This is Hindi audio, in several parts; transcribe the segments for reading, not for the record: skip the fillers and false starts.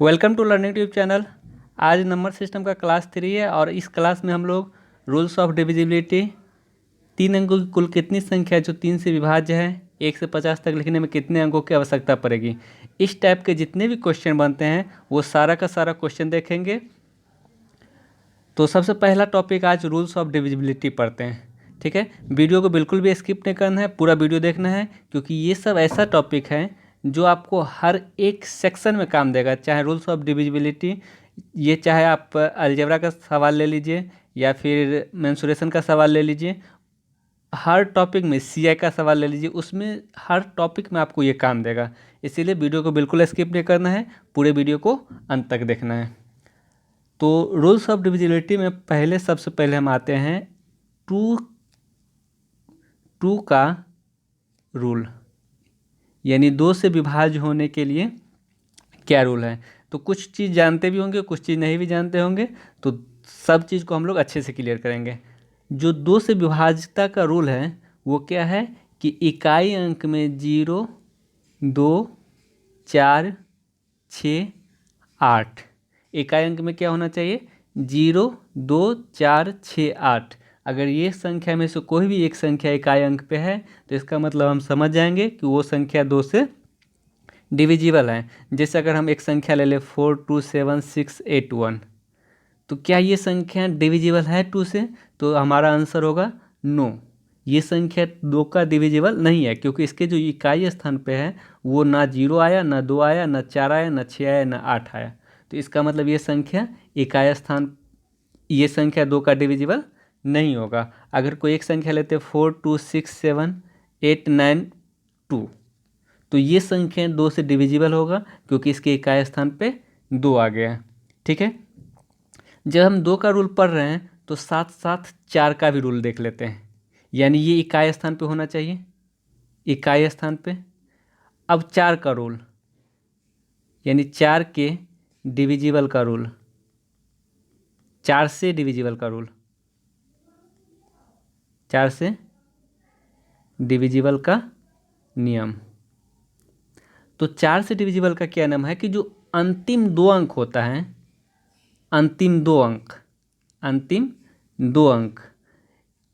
Welcome to Learning Tube channel. आज नंबर सिस्टम का क्लास 3 है और इस क्लास में हम लोग रूल्स ऑफ डिविजिबिलिटी, 3 अंकों की कुल कितनी संख्या है जो 3 से विभाज्य है, 1 से 50 तक लिखने में कितने अंकों की आवश्यकता पड़ेगी, इस टाइप के जितने भी क्वेश्चन बनते हैं वो सारा का सारा क्वेश्चन देखेंगे। तो सबसे पहला टॉपिक आज रूल्स ऑफ डिविजिबिलिटी पढ़ते हैं। ठीक है, वीडियो को बिल्कुल भी स्किप नहीं करना है, पूरा वीडियो देखना है, क्योंकि ये सब ऐसा टॉपिक है जो आपको हर एक सेक्शन में काम देगा। चाहे रूल्स ऑफ डिविजिबिलिटी, ये चाहे आप अलजेब्रा का सवाल ले लीजिए या फिर मेंसुरेशन का सवाल ले लीजिए, हर टॉपिक में सीआई का सवाल ले लीजिए, उसमें हर टॉपिक में आपको ये काम देगा। इसीलिए वीडियो को बिल्कुल स्किप नहीं करना है, पूरे वीडियो को अंत तक देखना है। तो रूल्स ऑफ डिविजिबिलिटी में सबसे पहले हम आते हैं टू का रूल, यानी 2 से विभाज्य होने के लिए क्या रूल है। तो कुछ चीज़ जानते भी होंगे, कुछ चीज़ नहीं भी जानते होंगे, तो सब चीज़ को हम लोग अच्छे से क्लियर करेंगे। जो 2 से विभाज्यता का रूल है वो क्या है कि इकाई अंक में 0, 2, 4, 6, 8, इकाई अंक में क्या होना चाहिए 0, 2, 4, 6, 8। अगर ये संख्या में से कोई भी एक संख्या इकाई अंक पे है तो इसका मतलब हम समझ जाएंगे कि वो संख्या 2 से डिविजिबल है। जैसे अगर हम एक संख्या ले लें 4, 2, 7, 6, 8, 1, तो क्या ये संख्या डिविजिबल है 2 से? तो हमारा आंसर होगा नो, ये संख्या 2 का डिविजिबल नहीं है, क्योंकि इसके जो इकाई स्थान पे है वो ना 0 आया, ना 2 आया, ना 4 आया, ना 6 आया, ना 8 आया। तो इसका मतलब ये संख्या इकाई स्थान, ये संख्या 2 का डिविजिबल नहीं होगा। अगर कोई एक संख्या लेते 4, 2, 6, 7, 8, 9, 2, तो ये संख्या 2 से डिविजिबल होगा, क्योंकि इसके इकाई स्थान पे 2 आ गया। ठीक है, जब हम 2 का रूल पढ़ रहे हैं तो साथ साथ 4 का भी रूल देख लेते हैं, यानी ये इकाई स्थान पे होना चाहिए, इकाई स्थान पे। अब 4 का रूल, यानी 4 के डिविजिबल का रूल, 4 से डिविजिबल का रूल, 4 से डिविजिबल का नियम। तो 4 से डिविजिबल का क्या नियम है कि जो अंतिम 2 अंक होता है, अंतिम 2 अंक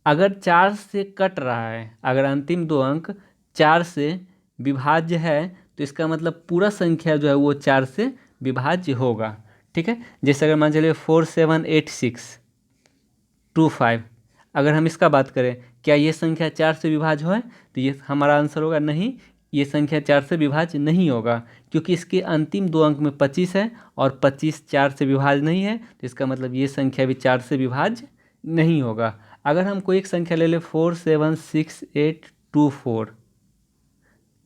अगर 4 से कट रहा है, अगर अंतिम 2 अंक 4 से विभाज्य है तो इसका मतलब पूरा संख्या जो है वो 4 से विभाज्य होगा। ठीक है, जैसे अगर मान चलिए 4, 7, 8, 6, 2, 5, अगर हम इसका बात करें क्या ये संख्या 4 से विभाज्य है, तो ये हमारा आंसर होगा नहीं, ये संख्या 4 से विभाज्य नहीं होगा, क्योंकि इसके अंतिम 2 अंक में 25 है और 25 4 से विभाज्य नहीं है, तो इसका मतलब ये संख्या भी 4 से विभाज्य नहीं होगा। अगर हम कोई एक संख्या ले लें 4, 7, 6, 8, 2, 4,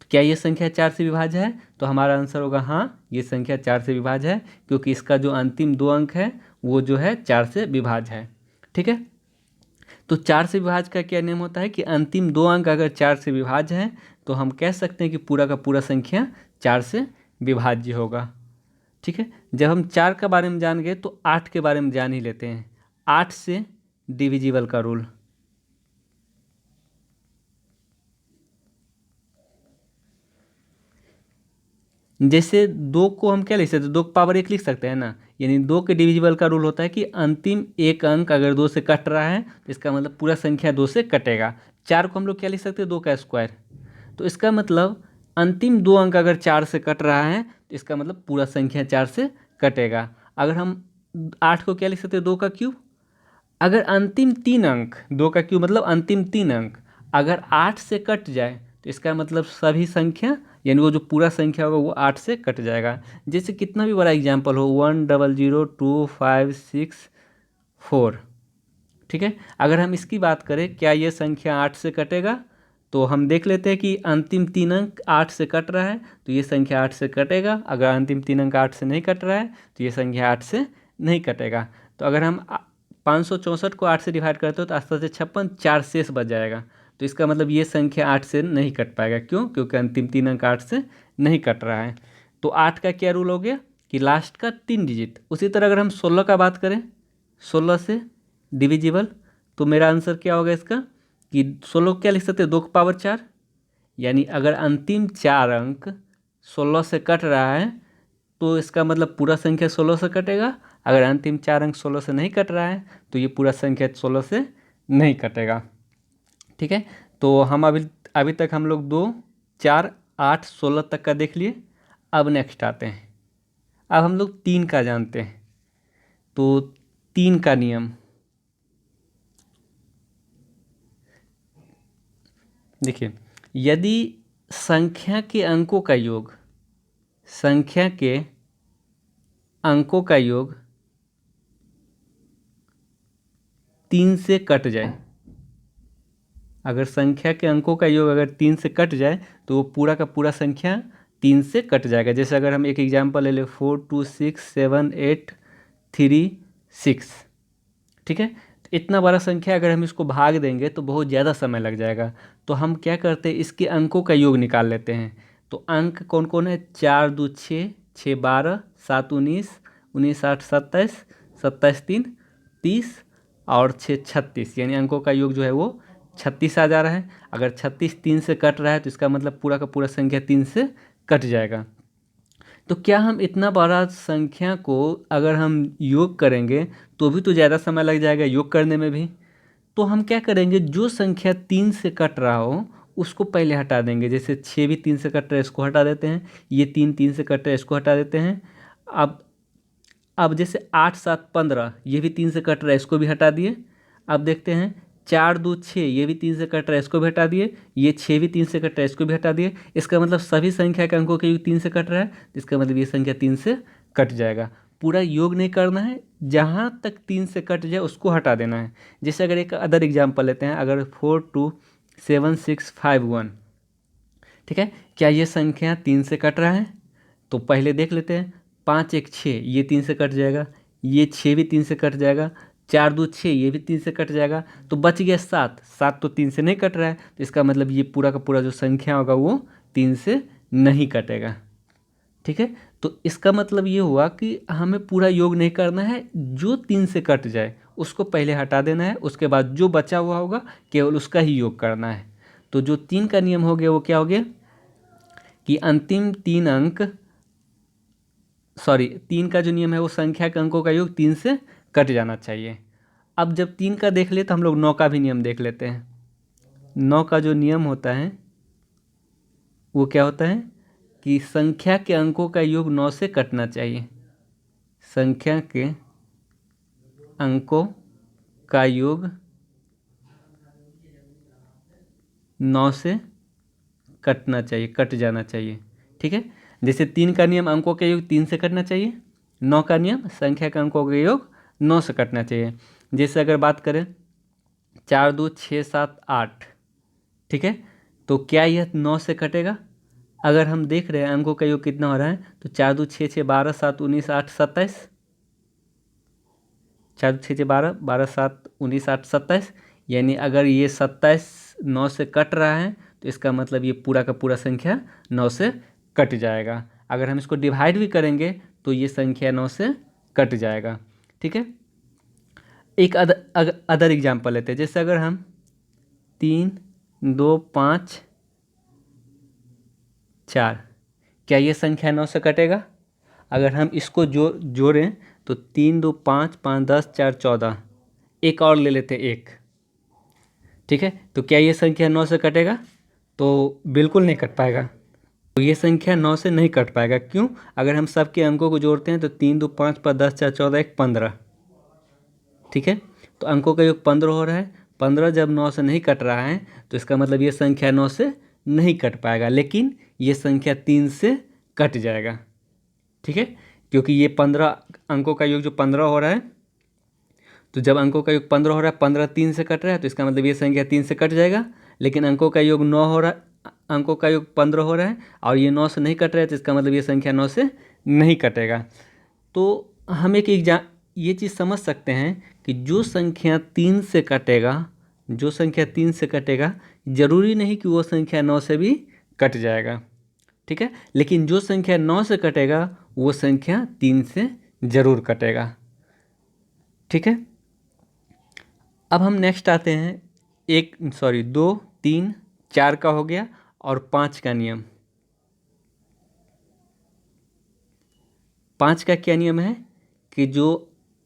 तो क्या ये संख्या 4 से विभाज्य है? तो हमारा आंसर होगा हाँ, ये संख्या 4 से विभाज्य है, क्योंकि इसका जो अंतिम 2 अंक है वो जो है 4 से विभाज्य है। ठीक है, तो 4 से विभाज्य का क्या नियम होता है कि अंतिम 2 अंक अगर 4 से विभाज्य है तो हम कह सकते हैं कि पूरा का पूरा संख्या 4 से विभाज्य होगा। ठीक है, जब हम 4 के बारे में जान गए तो 8 के बारे में जान ही लेते हैं, 8 से डिविजिबल का रूल। जैसे 2 को हम क्या लिख सकते हैं, 2 की पावर 1 लिख सकते हैं ना, यानी 2 के डिविजिबल का रूल होता है कि अंतिम एक अंक अगर 2 से कट रहा है तो इसका मतलब पूरा संख्या 2 से कटेगा। 4 को हम लोग क्या लिख सकते हैं, 2 का स्क्वायर, तो इसका मतलब अंतिम 2 अंक अगर 4 से कट रहा है तो इसका मतलब पूरा संख्या 4 से कटेगा। अगर हम 8 को क्या लिख सकते हैं, 2 का क्यूब, अगर अंतिम 3 अंक, 2 का क्यूब मतलब अंतिम 3 अंक अगर 8 से कट जाए तो इसका मतलब सभी संख्या, यानी वो जो पूरा संख्या होगा वो 8 से कट जाएगा। जैसे कितना भी बड़ा एग्जाम्पल हो, 1, 0, 0, 2, 5, 6, 4। ठीक है, अगर हम इसकी बात करें क्या ये संख्या 8 से कटेगा, तो हम देख लेते हैं कि अंतिम 3 अंक 8 से कट रहा है तो ये संख्या 8 से कटेगा। अगर अंतिम 3 अंक 8 से नहीं कट रहा है तो ये संख्या 8 से नहीं कटेगा। तो अगर हम 564 को 8 से डिवाइड करते हो तो 8 से 56, 4 शेष बच जाएगा, तो इसका मतलब ये संख्या 8 से नहीं कट पाएगा। क्यों? क्योंकि अंतिम 3 अंक 8 से नहीं कट रहा है। तो 8 का क्या रूल हो गया कि लास्ट का 3 डिजिट। उसी तरह अगर हम 16 का बात करें, 16 से डिविजिबल, तो मेरा आंसर क्या होगा इसका कि 16 क्या लिख सकते हैं, 2 की पावर 4, यानी अगर अंतिम 4 अंक 16 से कट रहा है तो इसका मतलब पूरा संख्या 16 से कटेगा। अगर अंतिम 4 अंक 16 से नहीं कट रहा है तो ये पूरा संख्या 16 से नहीं कटेगा। ठीक है, तो हम अभी तक हम लोग 2, 4, 8, 16 तक का देख लिए। अब नेक्स्ट आते हैं, अब हम लोग 3 का जानते हैं। तो 3 का नियम देखिए, यदि संख्या के अंकों का योग 3 से कट जाए, अगर संख्या के अंकों का योग अगर 3 से कट जाए तो वो पूरा का पूरा संख्या 3 से कट जाएगा। जैसे अगर हम एक एग्जाम्पल ले लें 4, 2, 6, 7, 8, 3, 6। ठीक है, तो इतना बड़ा संख्या अगर हम इसको भाग देंगे तो बहुत ज़्यादा समय लग जाएगा। तो हम क्या करते हैं, इसके अंकों का योग निकाल लेते हैं। तो अंक कौन कौन है, 4, 2, 6, 6, 12, 7, 19, 19, 8, 27, 27, 3, 30 और 6, 36। यानी अंकों का योग जो है वो 36 आ जा रहा है। अगर 36 3 से कट रहा है तो इसका मतलब पूरा का पूरा संख्या 3 से कट जाएगा। तो क्या हम इतना बड़ा संख्या को अगर हम योग करेंगे तो भी तो ज़्यादा समय लग जाएगा योग करने में भी। तो हम क्या करेंगे, जो संख्या 3 से कट रहा हो उसको पहले हटा देंगे। जैसे 6 भी 3 से कट रहा है, इसको हटा देते हैं। ये 3 से कट रहा है, इसको हटा देते हैं। अब जैसे 8, 7, 15 ये भी 3 से कट रहा है, इसको भी हटा दिए। अब देखते हैं 4, 2, 6 ये भी 3 से कट रहा है, इसको भी हटा दिए। ये 6 भी 3 से कट रहा है, इसको भी हटा दिए। इसका मतलब सभी संख्या के अंकों के योग 3 से कट रहा है, इसका मतलब ये संख्या 3 से कट जाएगा। पूरा योग नहीं करना है, जहाँ तक 3 से कट जाए उसको हटा देना है। जैसे अगर एक अदर एग्जाम्पल लेते हैं, अगर 4, 2, 7, 6, 5, 1। ठीक है, क्या ये संख्या 3 से कट रहा है? तो पहले देख लेते हैं। 5, 1, 6 ये 3 से कट जाएगा। ये 6 भी 3 से कट जाएगा। 4, 2, 6 ये भी 3 से कट जाएगा। तो बच गया 7। 7 तो 3 से नहीं कट रहा है, तो इसका मतलब ये पूरा का पूरा जो संख्या होगा वो 3 से नहीं कटेगा। ठीक है, तो इसका मतलब ये हुआ कि हमें पूरा योग नहीं करना है, जो 3 से कट जाए उसको पहले हटा देना है। उसके बाद जो बचा हुआ होगा केवल उसका ही योग करना है। तो जो 3 का नियम हो गया वो क्या हो गया कि अंतिम 3 अंक, सॉरी 3 का जो नियम है वो संख्या के अंकों का योग 3 से कट जाना चाहिए। अब जब 3 का देख ले तो हम लोग 9 का भी नियम देख लेते हैं। 9 का जो नियम होता है वो क्या होता है कि संख्या के अंकों का योग 9 से कटना चाहिए। संख्या के अंकों का योग 9 से कटना चाहिए, कट जाना चाहिए। ठीक है, जैसे 3 का नियम अंकों के योग 3 से कटना चाहिए, 9 का नियम संख्या के अंकों के योग 9 से कटना चाहिए। जैसे अगर बात करें 4, 2, 6, 7, 8। ठीक है, तो क्या यह 9 से कटेगा? अगर हम देख रहे हैं अंकों का योग कितना हो रहा है, तो 4, 2, 6, 6, 12, 7, 19, 8, 27। 4, 2, 6, 6, 12, 12, 7, 19, 8, 27। यानी अगर ये 27 9 से कट रहा है तो इसका मतलब ये पूरा का पूरा संख्या 9 से कट जाएगा। अगर हम इसको डिवाइड भी करेंगे तो ये संख्या 9 से कट जाएगा। ठीक है, एक अदर एग्जाम्पल लेते हैं। जैसे अगर हम 3, 2, 5, 4, क्या ये संख्या 9 से कटेगा? अगर हम इसको जोड़ें तो 3, 2, 5, 5, 10, 4, 14। एक और ले लेते हैं 1। ठीक है, तो क्या ये संख्या 9 से कटेगा? तो बिल्कुल नहीं कट पाएगा। तो ये संख्या 9 से नहीं कट पाएगा। क्यों? अगर हम सबके अंकों को जोड़ते हैं तो 3, 2, 5, 5, 10, 4, 14, 1, 15। ठीक है, तो अंकों का योग 15 हो रहा है। 15 जब 9 से नहीं कट रहा है तो इसका मतलब ये संख्या 9 से नहीं कट पाएगा, लेकिन ये संख्या 3 से कट जाएगा। ठीक है, क्योंकि ये 15 अंकों का योग जो 15 हो रहा है, तो जब अंकों का योग 15 हो रहा है, 15 3 से कट रहा है, तो इसका मतलब ये संख्या 3 से कट जाएगा। लेकिन अंकों का योग 9 हो रहा है, अंकों का योग 15 हो रहा है और ये 9 से नहीं कट रहा है, तो इसका मतलब ये संख्या 9 से नहीं कटेगा। तो हम ये चीज़ समझ सकते हैं कि जो संख्या 3 से कटेगा, जो संख्या 3 से कटेगा, ज़रूरी नहीं कि वो संख्या 9 से भी कट जाएगा। ठीक है, लेकिन जो संख्या 9 से कटेगा वो संख्या 3 से ज़रूर कटेगा। ठीक है, अब हम नेक्स्ट आते हैं 2, 3, 4 का हो गया और 5 का नियम। 5 का क्या नियम है कि जो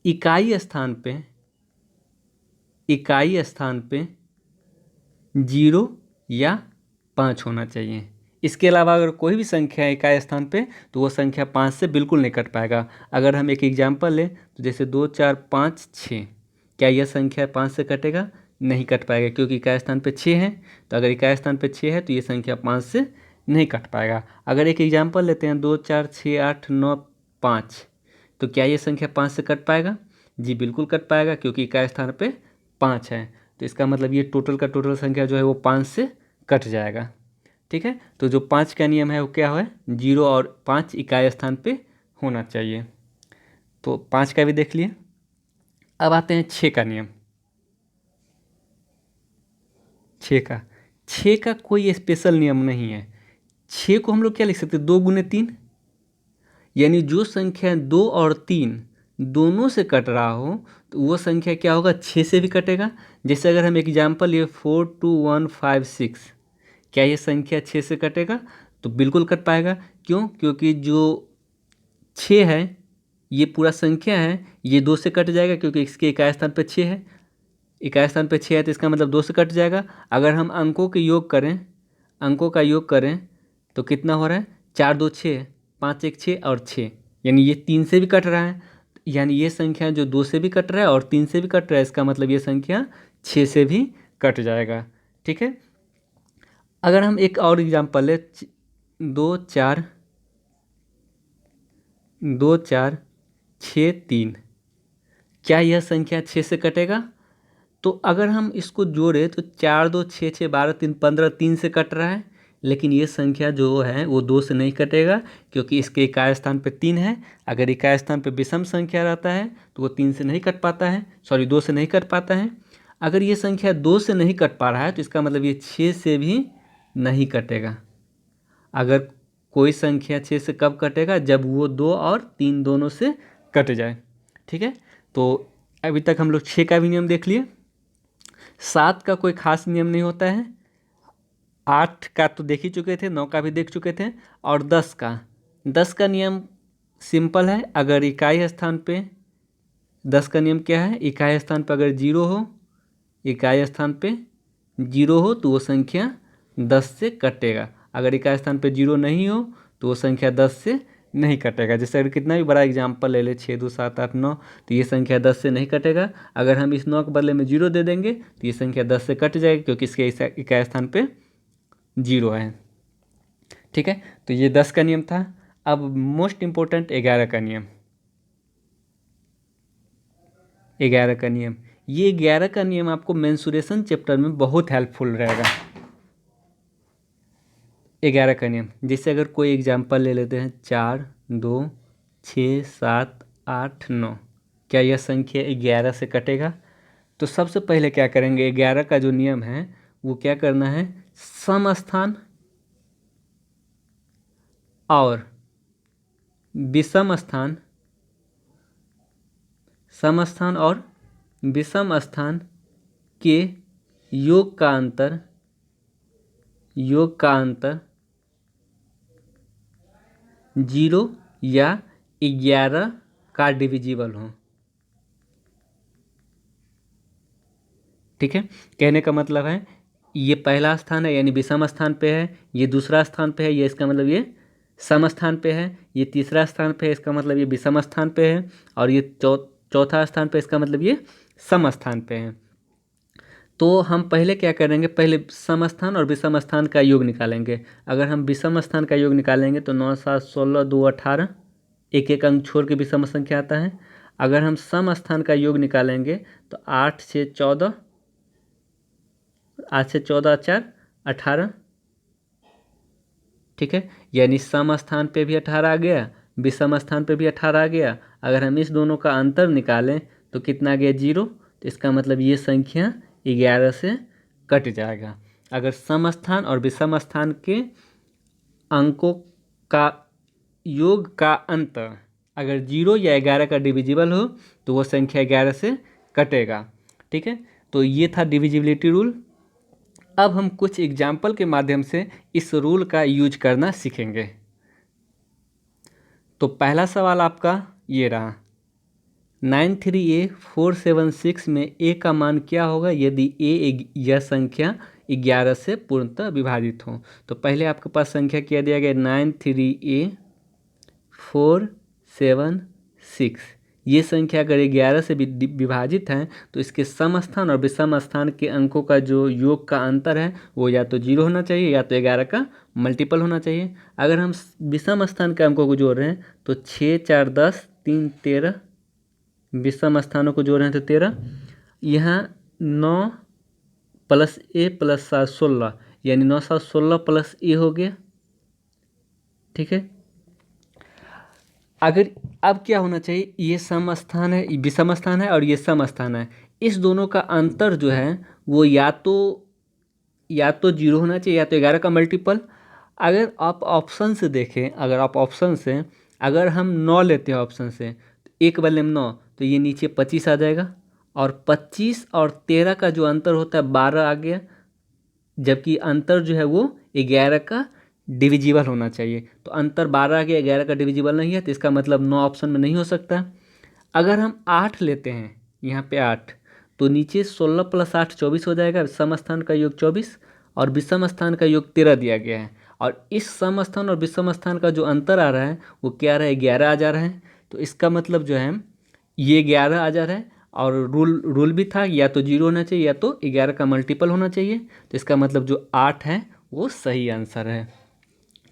इकाई स्थान पे 0 या 5 होना चाहिए। इसके अलावा अगर कोई भी संख्या है इकाई स्थान पे तो वो संख्या 5 से बिल्कुल नहीं कट पाएगा। अगर हम एक एग्जाम्पल लें तो जैसे 2 4 5 6, क्या यह संख्या 5 से कटेगा? नहीं कट पाएगा, क्योंकि इकाई स्थान पे 6 है। तो अगर इकाई स्थान पे 6 है तो ये संख्या 5 से नहीं कट पाएगा। अगर एक एग्जाम्पल लेते हैं 2 4 6 8 9 5, तो क्या ये संख्या 5 से कट पाएगा? जी बिल्कुल कट पाएगा, क्योंकि इकाई स्थान पे 5 है। तो इसका मतलब ये टोटल का टोटल संख्या जो है वो 5 से कट जाएगा। ठीक है, तो जो 5 का नियम है वो क्या है? 0 और 5 इकाई स्थान पे होना चाहिए। तो 5 का भी देख लिए। अब आते हैं 6 का नियम। 6 का कोई स्पेशल नियम नहीं है। 6 को हम लोग क्या लिख सकते हैं? 2 गुने 3, यानी जो संख्या 2 और 3 दोनों से कट रहा हो तो वो संख्या क्या होगा? 6 से भी कटेगा। जैसे अगर हम एग्जाम्पल लिए 4 2 1 5 6, क्या ये संख्या 6 से कटेगा? तो बिल्कुल कट पाएगा। क्यों? क्योंकि जो 6 है ये पूरा संख्या है, ये 2 से कट जाएगा, क्योंकि इसके इकाई स्थान पे 6 है। इकाई स्थान पे 6 है तो इसका मतलब 2 से कट जाएगा। अगर हम अंकों का योग करें तो कितना हो रहा है? 4 2 6, 5 1 6 और 6, यानी ये 3 से भी कट रहा है। यानी ये संख्या जो 2 से भी कट रहा है और 3 से भी कट रहा है, इसका मतलब ये संख्या 6 से भी कट जाएगा। ठीक है, अगर हम एक और एग्जाम्पल ले 2 4 6 3, क्या यह संख्या 6 से कटेगा? तो अगर हम इसको जोड़े तो 4 2 6 6 12 3 15, 3 से कट रहा है, लेकिन ये संख्या जो है वो 2 से नहीं कटेगा, क्योंकि इसके इकाई स्थान पे 3 है। अगर इकाई स्थान पे विषम संख्या रहता है तो वो 3 से नहीं कट पाता है, 2 से नहीं कट पाता है। अगर ये संख्या 2 से नहीं कट पा रहा है तो इसका मतलब ये 6 से भी नहीं कटेगा। अगर कोई संख्या 6 से कब कटेगा? जब वो 2 और 3 दोनों से कट जाए। ठीक है, तो अभी तक हम लोग 6 का भी नियम देख लिए। 7 का कोई खास नियम नहीं होता है। 8 का तो देख ही चुके थे, 9 का भी देख चुके थे। और 10 का नियम सिंपल है। अगर इकाई स्थान पे 10 का नियम क्या है? इकाई स्थान पे अगर 0 हो तो वो संख्या 10 से कटेगा। अगर इकाई स्थान पे 0 नहीं हो तो वो संख्या 10 से नहीं कटेगा। जैसे अगर कितना भी बड़ा एग्जाम्पल ले ले 6 2 7 8 9, तो ये संख्या 10 से नहीं कटेगा। अगर हम इस 9 के बदले में 0 दे देंगे तो ये संख्या 10 से कट जाएगी, क्योंकि इसके इकाई स्थान पे 0 है। ठीक है, तो ये 10 का नियम था। अब मोस्ट इम्पोर्टेंट 11 का नियम। 11 का नियम, ये 11 का नियम आपको मेंसुरेशन चैप्टर में बहुत हेल्पफुल रहेगा। 11 का नियम, जैसे अगर कोई एग्जाम्पल ले लेते हैं 4 2 6 7 8 9, क्या यह संख्या 11 से कटेगा? तो सबसे पहले क्या करेंगे? 11 का जो नियम है वो क्या करना है? समस्थान और समस्थान और विषम स्थान के योग का अंतर 0 या 11 का डिविजिबल हो। ठीक है, कहने का मतलब है ये पहला स्थान है यानी विषम स्थान पे है, ये दूसरा स्थान पे है, ये इसका मतलब ये सम स्थान पे है, ये तीसरा स्थान पे है, इसका मतलब ये विषम स्थान पे है, और ये चौथा स्थान पे, इसका मतलब ये सम स्थान पे है। तो हम पहले क्या करेंगे? पहले सम स्थान और विषम स्थान का योग निकालेंगे। अगर हम विषम स्थान का योग निकालेंगे तो 9 7 16 2 18, एक एक अंक छोड़ के विषम संख्या आता है। अगर हम सम स्थान का योग निकालेंगे तो 8 6 14, 8 से 14 4 18। ठीक है, यानी सम स्थान पे भी 18 आ गया, विषम स्थान पे भी 18 आ गया। अगर हम इस दोनों का अंतर निकालें तो कितना आ गया? 0। तो इसका मतलब ये संख्या 11 से कट जाएगा। अगर सम स्थान और विषम स्थान के अंकों का योग का अंतर अगर 0 या 11 का डिविजिबल हो तो वो संख्या 11 से कटेगा। ठीक है, तो ये था डिविजिबिलिटी रूल। अब हम कुछ एग्जाम्पल के माध्यम से इस रूल का यूज करना सीखेंगे। तो पहला सवाल आपका ये रहा 93A 476 में a का मान क्या होगा यदि a यह संख्या 11 से पूर्णतः विभाजित हो। तो पहले आपके पास संख्या क्या दिया गया 93A 476, ये संख्या अगर 11 से विभाजित है तो इसके सम स्थान और विषम स्थान के अंकों का जो योग का अंतर है वो या तो 0 होना चाहिए या तो 11 का मल्टीपल होना चाहिए। अगर हम विषम स्थान के अंकों को जोड़ रहे हैं तो 6 4 10 3 13, विषम स्थानों को जोड़ रहे हैं तो 13, यहाँ 9 प्लस a प्लस 7 16, यानी 9 7 16 प्लस a हो गया। ठीक है, अगर अब क्या होना चाहिए, ये सम स्थान है, विषम स्थान है और ये सम स्थान है, इस दोनों का अंतर जो है वो या तो 0 होना चाहिए या तो 11 का मल्टीपल। अगर आप ऑप्शन से देखें, अगर हम 9 लेते हैं ऑप्शन से तो 1 बदले में 9, तो ये नीचे 25 आ जाएगा और 25 और 13 का जो अंतर होता है 12 आ गया, जबकि अंतर जो है वो 11 का डिविजिबल होना चाहिए। तो अंतर 12 आ गया, 11 का डिविजिबल नहीं है, तो इसका मतलब 9 ऑप्शन में नहीं हो सकता। अगर हम 8 लेते हैं, यहाँ पे 8, तो नीचे 16 प्लस 8 24 हो जाएगा। सम स्थान का योग 24 और विषम स्थान का योग 13 दिया गया है, और इस सम स्थान और विषम स्थान का जो अंतर आ रहा है वो क्या रहा है, 11 आ जा रहा है। तो इसका मतलब जो है ये 11 आ जा रहा है, और रूल भी था या तो 0 होना चाहिए या तो 11 का मल्टीपल होना चाहिए। तो इसका मतलब जो 8 है वो सही आंसर है।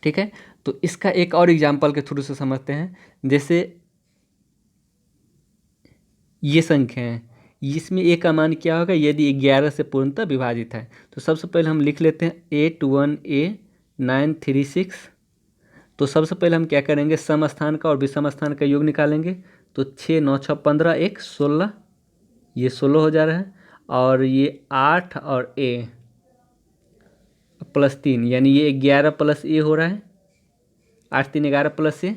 ठीक है, तो इसका एक और एग्जाम्पल के थ्रू से समझते हैं। जैसे ये संख्या है, इसमें a का मान क्या होगा यदि 11 से पूर्णतः विभाजित है। तो सबसे पहले हम लिख लेते हैं 81A 936। तो सबसे पहले हम क्या करेंगे, सम स्थान का और विषम स्थान का योग निकालेंगे। तो 6 9 6 15 1 16, ये 16 हो जा रहा है, और ये 8 और a प्लस 3, यानी ये 11 प्लस a हो रहा है, 8 3 11 प्लस a।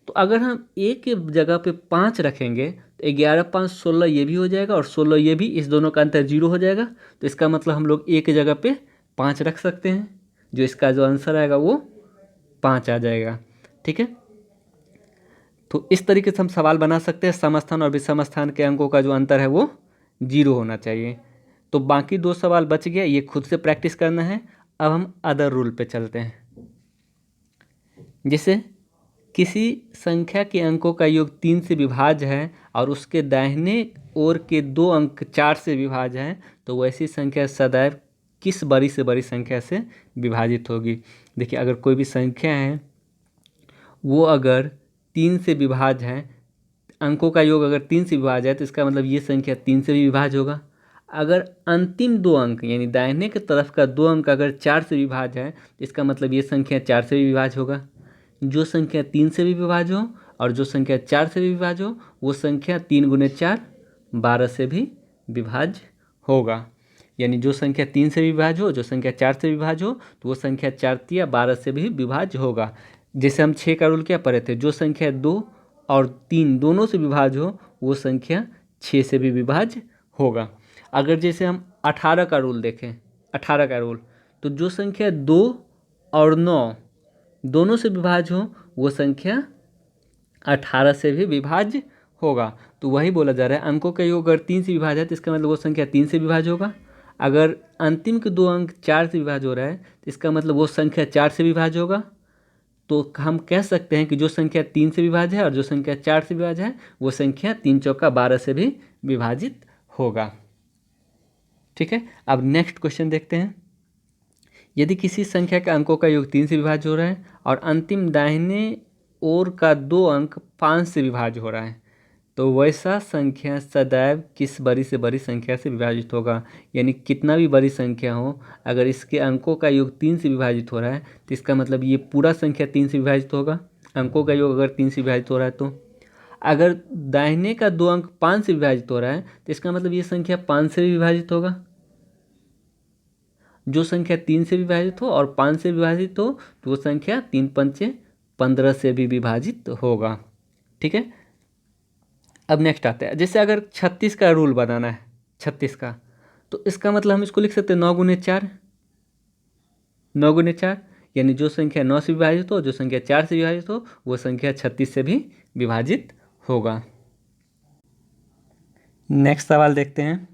तो अगर हम a के जगह पे 5 रखेंगे तो 11 5 16 ये भी हो जाएगा, और 16 ये भी, इस दोनों का अंतर 0 हो जाएगा। तो इसका मतलब हम लोग a के जगह पे 5 रख सकते हैं, जो इसका जो आंसर आएगा वो 5 आ जाएगा। ठीक है, तो इस तरीके से हम सवाल बना सकते हैं। सम स्थान और विषम स्थान के अंकों का जो अंतर है वो 0 होना चाहिए। तो बाकी 2 सवाल बच गया, ये खुद से प्रैक्टिस करना है। अब हम अदर रूल पे चलते हैं। जैसे किसी संख्या के अंकों का योग 3 से विभाज्य है और उसके दाहिने ओर के 2 अंक 4 से विभाज्य हैं, तो वैसी संख्या सदैव किस बड़ी से बड़ी संख्या से विभाजित होगी। देखिए, अगर कोई भी संख्या है वो अगर 3 से विभाज्य है, अंकों का योग अगर 3 से विभाज्य है, तो इसका मतलब ये संख्या 3 से भी विभाज्य होगा। अगर अंतिम 2 अंक यानी दाहिने की तरफ का 2 अंक अगर 4 से विभाज्य है, तो इसका मतलब ये संख्या 4 से भी विभाज्य होगा। जो संख्या 3 से भी विभाज्य हो और जो संख्या 4 से भी विभाज्य हो, वो संख्या 3 गुने 4 12 से भी विभाज्य होगा। यानी जो संख्या 3 से भी विभाज्य हो, जो संख्या 4 से विभाज्य हो, तो वो संख्या 4 तिया 12 से भी विभाज्य होगा। जैसे हम 6 का रूल क्या पढ़े थे, जो संख्या 2 और 3 दोनों से विभाज्य हो वो संख्या 6 से भी विभाज्य होगा। अगर जैसे हम 18 का रूल देखें, 18 का रूल, तो जो संख्या 2 और 9 दोनों से विभाज्य हो वो संख्या 18 से भी विभाज्य होगा। तो वही बोला जा रहा है, अंकों का योग अगर 3 से विभाज्य है तो इसका मतलब वो संख्या 3 से विभाज्य होगा। अगर अंतिम के 2 अंक 4 से विभाज्य हो रहा है तो इसका मतलब वो संख्या 4 से विभाज्य होगा। तो हम कह सकते हैं कि जो संख्या 3 से विभाज्य है और जो संख्या 4 से विभाज्य है वो संख्या 3 चौका 12 से भी विभाजित होगा। ठीक है, अब नेक्स्ट क्वेश्चन देखते हैं। यदि किसी संख्या के अंकों का योग 3 से विभाज्य हो रहा है और अंतिम दाहिने ओर का 2 अंक 5 से विभाज्य हो रहा है, तो वैसा संख्या सदैव किस बड़ी से बड़ी संख्या से विभाजित होगा। यानी कितना भी बड़ी संख्या हो, अगर इसके अंकों का योग 3 से विभाजित हो रहा है तो इसका मतलब ये पूरा संख्या 3 से विभाजित होगा। अंकों का योग अगर 3 से विभाजित हो रहा है, तो अगर दाहिने का 2 अंक 5 से विभाजित हो रहा है तो इसका मतलब ये संख्या 5 से भी विभाजित होगा। जो संख्या 3 से विभाजित हो और 5 से विभाजित हो तो वो संख्या 3 पंचे 15 से भी विभाजित होगा। ठीक है, अब नेक्स्ट आता है। जैसे अगर 36 का रूल बनाना है, 36 का, तो इसका मतलब हम इसको लिख सकते हैं 9 गुने 4, 9 गुने 4, यानी जो संख्या 9 से विभाजित हो, जो संख्या 4 से विभाजित हो, वो संख्या 36 से भी विभाजित होगा। नेक्स्ट सवाल देखते हैं।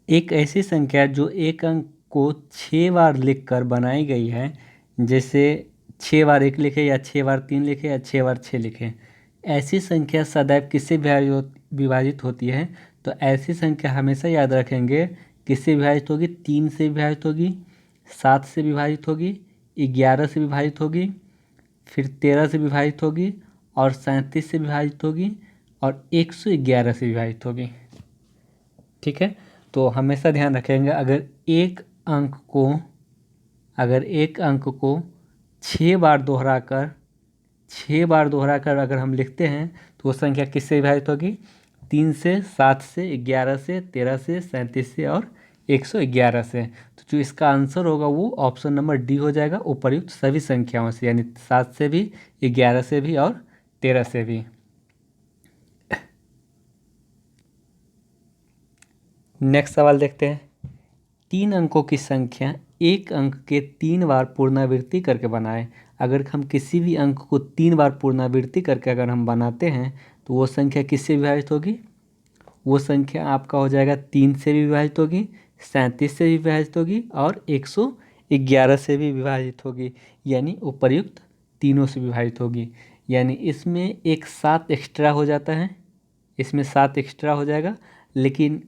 एक ऐसी संख्या जो एक अंक को 6 बार लिखकर बनाई गई है, जैसे 6 बार 1 लिखे या 6 बार 3 लिखे या 6 बार 6 लिखे, ऐसी संख्या सदैव किससे विभाजित होती है? तो ऐसी संख्या हमेशा याद रखेंगे किससे विभाजित होगी? 3 से विभाजित होगी, 7 से विभाजित होगी, 11 से विभाजित होगी, फिर 13 से विभाजित होगी और 37 से विभाजित होगी और 111 से विभाजित होगी। ठीक है, तो हमेशा ध्यान रखेंगे अगर एक अंक को 6 बार दोहराकर अगर हम लिखते हैं तो वो संख्या किससे विभाजित होगी? 3 से, 7 से, 11 से, 13 से, 37 से और 111 से। तो जो इसका आंसर होगा वो ऑप्शन नंबर डी हो जाएगा, उपर्युक्त सभी संख्याओं से, यानी 7 से भी, 11 से भी और 13 से भी। नेक्स्ट सवाल देखते हैं। 3 अंकों की संख्या एक अंक के 3 बार पुनरावृत्ति करके बनाए। अगर हम किसी भी अंक को 3 बार पुनरावृत्ति करके अगर हम बनाते हैं तो वो संख्या किससे विभाजित होगी? वो संख्या आपका हो जाएगा 3 से भी विभाजित होगी, 37 से भी विभाजित होगी और 111 से भी विभाजित होगी, यानी उपर्युक्त तीनों से विभाजित होगी। यानी इसमें एक 7 एक्स्ट्रा हो जाता है, इसमें 7 एक्स्ट्रा हो जाएगा, लेकिन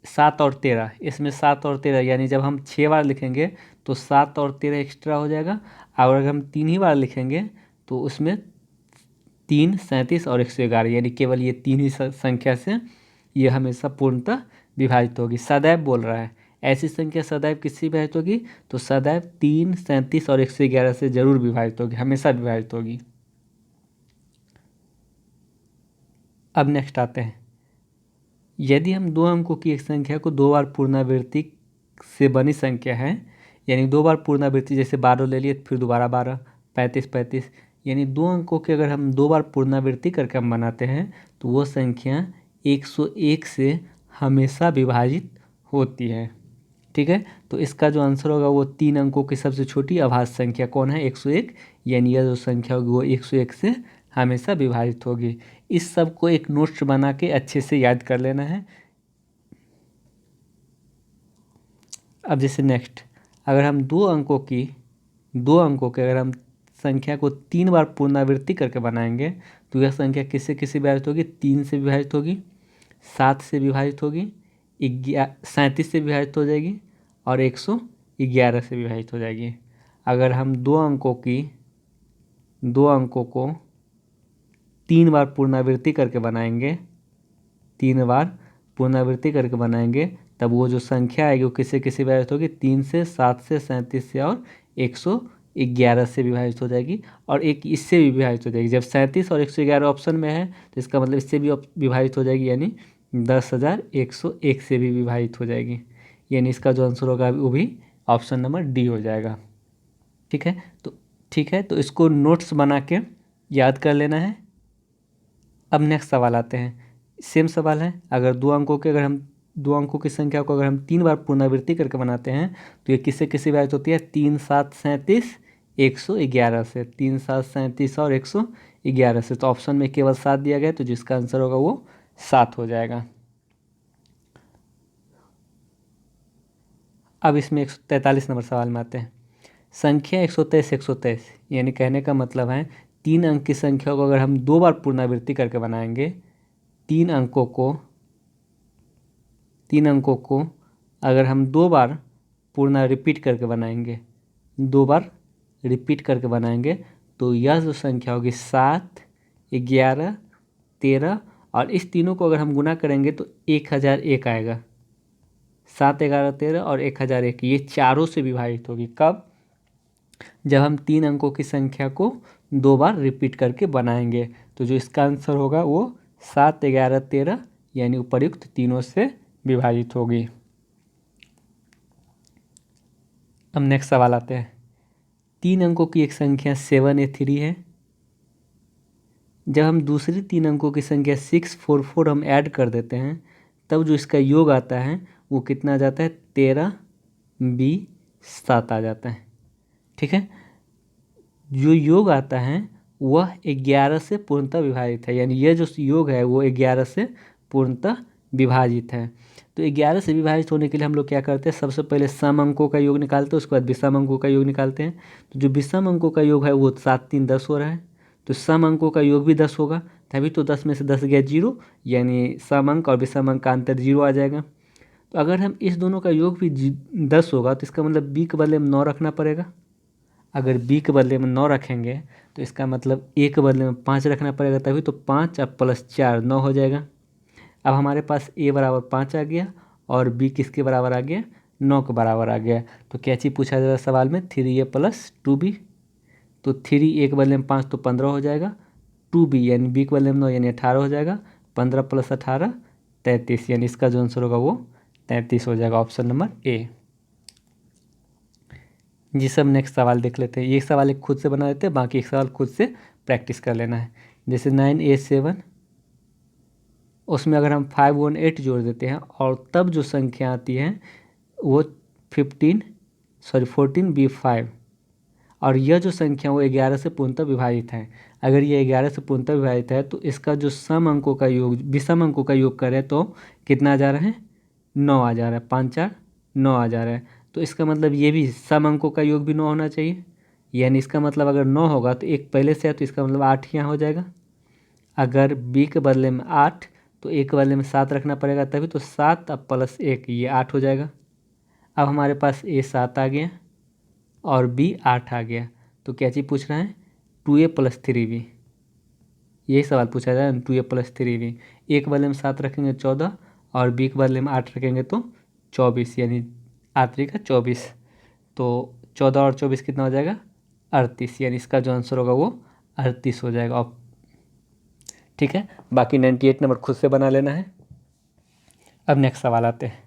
7 और 13, इसमें 7 और 13, यानी जब हम 6 बार लिखेंगे तो 7 और 13 एक्स्ट्रा हो जाएगा, और अगर हम 3 ही बार लिखेंगे तो उसमें 3, 37 और 111, यानी केवल ये 3 ही संख्या से ये हमेशा पूर्णतः विभाजित होगी। सदैव बोल रहा है, ऐसी संख्या सदैव किससे विभाजित होगी? तो सदैव 3, 37 और 111 से जरूर विभाजित होगी, हमेशा विभाजित होगी। अब नेक्स्ट आते हैं। यदि हम 2 अंकों की एक संख्या को 2 बार पुनरावृत्ति से बनी संख्या है, यानी 2 बार पुनरावृत्ति, जैसे 12 ले लिए फिर दोबारा 12, 35 35, यानी 2 अंकों के अगर हम 2 बार पुनरावृत्ति करके हम बनाते हैं तो वो संख्या 101 से हमेशा विभाजित होती है। ठीक है, तो इसका जो आंसर होगा वो 3 अंकों की सबसे छोटी अभाज्य संख्या कौन है? 101, यानी यह जो संख्या होगी वो 101 से हमेशा विभाजित होगी। इस सब को एक नोट्स बना के अच्छे से याद कर लेना है। अब जैसे नेक्स्ट, अगर हम 2 अंकों के अगर हम संख्या को 3 बार पुनरावृत्ति करके बनाएंगे तो यह संख्या किससे किससे विभाजित होगी? 3 से विभाजित होगी, 7 से विभाजित होगी, 37 से विभाजित हो जाएगी और 111 से विभाजित हो जाएगी। अगर हम 2 अंकों को 3 बार पुनरावृत्ति करके बनाएंगे, तब वो जो संख्या आएगी वो किससे किससे विभाजित होगी? 3 से, 7 से, 37 से और 111 से विभाजित हो जाएगी, और एक इससे भी विभाजित हो जाएगी। जब 37 और 111 ऑप्शन में है तो इसका मतलब इससे भी विभाजित हो जाएगी, यानी 10,101 से भी विभाजित हो जाएगी, यानी इसका जो आंसर होगा वो भी ऑप्शन नंबर डी हो जाएगा। ठीक है, तो इसको नोट्स बना के याद कर लेना है। अब नेक्स्ट सवाल आते हैं। सेम सवाल है, अगर 2 अंकों की संख्या को अगर हम 3 बार पुनरावृत्ति करके बनाते हैं तो ये किससे किससे विभाजित होती है? 3, 7, 37, 111 से, 3, 7, 37 और 111 से। तो ऑप्शन में केवल 7 दिया गया, तो जिसका आंसर होगा वो 7 हो जाएगा। अब इसमें 143 नंबर सवाल में आते हैं। संख्या 123, यानी कहने का मतलब है 3 अंक की संख्या को अगर हम 2 बार पुनरावृत्ति करके बनाएंगे, 3 अंकों को अगर हम 2 बार रिपीट करके बनाएंगे तो यह जो संख्या होगी 7, 11, 13, और इस तीनों को अगर हम गुना करेंगे तो 1001 आएगा। 7, 11, 13 और 1001, ये चारों से विभाजित होगी। कब? जब हम 3 अंकों की संख्या को 2 बार रिपीट करके बनाएंगे, तो जो इसका आंसर होगा वो 7, 11, 13, यानी उपर्युक्त तीनों से विभाजित होगी। अब नेक्स्ट सवाल आते हैं। 3 अंकों की एक संख्या 7A3 है। जब हम दूसरी 3 अंकों की संख्या 644 हम ऐड कर देते हैं, तब जो इसका योग आता है वो कितना आ जाता है? 13B 7 आ जाता है। ठीक है, जो योग आता है वह 11 से पूर्णतः विभाजित है, यानी यह जो योग है वो 11 से पूर्णतः विभाजित है। तो 11 से विभाजित होने के लिए हम लोग क्या करते हैं, सबसे पहले सम अंकों का योग निकालते हैं, उसके बाद विषम अंकों का योग निकालते हैं। तो जो विषम अंकों का योग है वो 7 3 10 हो रहा है, तो सम अंकों का योग भी 10 होगा, तभी तो 10 में से 10 गया 0, यानी सम अंक और विषम अंक का अंतर 0 आ जाएगा। तो अगर हम इस दोनों का योग भी 10 होगा तो इसका मतलब बी के बदले में 9 रखना पड़ेगा। अगर बी के बदले में 9 रखेंगे तो इसका मतलब ए के बदले में 5 रखना पड़ेगा, तभी तो 5 अब प्लस 4 9 हो जाएगा। अब हमारे पास ए बराबर 5 आ गया और बी किसके बराबर आ गया, 9 के बराबर आ गया। तो क्या चीज़ पूछा जाएगा सवाल में, 3a प्लस 2b। तो 3a के बदले में 5 तो 15 हो जाएगा, 2b यानी बी के बदले में 9 यानी 18 हो जाएगा, 15 प्लस 18 33, यानी इसका जो आंसर होगा वो 33 हो जाएगा, ऑप्शन नंबर ए। जी सब नेक्स्ट सवाल देख लेते हैं। ये सवाल एक खुद से बना देते हैं, बाकी एक सवाल खुद से प्रैक्टिस कर लेना है। जैसे 9a7, उसमें अगर हम 518 जोड़ देते हैं और तब जो संख्या आती है वो 14b5, और यह जो संख्या वो 11 से पूर्णतः विभाजित है। अगर ये 11 से पूर्णतः विभाजित है तो इसका जो सम अंकों का योग विषम अंकों का योग करें तो कितना आ जा रहा है, 9 आ जा रहा है, 5 4 9 आ जा रहा है। तो इसका मतलब ये भी सम अंकों का योग भी 9 होना चाहिए, यानी इसका मतलब अगर 9 होगा तो एक पहले से है तो इसका मतलब 8 यहाँ हो जाएगा। अगर बी के बदले में 8 तो ए के बदले में 7 रखना पड़ेगा, तभी तो 7 अब प्लस 1 ये 8 हो जाएगा। अब हमारे पास ए 7 आ गया और बी 8 आ गया, तो क्या चीज़ पूछ रहा है, 2a प्लस 3b। यही सवाल पूछा जाए, 2a प्लस 3b। ए के बदले में 7 रखेंगे 14 और बी के बदले में 8 रखेंगे तो 24, यानी 8 का 24, तो 14 और 24 कितना हो जाएगा, 38, यानी इसका जो आंसर होगा वो 38 हो जाएगा। ठीक है, बाकी 98 नंबर खुद से बना लेना है। अब नेक्स्ट सवाल आते हैं,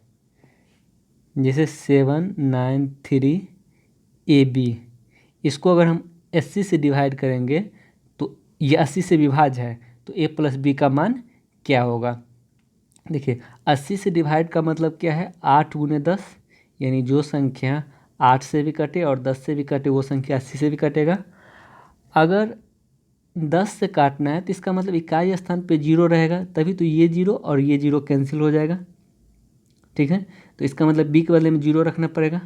जैसे 793ab, इसको अगर हम 80 से डिवाइड करेंगे तो ये 80 से विभाज्य है, तो a प्लस बी का मान क्या होगा। देखिए 80 से डिवाइड का मतलब क्या है, 8 गुने 10, यानी जो संख्या 8 से भी कटे और 10 से भी कटे वो संख्या 80 से भी कटेगा। अगर 10 से काटना है तो इसका मतलब इकाई स्थान पे 0 रहेगा, तभी तो ये 0 और ये 0 कैंसिल हो जाएगा। ठीक है, तो इसका मतलब बी के बदले में 0 रखना पड़ेगा।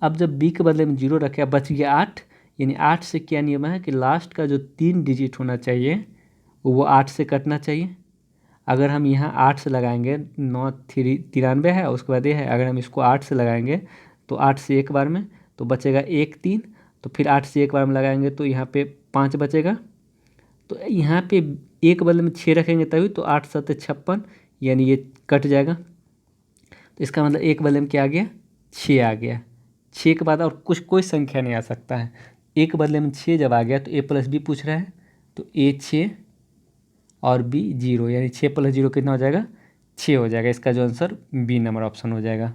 अब जब बी के बदले में 0 रखे, बच गया 8, यानी 8 से क्या नियम है कि लास्ट का जो 3 डिजिट होना चाहिए वो 8 से कटना चाहिए। अगर हम यहाँ 8 से लगाएंगे, 9 93 है, उसके बाद ये है, अगर हम इसको 8 से लगाएंगे तो 8 से एक बार में तो बचेगा 1 3, तो फिर 8 से एक बार में लगाएंगे तो यहाँ पे 5 बचेगा, तो यहाँ पे एक बदले में 6 रखेंगे तभी तो 8 7 56, यानी ये कट जाएगा। तो इसका मतलब एक बदले में क्या आ गया, 6 आ गया। 6 के बाद और कुछ कोई संख्या नहीं आ सकता है, एक बदले में 6 जब आ गया तो a प्लस बी पूछ रहा है, तो a 6 और b 0, यानी 6 प्लस 0 कितना हो जाएगा, 6 हो जाएगा। इसका जो आंसर बी नंबर ऑप्शन हो जाएगा।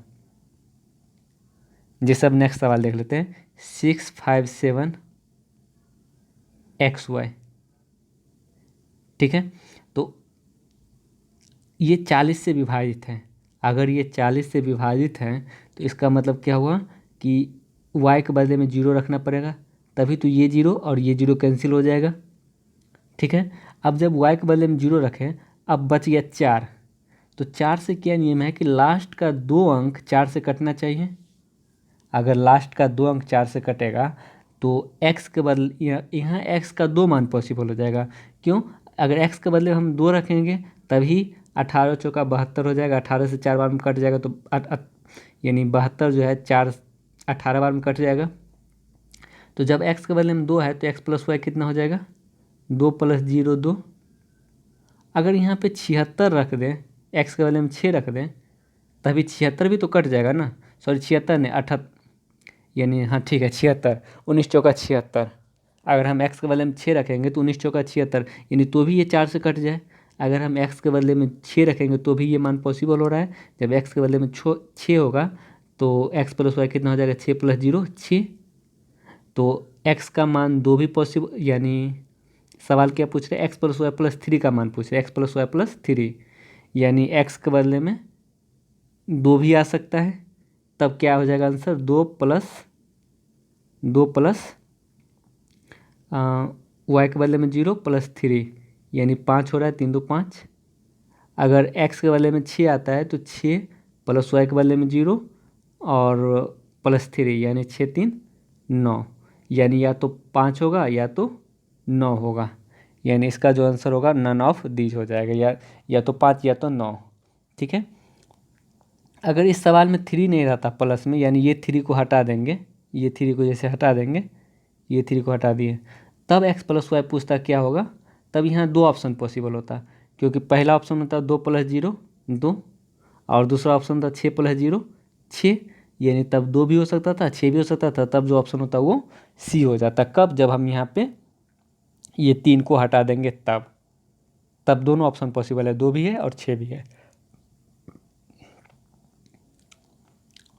जैसे अब नेक्स्ट सवाल देख लेते हैं, 657xy। ठीक है, तो ये 40 से विभाजित है। अगर ये 40 से विभाजित है तो इसका मतलब क्या हुआ कि y के बदले में 0 रखना पड़ेगा, तभी तो ये 0 और ये 0 कैंसिल हो जाएगा। ठीक है, अब जब y के बदले में 0 रखें, अब बच गया 4, तो 4 से क्या नियम है कि लास्ट का 2 अंक 4 से कटना चाहिए। अगर लास्ट का 2 अंक 4 से कटेगा तो x के बदले यहाँ x का 2 मान पॉसिबल हो जाएगा। क्यों, अगर x के बदले हम 2 रखेंगे तभी 18 चौका 72 हो जाएगा, 18 से 4 बार में कट जाएगा, तो यानी 72 जो है 4 18 बार में कट जाएगा। तो जब x के बदले में 2 है तो x प्लस वाई कितना हो जाएगा, 2 प्लस 0 2। अगर यहाँ पे 76 रख दें, x के बदले में 6 रख दें, तभी 76 भी तो कट जाएगा ना, सॉरी 76 नहीं 78, यानी हाँ ठीक है 76, 19 चौका 76। अगर हम x के बदले में 6 रखेंगे तो 19 चौका 76, यानी तो भी ये 4 से कट जाए। अगर हम x के बदले में 6 रखेंगे तो भी ये मान पॉसिबल हो रहा है। जब x के बदले में 6 होगा तो x प्लस वाई कितना हो जाएगा, 6 प्लस 0 6, तो x का मान 2 भी पॉसिबल, यानी सवाल क्या पूछ रहे हैं, x प्लस वाई प्लस 3 का मान पूछ रहे हैं, x प्लस वाई प्लस 3, यानी x के बदले में 2 भी आ सकता है, तब क्या हो जाएगा आंसर, 2 प्लस 2 प्लस वाई के बदले में 0 प्लस 3 यानी 5 हो रहा है, 3 2 5। अगर एक्स के बदले में 6 आता है तो 6 प्लस वाई के बदले में 0 और प्लस 3 यानी 6 3 9, यानी या तो 5 होगा या तो 9 होगा, यानी इसका जो आंसर होगा नन ऑफ दीज हो जाएगा, या तो 5 या तो 9। ठीक है। अगर इस सवाल में 3 नहीं रहता प्लस में, यानी ये 3 को हटा देंगे, ये 3 को जैसे हटा देंगे, ये 3 को हटा दिए, तब एक्स प्लस वाई पूछता क्या होगा। तब यहाँ 2 ऑप्शन पॉसिबल होता, क्योंकि पहला ऑप्शन होता 2 प्लस 0 2, और दूसरा ऑप्शन था 6 प्लस 0 6, यानी तब 2 भी हो सकता था, 6 भी हो सकता था। तब जो ऑप्शन होता वो सी हो जाता। कब? जब हम यहाँ पे ये 3 को हटा देंगे तब दोनों ऑप्शन पॉसिबल है, 2 भी है और 6 भी है।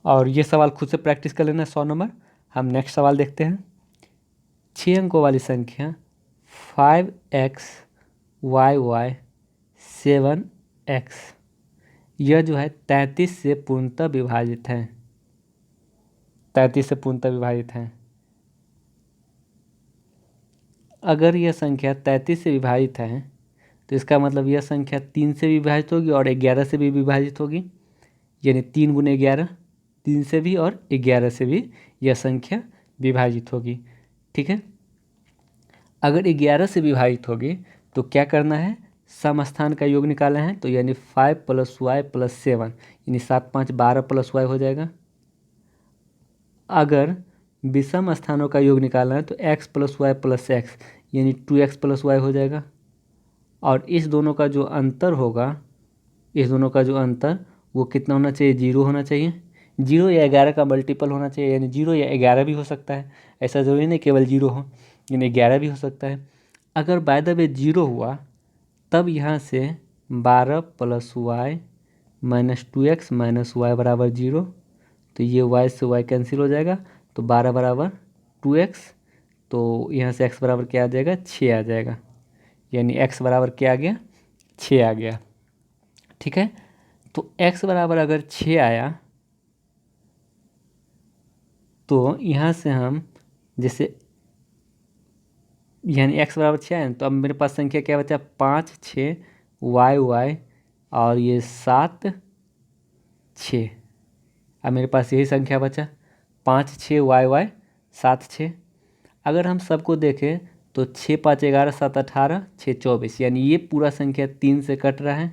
और ये सवाल खुद से प्रैक्टिस कर लेना 100 नंबर। हम नेक्स्ट सवाल देखते हैं। 6 अंकों वाली संख्या 5x y 7x यह जो है 33 से पूर्णतः विभाजित है, 33 से पूर्णतः विभाजित है। अगर यह संख्या 33 से विभाजित है तो इसका मतलब यह संख्या 3 से भी विभाजित होगी और 11 से भी विभाजित होगी, यानी 3 गुने 11, 3 से भी और 11 से भी यह संख्या विभाजित होगी। ठीक है। अगर 11 से विभाजित होगी तो क्या करना है, सम स्थान का योग निकालना है। तो यानी 5 प्लस वाई प्लस 7 यानी 7 5 12 प्लस वाई हो जाएगा। अगर विषम स्थानों का योग निकालना है तो x plus y plus x यानी 2x प्लस वाई हो जाएगा। और इस दोनों का जो अंतर होगा, इस दोनों का जो अंतर वो कितना होना चाहिए, 0 होना चाहिए। 0 या 11 का मल्टीपल होना चाहिए, यानी 0 या 11 भी हो सकता है, ऐसा ज़रूरी नहीं केवल 0 हो, यानी 11 भी हो सकता है। अगर बाय द वे 0 हुआ तब यहाँ से 12 plus y minus 2x minus y बराबर 0, तो ये y से y कैंसिल हो जाएगा, तो 12 बराबर 2x, तो यहाँ से x बराबर क्या आ जाएगा, 6 आ जाएगा, यानी x बराबर क्या आ गया, 6 आ गया। ठीक है। तो x बराबर अगर 6 आया तो यहाँ से हम जैसे यानी x बराबर 6 है, तो अब मेरे पास संख्या क्या बचा, 5 6 y और ये 7 6। अब मेरे पास यही संख्या बचा 5 6 y 7 6। अगर हम सबको देखें तो 6 5 11 7 18 6 24, यानी ये पूरा संख्या 3 से कट रहा है,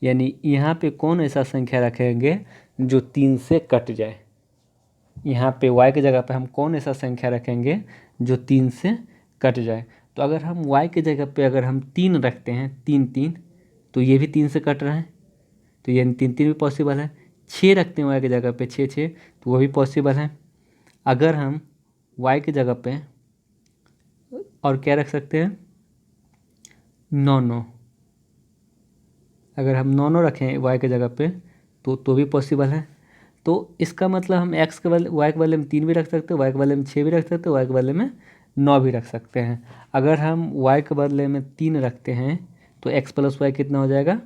यानी यहाँ पे कौन ऐसा संख्या रखेंगे जो 3 से कट जाए। यहाँ पे y की जगह पे हम कौन ऐसा संख्या रखेंगे जो 3 से कट जाए। तो अगर हम y की जगह पे अगर हम 3 रखते हैं, 3 3, तो ये भी 3 से कट रहा है, तो यानी 3 3 भी पॉसिबल है। 6 रखते हैं y की जगह पे 6 6, तो वो भी पॉसिबल है। अगर हम y की जगह पे और क्या रख सकते हैं, 9 9, अगर हम 9 9 रखें y की जगह पे तो भी पॉसिबल है। तो इसका मतलब हम x के बदले y के बदले में 3 भी रख सकते हैं, y के बदले में 6 भी रख सकते हैं, y के बदले में 9 भी रख सकते हैं। अगर हम y के बदले में 3 रखते हैं तो x प्लस वाई कितना हो जाएगा,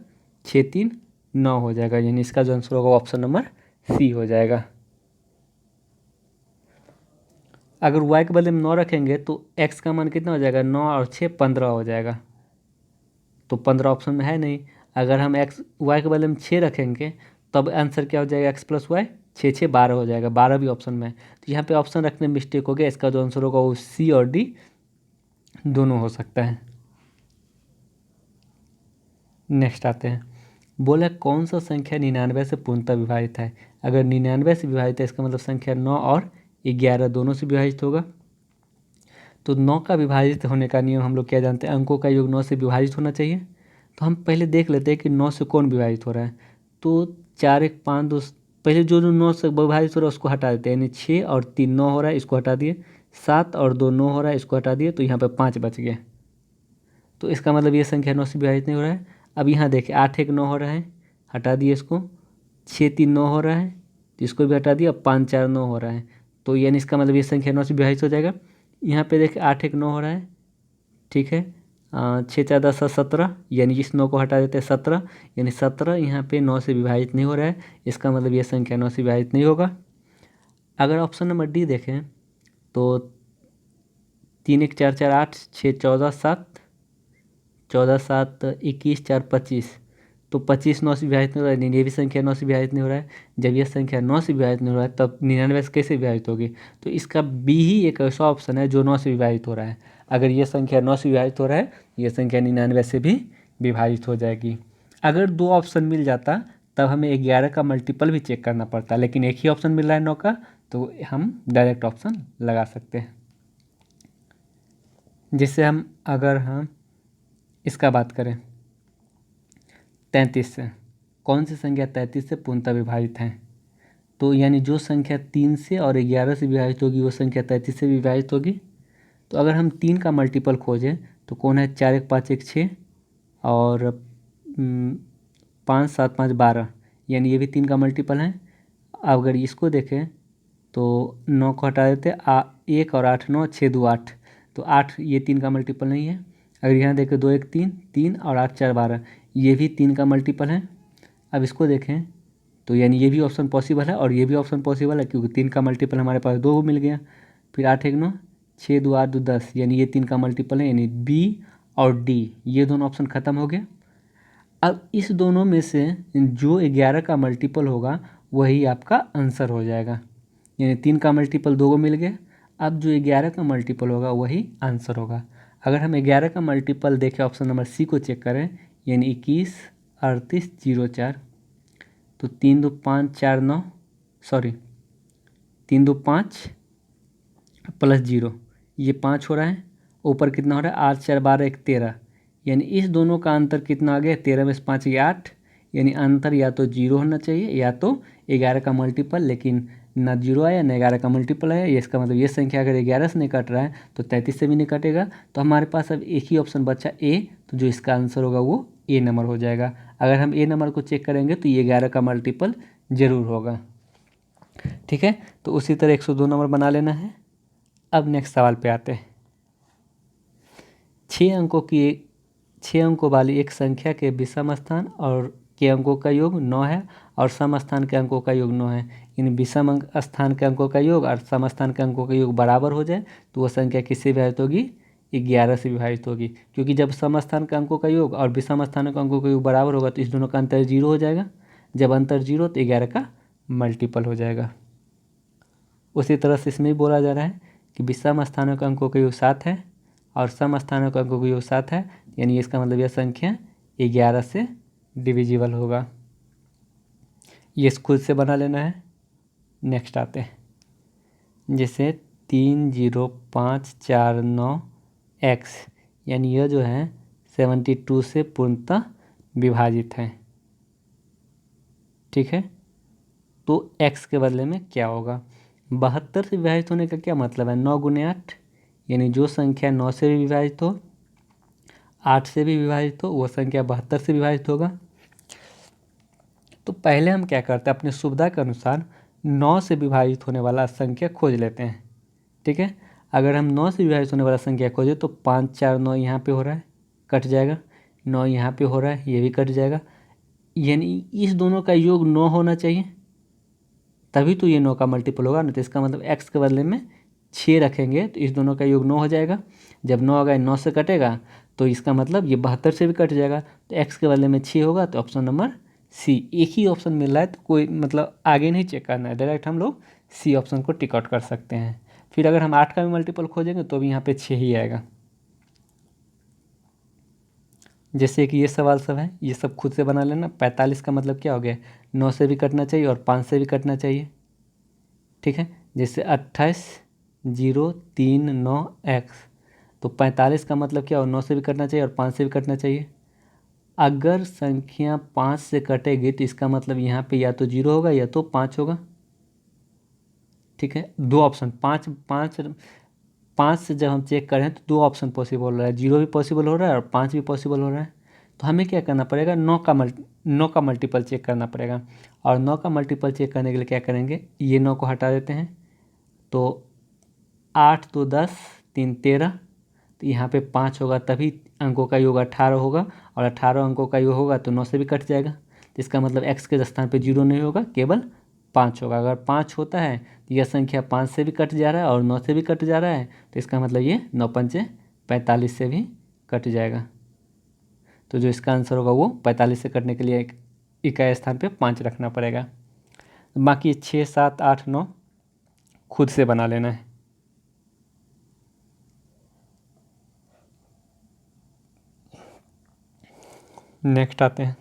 6 3 9 हो जाएगा, यानी इसका जो आंसर होगा ऑप्शन नंबर सी हो जाएगा। अगर y के बदले में 9 रखेंगे तो x का मान कितना हो जाएगा, 9 और 6 15 हो जाएगा, तो 15 ऑप्शन में है नहीं। अगर हम y के बदले में 6 रखेंगे तब आंसर क्या हो जाएगा, x प्लस वाई 6 6 12 हो जाएगा, 12 भी ऑप्शन में है। तो यहाँ पे ऑप्शन रखने में मिस्टेक हो गया, इसका जो आंसर होगा वो सी और डी दोनों हो सकता है। नेक्स्ट आते हैं, बोला कौन सा संख्या 99 से पूर्णतः विभाजित है। अगर 99 से विभाजित है इसका मतलब संख्या 9 और 11 दोनों से विभाजित होगा। तो 9 का विभाजित होने का नियम हम लोग क्या जानते हैं, अंकों का योग 9 से विभाजित होना चाहिए। तो हम पहले देख लेते हैं कि 9 से कौन विभाजित हो रहा है। तो 4 1 5 2, पहले जो 9 से विभाजित हो रहा है उसको हटा देते हैं, यानी 6 और 3 9 हो रहा है, इसको हटा दिए। 7 और 2 9 हो रहा है, इसको हटा दिए, तो यहाँ पर 5 बच गया। तो इसका मतलब ये संख्या 9 से विभाजित नहीं हो रहा है। अब यहाँ देखिए 8 1 9 हो रहा है, हटा दिए इसको। 6 3 9 हो रहा है, तो इसको भी हटा दिया। 5 4 9 हो रहा है, तो यानी इसका मतलब ये संख्या 9 से विभाजित हो जाएगा। यहाँ पे देखिए 8 1 9 हो रहा है, ठीक है। 6 4 10 17, यानी इस 9 को हटा देते हैं 17, यानी 17 यहाँ पे 9 से विभाजित नहीं हो रहा है, इसका मतलब ये संख्या 9 से विभाजित नहीं होगा। अगर ऑप्शन नंबर डी देखें तो 3 1 4 4 8, 6 14 7, 14 7 21 4 25। तो 25 9 से विभाजित नहीं हो रहा है, ये भी संख्या 9 से विभाजित नहीं हो रहा है। जब यह संख्या 9 से विभाजित नहीं हो रहा है तब 99 से कैसे विभाजित होगी? तो इसका बी ही एक ऐसा ऑप्शन है जो 9 से विभाजित हो रहा है। अगर ये संख्या 9 से विभाजित हो रहा है, ये संख्या 99 से भी विभाजित हो जाएगी। अगर 2 ऑप्शन मिल जाता तब हमें 11 का मल्टीपल भी चेक करना पड़ता, लेकिन एक ही ऑप्शन मिल रहा है 9 का, तो हम डायरेक्ट ऑप्शन लगा सकते हैं। जिससे अगर हम इसका बात करें 33 से, कौन सी संख्या 33 से पूर्णतः विभाजित है? तो यानी जो संख्या 3 से और 11 से विभाजित होगी वो संख्या 33 से विभाजित होगी। तो अगर हम 3 का मल्टीपल खोजें तो कौन है? 4 1 5 1 6 और 5 7 5 12, यानी ये भी 3 का मल्टीपल है। अगर इसको देखें तो 9 को हटा देते 1 और 8 9, 6 2 8, तो 8 ये 3 का मल्टीपल नहीं है। अगर यहाँ देखें 2 1 3, 3 और 8 4 12, ये भी 3 का मल्टीपल है। अब इसको देखें तो यानी ये भी ऑप्शन पॉसिबल है और ये भी ऑप्शन पॉसिबल है, क्योंकि 3 का मल्टीपल हमारे पास 2 मिल गया। फिर 8 1 9, 6 2 8 2 10, यानी ये 3 का मल्टीपल है, यानी बी और डी ये दोनों ऑप्शन खत्म हो गए। अब इस दोनों में से जो 11 का मल्टीपल होगा वही आपका आंसर हो जाएगा, यानी 3 का मल्टीपल 2 को मिल गया। अब जो 11 का मल्टीपल होगा वही आंसर होगा। अगर हम 11 का मल्टीपल देखें, ऑप्शन नंबर सी को चेक करें, यानी 21 38 0 4, तो 3 2 5 4 9, सॉरी 3 2 5 प्लस 0, ये 5 हो रहा है। ऊपर कितना हो रहा है? 8 4 12 1 13, यानी इस दोनों का अंतर कितना आ गया? 13 में से 5 गया 8, यानी अंतर या तो 0 होना चाहिए या तो 11 का मल्टीपल, लेकिन ना 0 आया ना 11 का मल्टीपल आया। ये इसका मतलब ये संख्या अगर 11 से नहीं कट रहा है तो 33 से भी नहीं कटेगा। तो हमारे पास अब एक ही ऑप्शन बचा ए, तो जो इसका आंसर होगा वो ए नंबर हो जाएगा। अगर हम ए नंबर को चेक करेंगे तो ये 11 का मल्टीपल ज़रूर होगा। ठीक है, तो उसी तरह 102 नंबर बना लेना है। अब नेक्स्ट सवाल पे आते हैं। 6 अंकों वाली एक संख्या के विषम स्थान और के अंकों का योग 9 है और सम स्थान के अंकों का योग 9 है। इन विषम स्थान के अंकों का योग और सम स्थान के अंकों का योग बराबर हो जाए तो वह संख्या किससे विभाजित होगी? 11 से विभाजित होगी, क्योंकि जब सम स्थान के अंकों का योग और विषम स्थान के अंकों का योग बराबर होगा तो इस दोनों का अंतर 0 हो जाएगा। जब अंतर 0 तो 11 का मल्टीपल हो जाएगा। उसी तरह से इसमें भी बोला जा रहा है कि विषम स्थानों के अंकों का योग 7 है और सम स्थानों के अंकों का योग 7 है, यानी इसका मतलब यह संख्या 11 से डिविजिबल होगा। ये खुद से बना लेना है। नेक्स्ट आते हैं, जैसे 3 0 5 4 9 एक्स, यानी यह जो है 72 से पूर्णतः विभाजित है। ठीक है, तो x के बदले में क्या होगा? 72 से विभाजित होने का क्या मतलब है? 9 गुने 8, यानी जो संख्या 9 से भी विभाजित हो, 8 से भी विभाजित हो, वो संख्या 72 से विभाजित होगा। तो पहले हम क्या करते हैं, अपनी सुविधा के अनुसार 9 से विभाजित होने वाला संख्या खोज लेते हैं। ठीक है, अगर हम 9 से विभाजित होने वाला संख्या खोजें तो 5 4 9 यहाँ पे हो रहा है, कट जाएगा। 9 यहाँ पे हो रहा है, ये भी कट जाएगा। यानी इस दोनों का योग 9 होना चाहिए, तभी तो ये 9 का मल्टीपल होगा ना। तो इसका मतलब x के बदले में 6 रखेंगे तो इस दोनों का योग 9 हो जाएगा। जब 9 होगा 9 से कटेगा तो इसका मतलब ये 72 से भी कट जाएगा, तो x के बदले में 6 होगा। तो ऑप्शन नंबर सी, एक ही ऑप्शन मिल रहा है तो कोई मतलब आगे नहीं चेक करना है, डायरेक्ट हम लोग सी ऑप्शन को टिक आउट कर सकते हैं। फिर अगर हम 8 का भी मल्टीपल खोजेंगे तो भी यहाँ पे 6 ही आएगा। जैसे कि ये सवाल सब है, ये सब खुद से बना लेना। 45 का मतलब क्या हो गया? 9 से भी कटना चाहिए और 5 से भी कटना चाहिए। ठीक है, जैसे 28 0 3 9 एक्स, तो 45 का मतलब क्या हो? 9 से भी कटना चाहिए और 5 से भी कटना चाहिए। अगर संख्या 5 से कटेगी तो इसका मतलब यहाँ पे या तो 0 होगा या तो 5 होगा। ठीक है, दो ऑप्शन 5 5 5 से जब हम चेक करें तो 2 ऑप्शन पॉसिबल हो रहा है, 0 भी पॉसिबल हो रहा है और 5 भी पॉसिबल हो रहा है। तो हमें क्या करना पड़ेगा? 9 का मल्टीपल चेक करना पड़ेगा। और 9 का मल्टीपल चेक करने के लिए क्या करेंगे? ये 9 को हटा देते हैं, तो 8 2 10 3 13, तो यहाँ पे 5 होगा, तभी अंकों का योग 18 होगा और 18 अंकों का योग होगा तो 9 से भी कट जाएगा। तो इसका मतलब x के स्थान पे 0 नहीं होगा, केवल 5 होगा। अगर 5 होता है तो यह संख्या 5 से भी कट जा रहा है और 9 से भी कट जा रहा है, तो इसका मतलब ये 9 पंचे 45 से भी कट जाएगा। तो जो इसका आंसर होगा वो 45 से कटने के लिए एक इकाई स्थान पे 5 रखना पड़ेगा। बाकी 6, 7, 8, 9 खुद से बना लेना है। नेक्स्ट आते हैं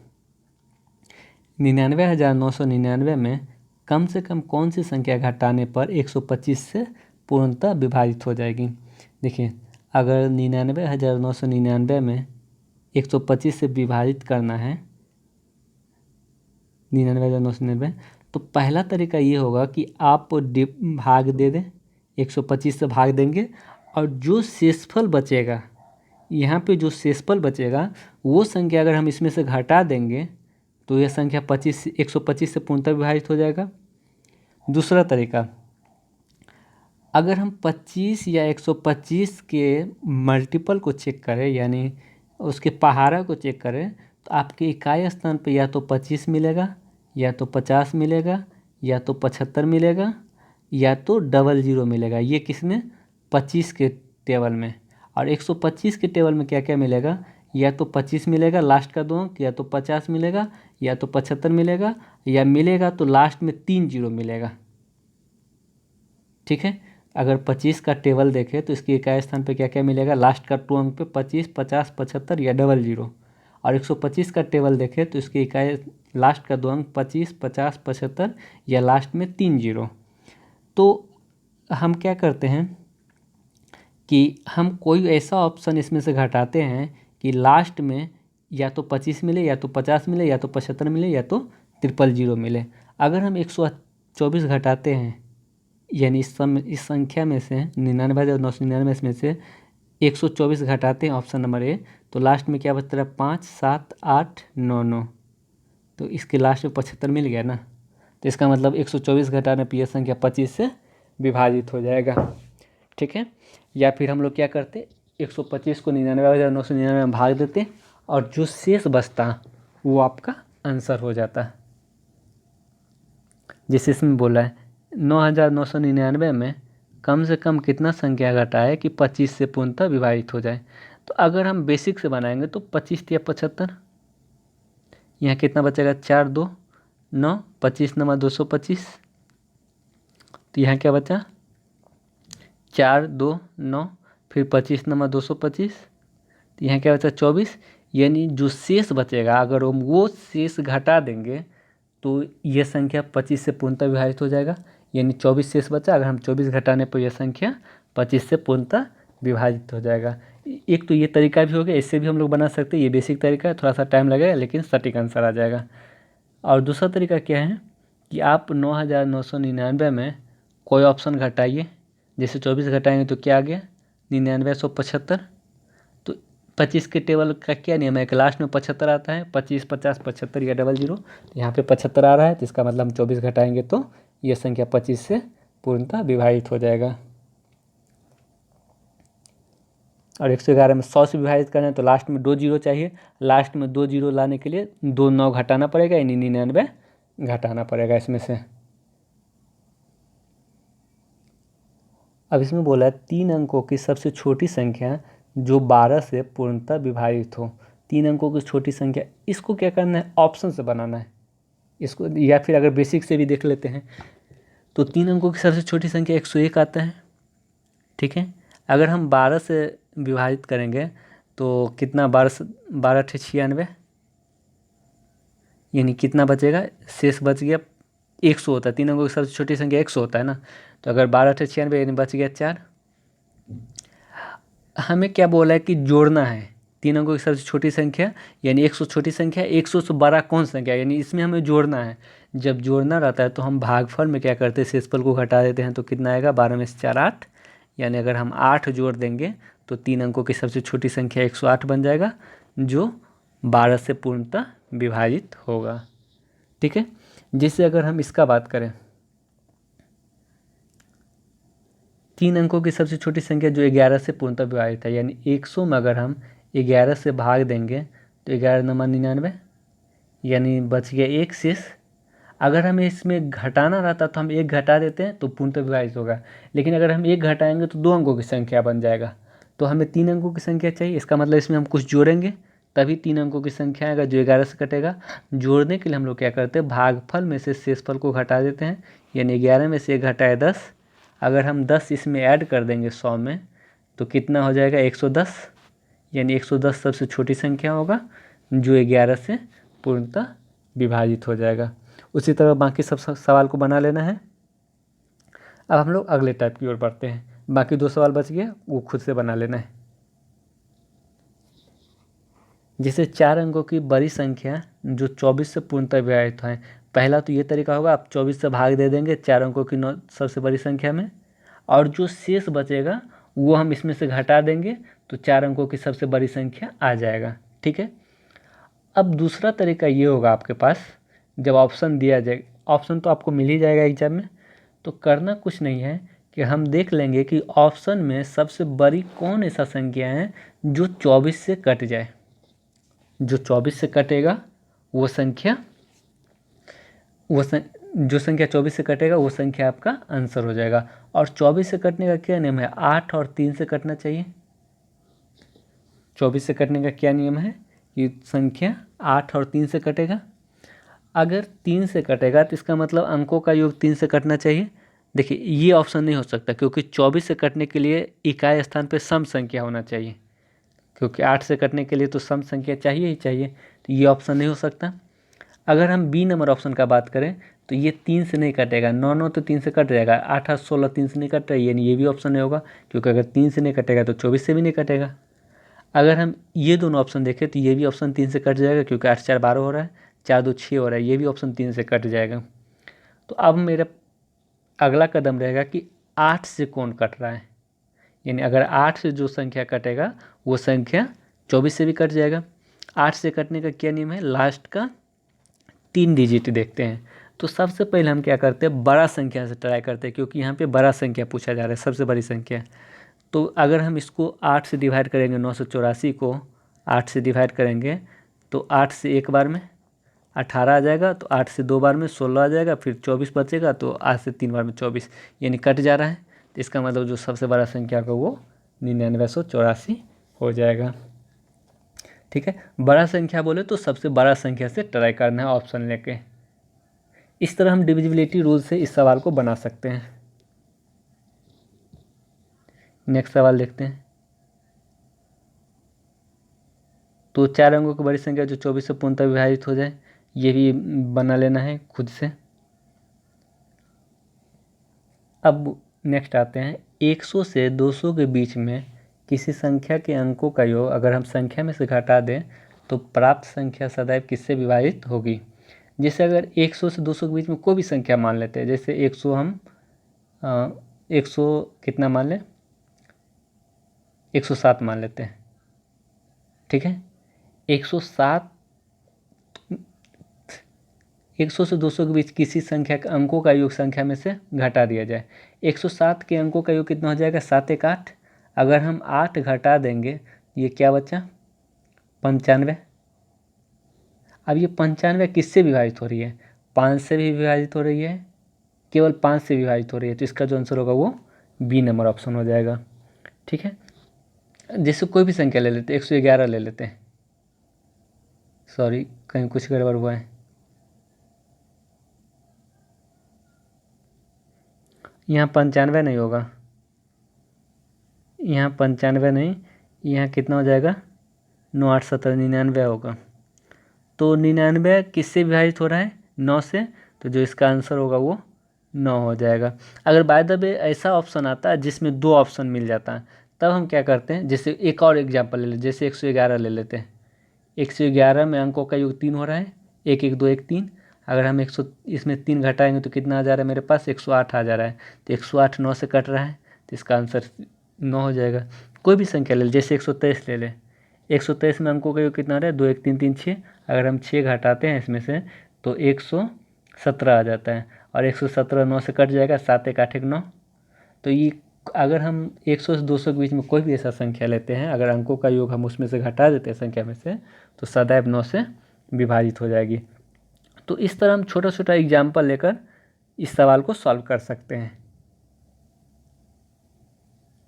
99,999 में कम से कम कौन सी संख्या घटाने पर 125 से पूर्णतः विभाजित हो जाएगी। देखिए, अगर 99,999 में 125 से विभाजित करना है 99,999, तो पहला तरीका ये होगा कि आप भाग दे दें, 125 से भाग देंगे और जो शेषफल बचेगा, यहाँ पे जो शेषफल बचेगा वो संख्या अगर हम इसमें से घटा देंगे तो यह संख्या 125 से पूर्णतः विभाजित हो जाएगा। दूसरा तरीका, अगर हम 25 या 125 के मल्टीपल को चेक करें, यानी उसके पहाड़ा को चेक करें, तो आपके इकाई स्थान पे या तो 25 मिलेगा, या तो 50 मिलेगा, या तो 75 मिलेगा, या तो 00 मिलेगा। ये किसमें? 25 के टेबल में। और 125 के टेबल में क्या क्या मिलेगा? या तो 25 मिलेगा लास्ट का 2 अंक, या तो 50 मिलेगा, या तो 75 मिलेगा, या मिलेगा तो लास्ट में 3 0 मिलेगा। ठीक है, अगर 25 का टेबल देखें तो इसके इकाई स्थान पे क्या क्या मिलेगा? लास्ट का 2 अंक पे 25, 50, 75 या 00। और 125 का टेबल देखें तो इसके इकाई लास्ट का 2 अंक 25, 50, 75 या लास्ट में 3 0। तो हम क्या करते हैं कि हम कोई ऐसा ऑप्शन इसमें से घटाते हैं कि लास्ट में या तो 25 मिले, या तो 50 मिले, या तो 75 मिले, या तो 000 मिले। अगर हम 124 घटाते हैं, यानी इस संख्या में से 99,999 में से 124 घटाते हैं ऑप्शन नंबर ए, तो लास्ट में क्या बचता है? 5, 7, 8, 9, 9। तो इसके लास्ट में 75 मिल गया ना, तो इसका मतलब 124 घटाने पर यह संख्या 25 से विभाजित हो जाएगा। ठीक है, या फिर हम लोग क्या करते, 125 को 99,999 में भाग देते और जो शेष बचता वो आपका आंसर हो जाता। जैसे इसमें बोला है 9,999 में कम से कम कितना संख्या घटाए कि 25 से पूर्णतः विभाजित हो जाए। तो अगर हम बेसिक से बनाएंगे तो 25 या 75, यहाँ कितना बचेगा? 4, 2, 9, 25 × 225। तो यहाँ क्या बचा? 4, 2, 9, फिर 25 × 225। तो यहाँ क्या बचा? 24। यानी जो शेष बचेगा, अगर हम वो शेष घटा देंगे तो यह संख्या 25 से पूर्णतः विभाजित हो जाएगा। यानी 24 शेष बचा, अगर हम 24 घटाने पर यह संख्या 25 से पूर्णतः विभाजित हो जाएगा। एक तो ये तरीका भी हो गया, इससे भी हम लोग बना सकते हैं। ये बेसिक तरीका है, थोड़ा सा टाइम लगेगा लेकिन सटीक आंसर आ जाएगा। और दूसरा तरीका क्या है कि आप 9,999 में कोई ऑप्शन घटाइए। जैसे 24 घटाएंगे तो क्या आ गया? 99,175। तो 25 के टेबल का क्या नियम है कि लास्ट में 75 आता है, 25, 50, 75 या 00। यहाँ पे 75 आ रहा है, तो इसका मतलब हम 24 घटाएंगे तो यह संख्या 25 से पूर्णतः विभाजित हो जाएगा। और 111 में 100 से विभाजित करना है तो लास्ट में 2 0 चाहिए। लास्ट में 2 0 लाने के लिए 2 9 घटाना पड़ेगा, यानी 99 घटाना पड़ेगा इसमें से। अब इसमें बोला है 3 अंकों की सबसे छोटी संख्या जो 12 से पूर्णतः विभाजित हो। 3 अंकों की छोटी संख्या, इसको क्या करना है? ऑप्शन से बनाना है इसको, या फिर अगर बेसिक से भी देख लेते हैं तो 3 अंकों की सबसे छोटी संख्या 101 आता है। ठीक है, अगर हम 12 से विभाजित करेंगे तो कितना? 12 × 96, यानी कितना बचेगा? शेष बच गया 100 होता है। 3 अंकों की सबसे छोटी संख्या 100 होता है ना, तो अगर 12 × 96 यानी बच गया 4। हमें क्या बोला है कि जोड़ना है 3 अंकों की सबसे छोटी संख्या, यानी 100 छोटी संख्या, 100 से बड़ा कौन संख्या, यानी इसमें हमें जोड़ना है। जब जोड़ना रहता है तो हम भागफल में क्या करते हैं? शेषफल को घटा देते हैं, तो कितना आएगा? 12 में से 4 8। यानी अगर हम 8 जोड़ देंगे तो 3 अंकों की सबसे छोटी संख्या 108 बन जाएगा, जो 12 से पूर्णतः विभाजित होगा। ठीक है, जिससे अगर हम इसका बात करें, 3 अंकों की सबसे छोटी संख्या जो 11 से पूर्णतः विभाजित है, यानी 100 में अगर हम 11 से भाग देंगे तो 11 × 99, यानी बच गया 1 शेष। अगर हमें इसमें घटाना रहता तो हम 1 घटा देते हैं तो पूर्णतः विभाजित होगा, लेकिन अगर हम 1 घटाएंगे तो 2 अंकों की संख्या बन जाएगा। तो हमें 3 अंकों की संख्या चाहिए, इसका मतलब इसमें हम कुछ जोड़ेंगे तभी 3 अंकों की संख्या आएगा जो 11 से कटेगा। जोड़ने के लिए हम लोग क्या करते हैं, भागफल में से शेषफल को घटा देते हैं, यानी 11 में से 1 घटाए 10। अगर हम 10 इसमें ऐड कर देंगे 100 में तो कितना हो जाएगा 110, यानी 110 सबसे छोटी संख्या होगा जो 11 से पूर्णतः विभाजित हो जाएगा। उसी तरह बाकी सब सवाल को बना लेना है। अब हम लोग अगले टाइप की ओर बढ़ते हैं। बाकी 2 सवाल बच गए, वो खुद से बना लेना है। जैसे 4 अंकों की बड़ी संख्या जो 24 से पूर्णतः विभाजित है। पहला तो ये तरीका होगा, आप 24 से भाग दे देंगे 4 अंकों की सबसे बड़ी संख्या में, और जो शेष बचेगा वो हम इसमें से घटा देंगे तो 4 अंकों की सबसे बड़ी संख्या आ जाएगा। ठीक है। अब दूसरा तरीका ये होगा आपके पास, जब ऑप्शन दिया जाए, ऑप्शन तो आपको मिल ही जाएगा एग्जाम में, तो करना कुछ नहीं है कि हम देख लेंगे कि ऑप्शन में सबसे बड़ी कौन ऐसा संख्या है जो 24 से कट जाए। जो 24 से कटेगा वो संख्या, जो संख्या 24 से कटेगा वो संख्या आपका आंसर हो जाएगा। और 24 से कटने का क्या नियम है, 8 और 3 से कटना चाहिए। 24 से कटने का क्या नियम है कि संख्या 8 और 3 से कटेगा। अगर 3 से कटेगा तो इसका मतलब अंकों का योग 3 से कटना चाहिए। देखिए ये ऑप्शन नहीं हो सकता क्योंकि 24 से कटने के लिए इकाई स्थान पे सम संख्या होना चाहिए, क्योंकि 8 से कटने के लिए तो सम संख्या चाहिए ही चाहिए, तो ये ऑप्शन नहीं हो सकता। अगर हम बी नंबर ऑप्शन का बात करें तो ये 3 से नहीं कटेगा, 9 9 तो 3 से कट जाएगा, 8 8 16 3 से नहीं कट रहा है, यानी ये भी ऑप्शन नहीं होगा, क्योंकि अगर 3 से नहीं कटेगा तो 24 से भी नहीं कटेगा। अगर हम ये दोनों ऑप्शन देखें तो ये भी ऑप्शन 3 से कट जाएगा, क्योंकि 8 4 12 हो रहा है, 4 2 6 हो रहा है, ये भी ऑप्शन 3 से कट जाएगा। तो अब मेरा अगला कदम रहेगा कि 8 से कौन कट रहा है, यानी अगर 8 से जो संख्या कटेगा वो संख्या 24 से भी कट जाएगा। 8 से कटने का क्या नियम है, लास्ट का 3 डिजिट देखते हैं। तो सबसे पहले हम क्या करते हैं, बड़ा संख्या से ट्राई करते हैं, क्योंकि यहाँ पे बड़ा संख्या पूछा जा रहा है, सबसे बड़ी संख्या। तो अगर हम इसको 8 से डिवाइड करेंगे, 984 को 8 से डिवाइड करेंगे तो 8 से एक बार में 18 आ जाएगा, तो 8 से 2 बार में 16 आ जाएगा, फिर 24 बचेगा, तो 8 से 3 बार में 24, यानी कट जा रहा है। तो इसका मतलब जो सबसे बड़ा संख्या का वो 9984 हो जाएगा। ठीक है, बड़ा संख्या बोले तो सबसे बड़ा संख्या से ट्राई करना है ऑप्शन लेके। इस तरह हम डिविजिबिलिटी रूल से इस सवाल को बना सकते हैं। नेक्स्ट सवाल देखते हैं। तो 4 अंकों की बड़ी संख्या जो 24 से पूर्णतः विभाजित हो जाए, ये भी बना लेना है खुद से। अब नेक्स्ट आते हैं, 100 से 200 के बीच में किसी संख्या के अंकों का योग अगर हम संख्या में से घटा दें तो प्राप्त संख्या सदैव किससे विभाजित होगी। जैसे अगर 100 से 200 के बीच में कोई भी संख्या मान लेते हैं, जैसे 100 हम 100 कितना मान लें, 107 मान लेते हैं। ठीक है, 107 100 से 200 के बीच किसी संख्या के अंकों का योग संख्या में से घटा दिया जाए। 107 के अंकों का योग कितना हो जाएगा, 7 1 8। अगर हम 8 घटा देंगे ये क्या बचा, 95। अब ये 95 किससे विभाजित हो रही है, 5 से भी विभाजित हो रही है, केवल 5 से विभाजित हो रही है, तो इसका जो आंसर होगा वो बी नंबर ऑप्शन हो जाएगा। ठीक है, जैसे कोई भी संख्या ले लेते हैं, 111 ले लेते हैं, सॉरी कहीं कुछ गड़बड़ हुआ है, यहाँ 95 नहीं होगा, यहाँ 95 नहीं, यहाँ कितना हो जाएगा, 9 8 17 99 होगा। तो 99 किससे विभाजित हो रहा है, 9 से, तो जो इसका आंसर होगा वो 9 हो जाएगा। अगर बाय द वे ऐसा ऑप्शन आता है जिसमें 2 ऑप्शन मिल जाता है, तब हम क्या करते हैं, जैसे एक और एग्जांपल ले लेते, जैसे 111 ले लेते हैं। 111 में अंकों का योग 3 हो रहा है, 1 1 2 1 3। अगर हम 100 इसमें 3 घटाएंगे तो कितना आ जा रहा है मेरे पास, 108 आ जा रहा है। तो 108 9 से कट रहा है, तो इसका आंसर 9 हो जाएगा। कोई भी संख्या ले ले, जैसे 123 ले लें, 123 में अंकों का योग कितना आ रहा है, 2 1 3 3 6। अगर हम 6 घटाते हैं इसमें से तो 117 आ जाता है, और 117 9 से कट जाएगा, 7 1 8 1 9। तो ये अगर हम 100 से 200 के बीच में कोई भी ऐसा संख्या लेते हैं, अगर अंकों का योग हम उसमें से घटा देते हैं संख्या में से, तो सदैव 9 से विभाजित हो जाएगी। तो इस तरह हम छोटा छोटा एग्जाम्पल लेकर इस सवाल को सॉल्व कर सकते हैं।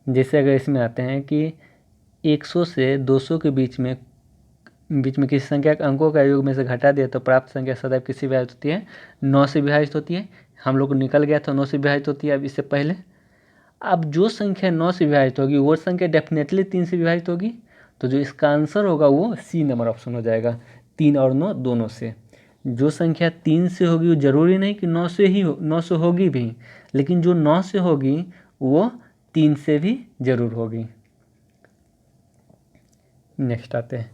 जैसे अगर इसमें आते हैं कि 100 से 200 के बीच में किसी संख्या के अंकों का योग में से घटा दिया तो प्राप्त संख्या सदैव किससे विभाजित होती है? 9 से विभाजित होती है। हम लोग निकल गया था 9 से विभाजित होती है अब इससे पहले। अब जो संख्या 9 से विभाजित होगी वो संख्या डेफिनेटली 3 से विभाजित होगी, तो जो इसका आंसर होगा वो सी नंबर ऑप्शन हो जाएगा, 3 और 9 दोनों से। जो संख्या 3 से होगी वो जरूरी नहीं कि 9 से ही 9 से होगी भी, लेकिन जो 9 से होगी वो 3 से भी जरूर होगी। नेक्स्ट आते हैं,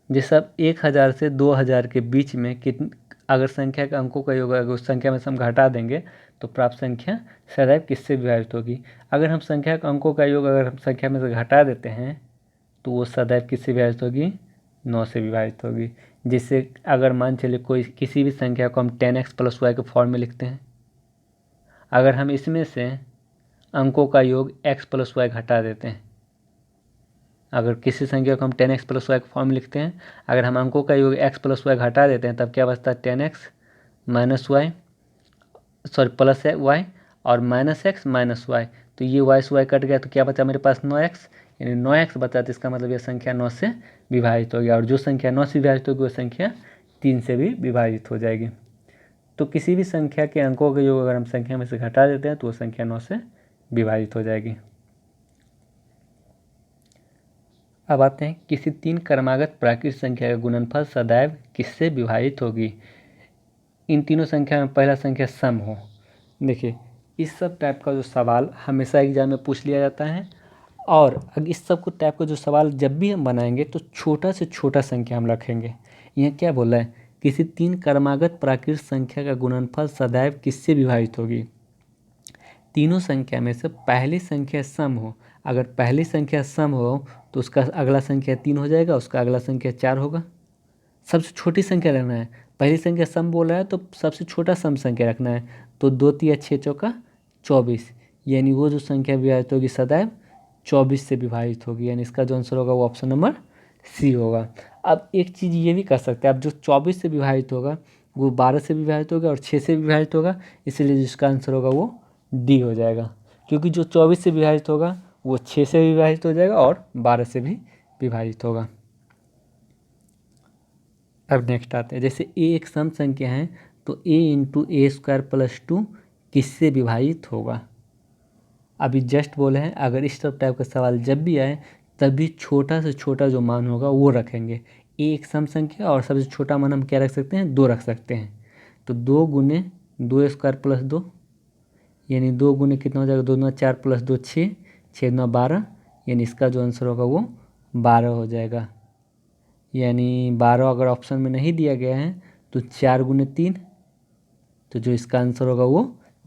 जैसे अब 1000 से 2000 के बीच में अगर संख्या के अंकों का योग अगर उस संख्या में से हम घटा देंगे तो प्राप्त संख्या सदैव किससे विभाजित होगी? अगर हम संख्या के अंकों का योग अगर हम संख्या में से घटा देते हैं तो वो सदैव किससे विभाजित होगी? 9 से विभाजित होगी। जिससे अगर मान चलिए कोई किसी भी संख्या को हम 10x + y के फॉर्म में लिखते हैं, अगर हम इसमें से अंकों का योग x + y घटा देते हैं, अगर किसी संख्या को हम 10x + y के फॉर्म में लिखते हैं, अगर हम अंकों का योग x + y घटा देते हैं तब क्या बचता है? 10x - y प्लस y और -x - y, तो ये y से y कट गया तो क्या बचा मेरे पास? 9x, यानी 9x बचा, तो इसका मतलब ये संख्या 9 से विभाजित हो गया, और जो संख्या 9 से विभाजित होगी वो संख्या 3 से भी विभाजित हो जाएगी। तो किसी भी संख्या के अंकों का योग अगर हम संख्या में से घटा देते हैं तो वो संख्या 9 से विभाजित हो जाएगी। अब आते हैं, किसी 3 क्रमागत प्राकृत संख्या का गुणनफल सदैव किससे विभाजित होगी? इन तीनों संख्या में पहला संख्या सम हो। देखिए इस सब टाइप का जो सवाल हमेशा एग्जाम में पूछ लिया जाता है, और अगर इस सब को टाइप का जो सवाल जब भी हम बनाएंगे तो छोटा से छोटा संख्या हम रखेंगे। यहाँ क्या बोला है? किसी 3 क्रमागत प्राकृत संख्या का गुणनफल सदैव किससे विभाजित होगी? तीनों संख्या में से पहली संख्या सम हो। अगर पहली संख्या सम हो तो उसका अगला संख्या 3 हो जाएगा, उसका अगला संख्या 4 होगा। सबसे छोटी संख्या रखना है, पहली संख्या सम बोल रहा है तो सबसे छोटा सम संख्या रखना है, तो 2 × 3 = 6 × 4 = 24, यानी वो जो संख्या विभाजित होगी सदैव 24 से विभाजित होगी, यानी इसका जो आंसर होगा वो ऑप्शन नंबर सी होगा। अब एक चीज़ ये भी कर सकते हैं, अब जो 24 से विभाजित होगा वो 12 से विभाजित होगा और 6 से विभाजित होगा, इसलिए जिसका आंसर होगा वो डी हो जाएगा, क्योंकि जो 24 से विभाजित होगा वो 6 से विभाजित हो जाएगा और 12 से भी विभाजित होगा। अब नेक्स्ट आते हैं, जैसे a एक सम संख्या है तो a × a² + 2 किससे विभाजित होगा? अभी जस्ट बोले हैं अगर इस सब टाइप का सवाल जब भी आए तभी छोटा से छोटा जो मान होगा वो रखेंगे। a एक सम संख्या और सबसे छोटा मान हम क्या रख सकते हैं? 2 रख सकते हैं, तो 2 × 2² + 2, यानी 2 × कितना हो जाएगा? 2 × 4 + 2 6, 6 × 12, यानी इसका जो आंसर होगा वो 12 हो जाएगा। यानी 12 अगर ऑप्शन में नहीं दिया गया है तो 4 × 3, तो जो इसका आंसर होगा वो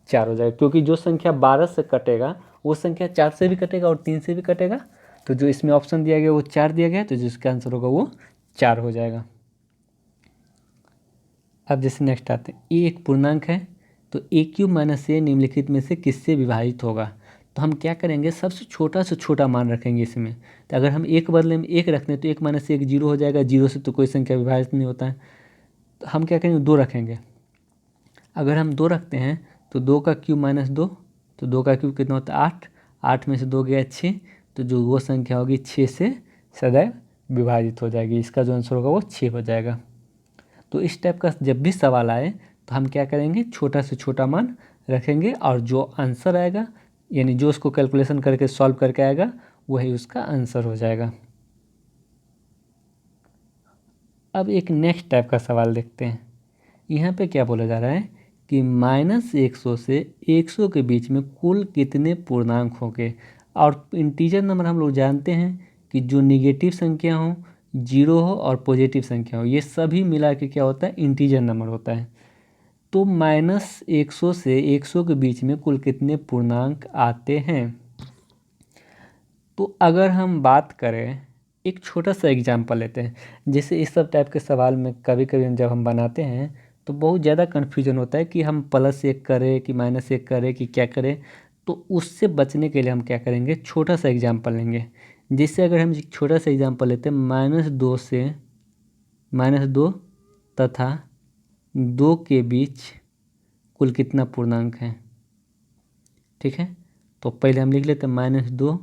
4 हो जाएगा, क्योंकि जो संख्या 12 से कटेगा वो संख्या 4 से भी कटेगा और 3 से भी कटेगा, तो जो इसमें ऑप्शन दिया गया वो 4 दिया गया, तो जिसका आंसर होगा वो 4 हो जाएगा। अब जैसे नेक्स्ट आते हैं, a एक पूर्णांक है तो a³ - a निम्नलिखित में से किससे विभाजित होगा? तो हम क्या करेंगे? सबसे छोटा से छोटा मान रखेंगे इसमें, तो अगर हम 1 बदले में 1 रखते हैं तो 1 - 1 0 हो जाएगा, 0 से तो कोई संख्या विभाजित नहीं होता है, तो हम क्या करेंगे? 2 रखेंगे। अगर हम 2 रखते हैं तो 2 का क्यूब - 2, तो 2 का क्यूब कितना होता है? 8, 8 में से 2 गया 6, तो जो वो संख्या होगी 6 से सदैव विभाजित हो जाएगी, इसका जो आंसर होगा वो 6 हो जाएगा। तो इस टाइप का जब भी सवाल आए तो हम क्या करेंगे? छोटा से छोटा मान रखेंगे, और जो आंसर आएगा यानी जो उसको कैलकुलेशन करके सॉल्व करके आएगा वही उसका आंसर हो जाएगा। अब एक नेक्स्ट टाइप का सवाल देखते हैं। यहाँ पे क्या बोला जा रहा है कि -100 से 100 के बीच में कुल कितने पूर्णांक होंगे? और इंटीजर नंबर हम लोग जानते हैं कि जो निगेटिव संख्या हो, 0 हो और पॉजिटिव संख्या हो, ये सभी मिला के क्या होता है? इंटीजर नंबर होता है। तो -100 से 100 के बीच में कुल कितने पूर्णांक आते हैं? तो अगर हम बात करें, एक छोटा सा एग्जांपल लेते हैं। जैसे इस सब टाइप के सवाल में कभी कभी जब हम बनाते हैं तो बहुत ज़्यादा कन्फ्यूजन होता है कि हम +1 करें कि -1 करें कि क्या करें, तो उससे बचने के लिए हम क्या करेंगे? छोटा सा एग्जांपल लेंगे। जैसे अगर हम एक छोटा सा एग्जांपल लेते हैं, -2 तथा 2 के बीच कुल कितना पूर्णांक है। ठीक है, तो पहले हम लिख लेते हैं -2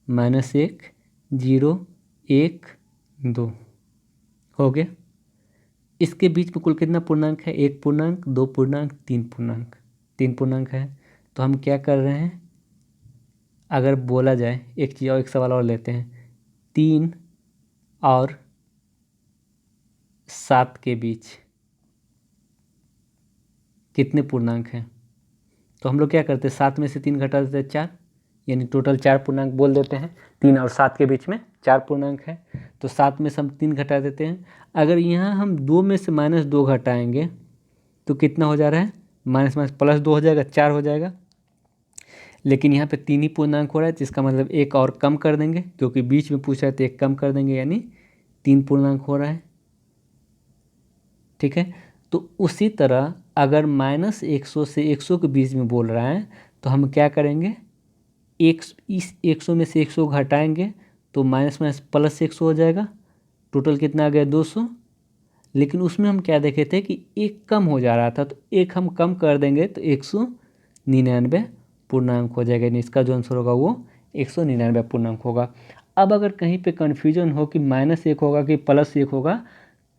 -1 0 1 2 हो गया। इसके बीच में कुल कितना पूर्णांक है, 1 पूर्णांक 2 पूर्णांक 3 पूर्णांक, 3 पूर्णांक है। तो हम क्या कर रहे हैं, अगर बोला जाए एक चीज़ और, एक सवाल और लेते हैं, 3 और 7 के बीच कितने पूर्णांक हैं। तो हम लोग क्या करते हैं, 7 में से 3 घटा देते हैं 4, यानी टोटल 4 पूर्णांक बोल देते हैं। 3 और 7 के बीच में 4 पूर्णांक है, तो 7 में से हम 3 घटा देते हैं। अगर यहाँ हम 2 में से -2 घटाएंगे तो कितना हो जा रहा है, माइनस माइनस प्लस 2 हो जाएगा, 4 हो जाएगा। लेकिन यहाँ पे 3 ही पूर्णांक हो रहा है, जिसका मतलब एक और कम कर देंगे, क्योंकि बीच में पूछा है तो एक कम कर देंगे, यानी 3 पूर्णांक हो रहा है। ठीक है, तो उसी तरह अगर -100 से 100 के बीच में बोल रहा है तो हम क्या करेंगे, इस 100 में से 100 घटाएंगे तो माइनस माइनस प्लस 100 हो जाएगा, टोटल कितना आ गया 200। लेकिन उसमें हम क्या देखे थे कि एक कम हो जा रहा था, तो एक हम कम कर देंगे तो 199 पूर्णांक हो जाएगा, यानी इसका जो आंसर होगा वो 199 पूर्णांक होगा। अब अगर कहीं पे कन्फ्यूजन हो कि -1 होगा कि +1 होगा,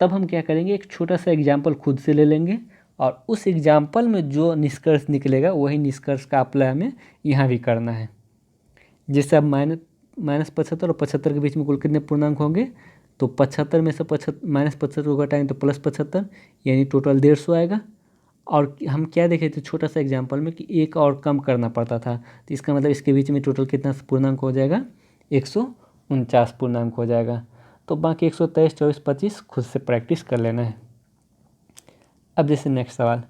तब हम क्या करेंगे, एक छोटा सा एग्जाम्पल खुद से ले लेंगे और उस एग्जाम्पल में जो निष्कर्ष निकलेगा वही निष्कर्ष का अप्लाई हमें यहाँ भी करना है। जैसे अब -75 और 75 के बीच में कुल कितने पूर्णांक होंगे, तो 75 में से -75 को घटाएंगे तो +75, यानी टोटल 150 आएगा। और हम क्या देखे थे छोटा सा एग्जाम्पल में कि एक और कम करना पड़ता था, तो इसका मतलब इसके बीच में टोटल कितना पूर्णांक हो जाएगा, 149 पूर्णांक हो जाएगा। तो बाकी 123 24 25 खुद से प्रैक्टिस कर लेना है। अब जैसे नेक्स्ट सवाल,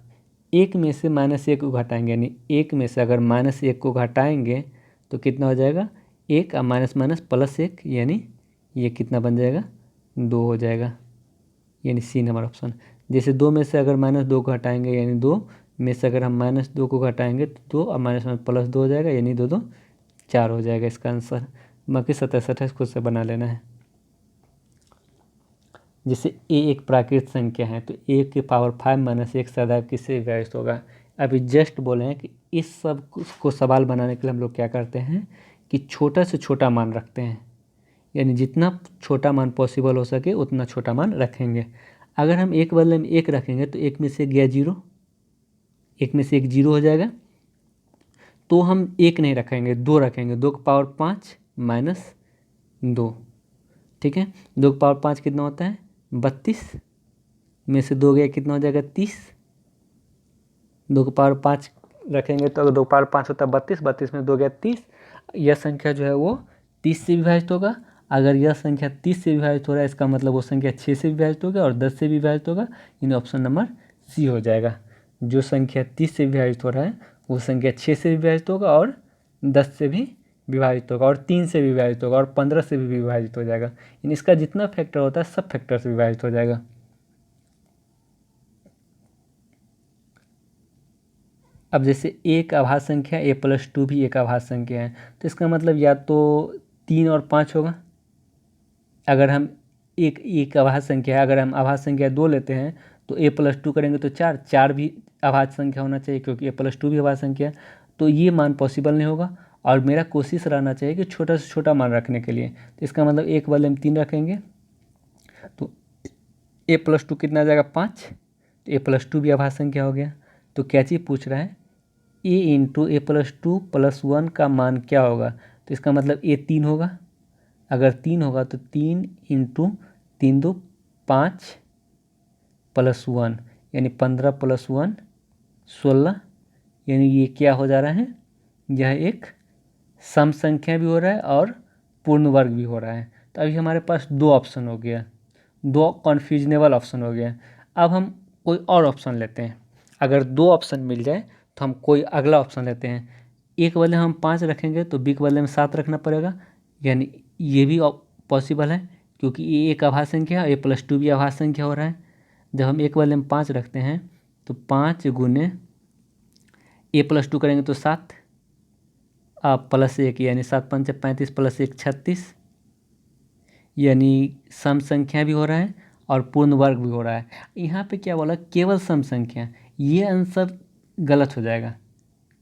1 में से -1 को घटाएंगे, यानी 1 में से अगर -1 को घटाएंगे तो कितना हो जाएगा, 1 और माइनस माइनस +1, यानी ये कितना बन जाएगा, 2 हो जाएगा, यानी सी नंबर ऑप्शन। जैसे 2 में से अगर -2 को घटाएंगे, यानी 2 में से अगर हम -2 को घटाएंगे तो 2 और माइनस माइनस +2 हो जाएगा, यानी 2 2 4 हो जाएगा इसका आंसर। बाकी 27 28 खुद से बना लेना है। जैसे a एक प्राकृत संख्या है तो a के पावर 5 - 1 सदैव किससे विभाजित होगा। अभी जस्ट बोले हैं कि इस सब को सवाल बनाने के लिए हम लोग क्या करते हैं कि छोटा से छोटा मान रखते हैं, यानी जितना छोटा मान पॉसिबल हो सके उतना छोटा मान रखेंगे। अगर हम एक बदले में 1 रखेंगे तो 1 में से गया 0, 1 में से 1 0 हो जाएगा, तो हम 1 नहीं रखेंगे, 2 रखेंगे, 2 की पावर 5 - 2। ठीक है, 2 की पावर 5 कितना होता है, 32 में से 2 गया कितना हो जाएगा, 30। 2 की पावर 5 रखेंगे तो अगर 2 की पावर 5 होता है 32, 32 में 2 गया 30। यह संख्या जो है वो 30 से विभाजित होगा। अगर यह संख्या 30 से विभाजित हो रहा है, इसका मतलब वो संख्या 6 से विभाजित होगा और 10 से विभाजित होगा, यानी ऑप्शन नंबर सी हो जाएगा। जो संख्या 30 से विभाजित हो रहा है वो संख्या 6 से विभाजित होगा और 10 से भी विभाजित होगा और 3 से विभाजित होगा और 15 से भी विभाजित हो जाएगा, यानी इसका जितना फैक्टर होता है सब फैक्टर से विभाजित हो जाएगा। अब जैसे एक अभाज्य संख्या a+2 भी एक अभाज्य संख्या है, तो इसका मतलब या तो 3 और 5 होगा। अगर हम एक अभाज्य संख्या है, अगर हम अभाज्य संख्या 2 लेते हैं तो a+2 करेंगे तो 4, 4 भी अभाज्य संख्या होना चाहिए, क्योंकि a+2 भी अभाज्य संख्या है। तो ये मान पॉसिबल नहीं होगा और मेरा कोशिश रहना चाहिए कि छोटा से छोटा मान रखने के लिए। तो इसका मतलब एक बदले में 3 रखेंगे तो a+2 कितना आ जाएगा, 5। तो a+2 भी अभाज्य संख्या हो गया। तो क्या चीज़ पूछ रहा है, a इंटू a+2 + 1 का मान क्या होगा। तो इसका मतलब a 3 होगा। अगर 3 होगा तो 3 इंटू 3 2 5 + 1, यानी 15 + 1 16, यानी ये क्या हो जा रहा है, यह एक सम संख्या भी हो रहा है और पूर्ण वर्ग भी हो रहा है। तो अभी हमारे पास 2 ऑप्शन हो गया, 2 कन्फ्यूजनेबल ऑप्शन हो गया। अब हम कोई और ऑप्शन लेते हैं। अगर 2 ऑप्शन मिल जाए तो हम कोई अगला ऑप्शन लेते हैं। ए के बदले हम 5 रखेंगे तो बी के बदले में 7 रखना पड़ेगा, यानी ये भी पॉसिबल है, क्योंकि ये एक अभाज्य संख्या है, a+2 भी अभाज्य संख्या हो रहा है। जब हम एक बदले में 5 रखते हैं तो 5 गुने a+2 करेंगे तो 7 +1, यानी 7 × 5 = 35 + 1 = 36, यानी सम संख्या भी हो रहा है और पूर्ण वर्ग भी हो रहा है। यहाँ पे क्या बोला, केवल सम संख्या, ये आंसर गलत हो जाएगा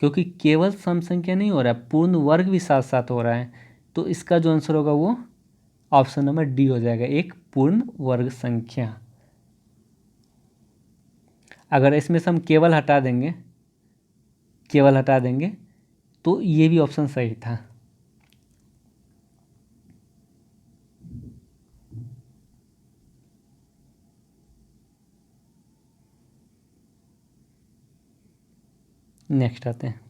क्योंकि केवल सम संख्या नहीं हो रहा है, पूर्ण वर्ग भी साथ साथ हो रहा है। तो इसका जो आंसर होगा वो ऑप्शन नंबर डी हो जाएगा, एक पूर्ण वर्ग संख्या। अगर इसमें से हम केवल हटा देंगे, केवल हटा देंगे तो ये भी ऑप्शन सही था। नेक्स्ट आते हैं,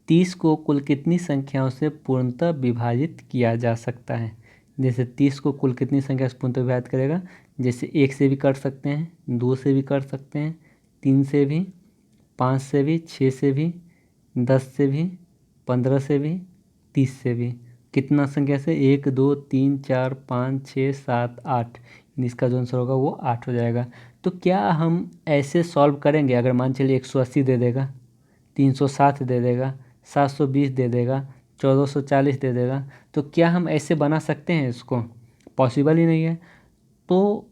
30 को कुल कितनी संख्याओं से पूर्णतः विभाजित किया जा सकता है। जैसे 30 को कुल कितनी संख्या से पूर्णतः विभाजित करेगा, जैसे 1 से भी कर सकते हैं, 2 से भी कर सकते हैं, 3 से भी, 5 से भी, 6 से भी, 10 से भी, 15 से भी, 30 से भी। कितना संख्या से, 1 2 3 4 5 6 7 8, इसका जो आंसर होगा वो 8 हो जाएगा। तो क्या हम ऐसे सॉल्व करेंगे, अगर मान चलिए 180 दे देगा, 360 दे देगा, 720 दे देगा, 1440 दे देगा, तो क्या हम ऐसे बना सकते हैं इसको? पॉसिबल ही नहीं है। तो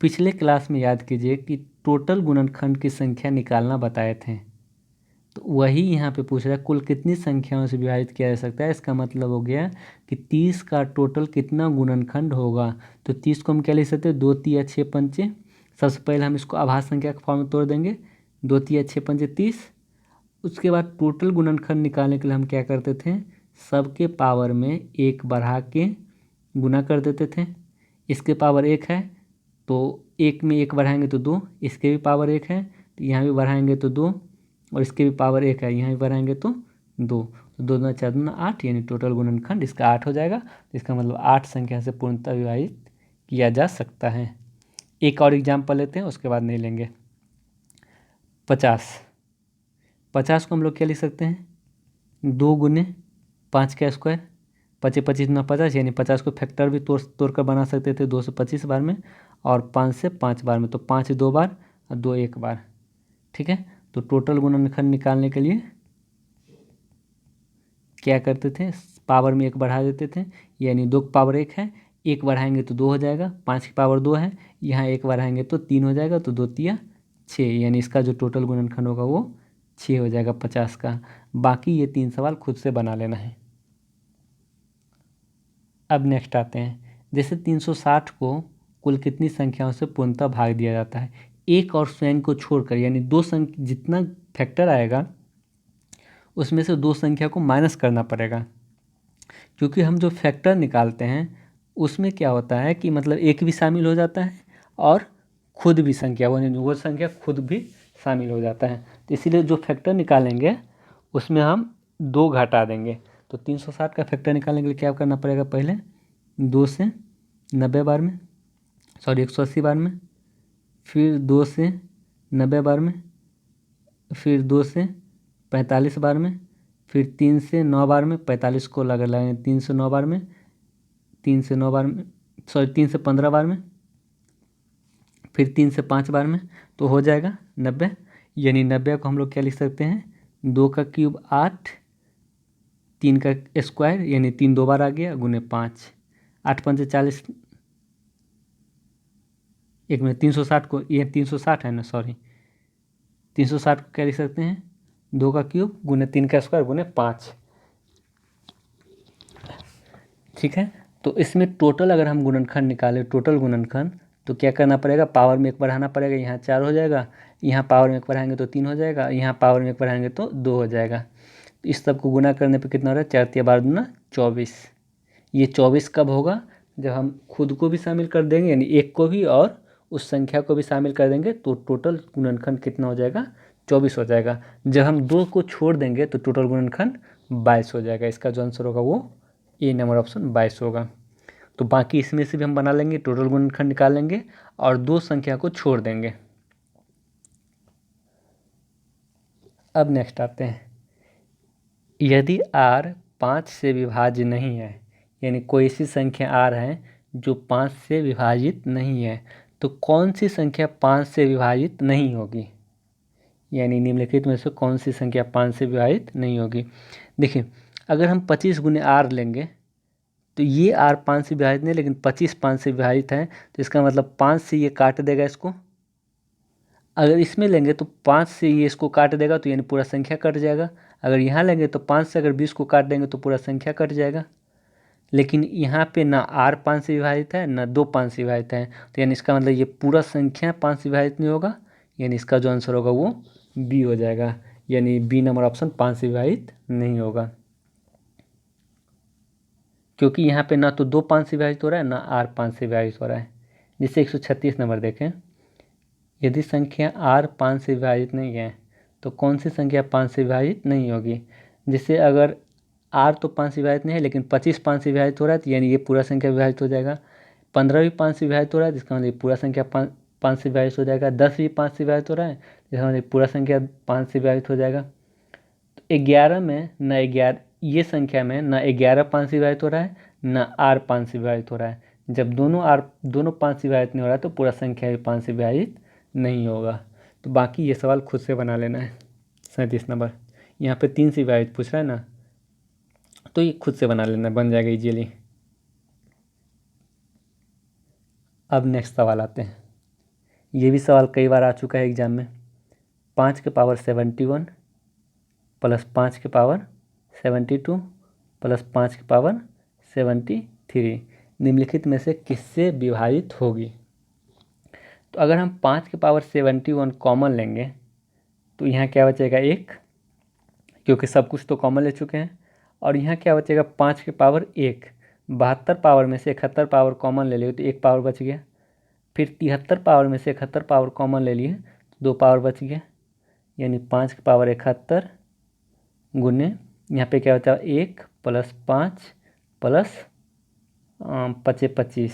पिछले क्लास में याद कीजिए कि टोटल गुणनखंड की संख्या निकालना बताए थे, तो वही यहाँ पे पूछ रहा है कुल कितनी संख्याओं से विभाजित किया जा सकता है। इसका मतलब हो गया कि 30 का टोटल कितना गुणनखंड होगा। तो 30 को हम क्या लिख सकते हैं, 2 तिया 6 पंचे। सबसे पहले हम इसको आभाज्य संख्या के फॉर्म में तोड़ देंगे, 2 तिया 6 पंचे 30। उसके बाद टोटल गुणनखंड निकालने के लिए हम क्या करते थे, सबके पावर में 1 बढ़ा के गुना कर देते थे। इसके पावर 1 है तो 1 में 1 बढ़ाएंगे तो 2, इसके भी पावर 1 है तो यहाँ भी बढ़ाएंगे तो 2, और इसके भी पावर 1 है, यहाँ भी बढ़ाएंगे तो 2। तो 2 दूना 4 दूना 8, यानी टोटल गुणनखंड इसका 8 हो जाएगा। इसका मतलब 8 संख्या से पूर्णतः विभाजित किया जा सकता है। एक और एग्जाम्पल लेते हैं, उसके बाद नहीं लेंगे। 50 को हम लोग क्या लिख सकते हैं, 2 गुने 5 का स्क्वायर, 25 25 दूना 50, यानी 50 को फैक्टर भी तोड़ कर बना सकते थे, 2 से 25 बार में और 5 से 5 बार में। तो 5 2 बार और 2 1 बार। ठीक है, तो टोटल गुणनखंड निकालने के लिए क्या करते थे, पावर में 1 बढ़ा देते थे, यानी 2 की पावर 1 है, 1 बढ़ाएंगे तो 2 हो जाएगा, 5 की पावर 2 है, यहाँ 1 बढ़ाएंगे तो 3 हो जाएगा, तो 2 तिया 6, यानी इसका जो टोटल गुणनखंड होगा वो 6 हो जाएगा 50 का। बाकी ये 3 सवाल खुद से बना लेना है। अब नेक्स्ट आते हैं, जैसे 360 को कुल कितनी संख्याओं से पूर्णतः भाग दिया जाता है। एक और स्वयं को छोड़कर, यानी 2 संख्या, जितना फैक्टर आएगा उसमें से 2 संख्या को माइनस करना पड़ेगा, क्योंकि हम जो फैक्टर निकालते हैं उसमें क्या होता है कि मतलब एक भी शामिल हो जाता है और खुद भी संख्या, वो संख्या खुद भी शामिल हो जाता है। तो इसीलिए जो फैक्टर निकालेंगे उसमें हम 2 घटा देंगे। तो 360 का फैक्टर निकालने के लिए क्या करना पड़ेगा, पहले 2 से 90 बार में, सॉरी 180 बार में, फिर 2 से 90 बार में, फिर 2 से 45 बार में, फिर 3 से 9 बार में, 45 को लगा लगाएंगे 3 से 9 बार में, 3 से 9 बार में, सॉरी 3 से 15 बार में, फिर 3 से 5 बार में, तो हो जाएगा 90। यानी 90 को हम लोग क्या लिख सकते हैं, 2 का क्यूब 8, 3 का स्क्वायर, यानी 3 2 बार आ गया, गुने 5, 8 पंचे 40, एक मिनट, 360 को, ये 360 है ना, सॉरी 360 को क्या लिख सकते हैं, 2 का क्यूब गुने 3 का स्क्वायर गुने 5। ठीक है, तो इसमें टोटल अगर हम गुणनखंड निकालें, टोटल गुणनखंड, तो क्या करना पड़ेगा, पावर में 1 बढ़ाना पड़ेगा, यहाँ 4 हो जाएगा, यहाँ पावर में 1 बढ़ाएंगे तो 3 हो जाएगा, यहाँ पावर में 1 बढ़ाएंगे तो 2 हो जाएगा। तो इस सब को गुना करने पे कितना हो रहा है, 4 तिया 12 दूना 24। ये 24 कब होगा, जब हम खुद को भी शामिल कर देंगे, यानी 1 को भी और उस संख्या को भी शामिल कर देंगे, तो टोटल गुणनखंड कितना हो जाएगा, 24 हो जाएगा। जब हम 2 को छोड़ देंगे तो टोटल गुणनखंड 22 हो जाएगा। इसका जो आंसर होगा वो ए नंबर ऑप्शन 22 होगा। तो बाकी इसमें से भी हम बना लेंगे, टोटल गुणनखंड निकाल लेंगे और 2 संख्या को छोड़ देंगे। अब नेक्स्ट आते हैं, यदि r 5 से विभाज्य नहीं है, यानी कोई ऐसी संख्या r है जो 5 से विभाजित नहीं है, तो कौन सी संख्या 5 से विभाजित नहीं होगी, यानी निम्नलिखित में से कौन सी संख्या 5 से विभाजित नहीं होगी। देखिए, अगर हम 25 गुने r लेंगे तो ये r 5 से विभाजित नहीं, लेकिन 25 5 से विभाजित है, तो इसका मतलब 5 से ये काट देगा इसको। अगर इसमें लेंगे तो 5 से ये इसको काट देगा, तो यानी पूरा संख्या कट जाएगा। अगर यहाँ लेंगे तो 5 से अगर 20 को काट देंगे तो पूरा संख्या कट जाएगा। लेकिन यहाँ पे ना r 5 से विभाजित है ना 2 5 से विभाजित है, तो यानी इसका मतलब ये पूरा संख्या 5 से विभाजित नहीं होगा, यानी इसका जो आंसर होगा वो बी हो जाएगा, यानी बी नंबर ऑप्शन 5 से विभाजित नहीं होगा, क्योंकि यहाँ पे ना तो 2 5 से विभाजित हो रहा है ना r 5 से विभाजित हो रहा है। जिससे 136 नंबर देखें, यदि संख्या r 5 से विभाजित नहीं है तो कौन सी संख्या 5 से विभाजित नहीं होगी। जिससे अगर r तो 5 से विभाजित नहीं है, लेकिन 25 5 से विभाजित हो रहा है, तो यानी ये पूरा संख्या विभाजित हो जाएगा। 15 भी 5 से विभाजित हो रहा है, जिसका मतलब पूरा संख्या 5 से विभाजित हो जाएगा। 10 भी 5 से विभाजित हो रहा है, जिसका मतलब पूरा संख्या 5 से विभाजित हो जाएगा। तो 11 में ना 11, ये संख्या में ना 11 5 से विभाजित हो रहा है ना r 5 से विभाजित हो रहा है। जब दोनों 5 से विभाजित नहीं हो रहा है तो पूरा संख्या भी 5 से विभाजित नहीं होगा। तो बाकी ये सवाल खुद से बना लेना है। 37 नंबर यहाँ पे 3 से विभाजित पूछ रहा है ना, तो ये खुद से बना लेना, बन जाएगा इजीली। अब नेक्स्ट सवाल आते हैं। ये भी सवाल कई बार आ चुका है एग्जाम में। 5 के पावर 71 प्लस 5 के पावर 72 प्लस 5 के पावर 73 निम्नलिखित में से किससे विभाजित होगी। तो अगर हम 5 के पावर 71 कॉमन लेंगे तो यहाँ क्या बचेगा 1, क्योंकि सब कुछ तो कॉमन ले चुके हैं। और यहाँ क्या बचेगा 5 के पावर 1, 72 पावर में से 71 पावर कॉमन ले लिए तो 1 पावर बच गया। फिर 73 पावर में से 71 पावर कॉमन ले लिए तो 2 पावर बच गया, यानी 5 के पावर 71 गुने यहाँ पे क्या बचा 1 प्लस 5 प्लस 25,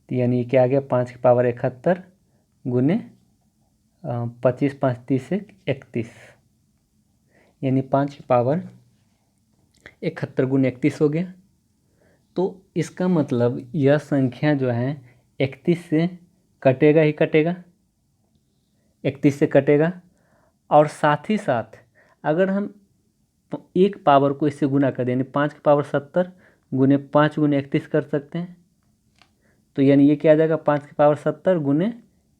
तो यानी क्या आ गया 5 के पावर 71 गुने 25 5 30 से 31, यानी 5 की पावर 71 गुने 31 हो गया। तो इसका मतलब यह संख्या जो है 31 से कटेगा ही कटेगा, 31 से कटेगा। और साथ ही साथ अगर हम एक पावर को इससे गुना कर दें, यानी 5 की पावर 70 गुने 5 गुने 31 कर सकते हैं, तो यानी ये क्या आ जाएगा 5 की पावर 70 गुने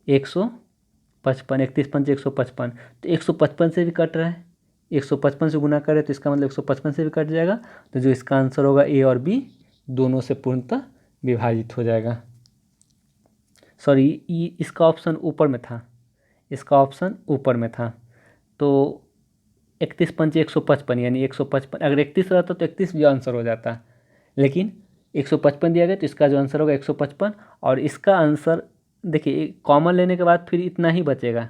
155, 31 पंच 155, तो 155 से भी कट रहा है, 155 से गुना करें तो इसका मतलब 155 से भी कट जाएगा। तो जो इसका आंसर होगा ए और बी दोनों से पूर्णतः विभाजित हो जाएगा। सॉरी, इसका ऑप्शन ऊपर में था, इसका ऑप्शन ऊपर में था। तो 31 पंच 155, यानी 155, अगर 31 रहता तो 31 भी आंसर हो जाता, लेकिन 155 दिया गया तो इसका जो आंसर होगा 155। और इसका आंसर देखिए कॉमन लेने के बाद फिर इतना ही बचेगा,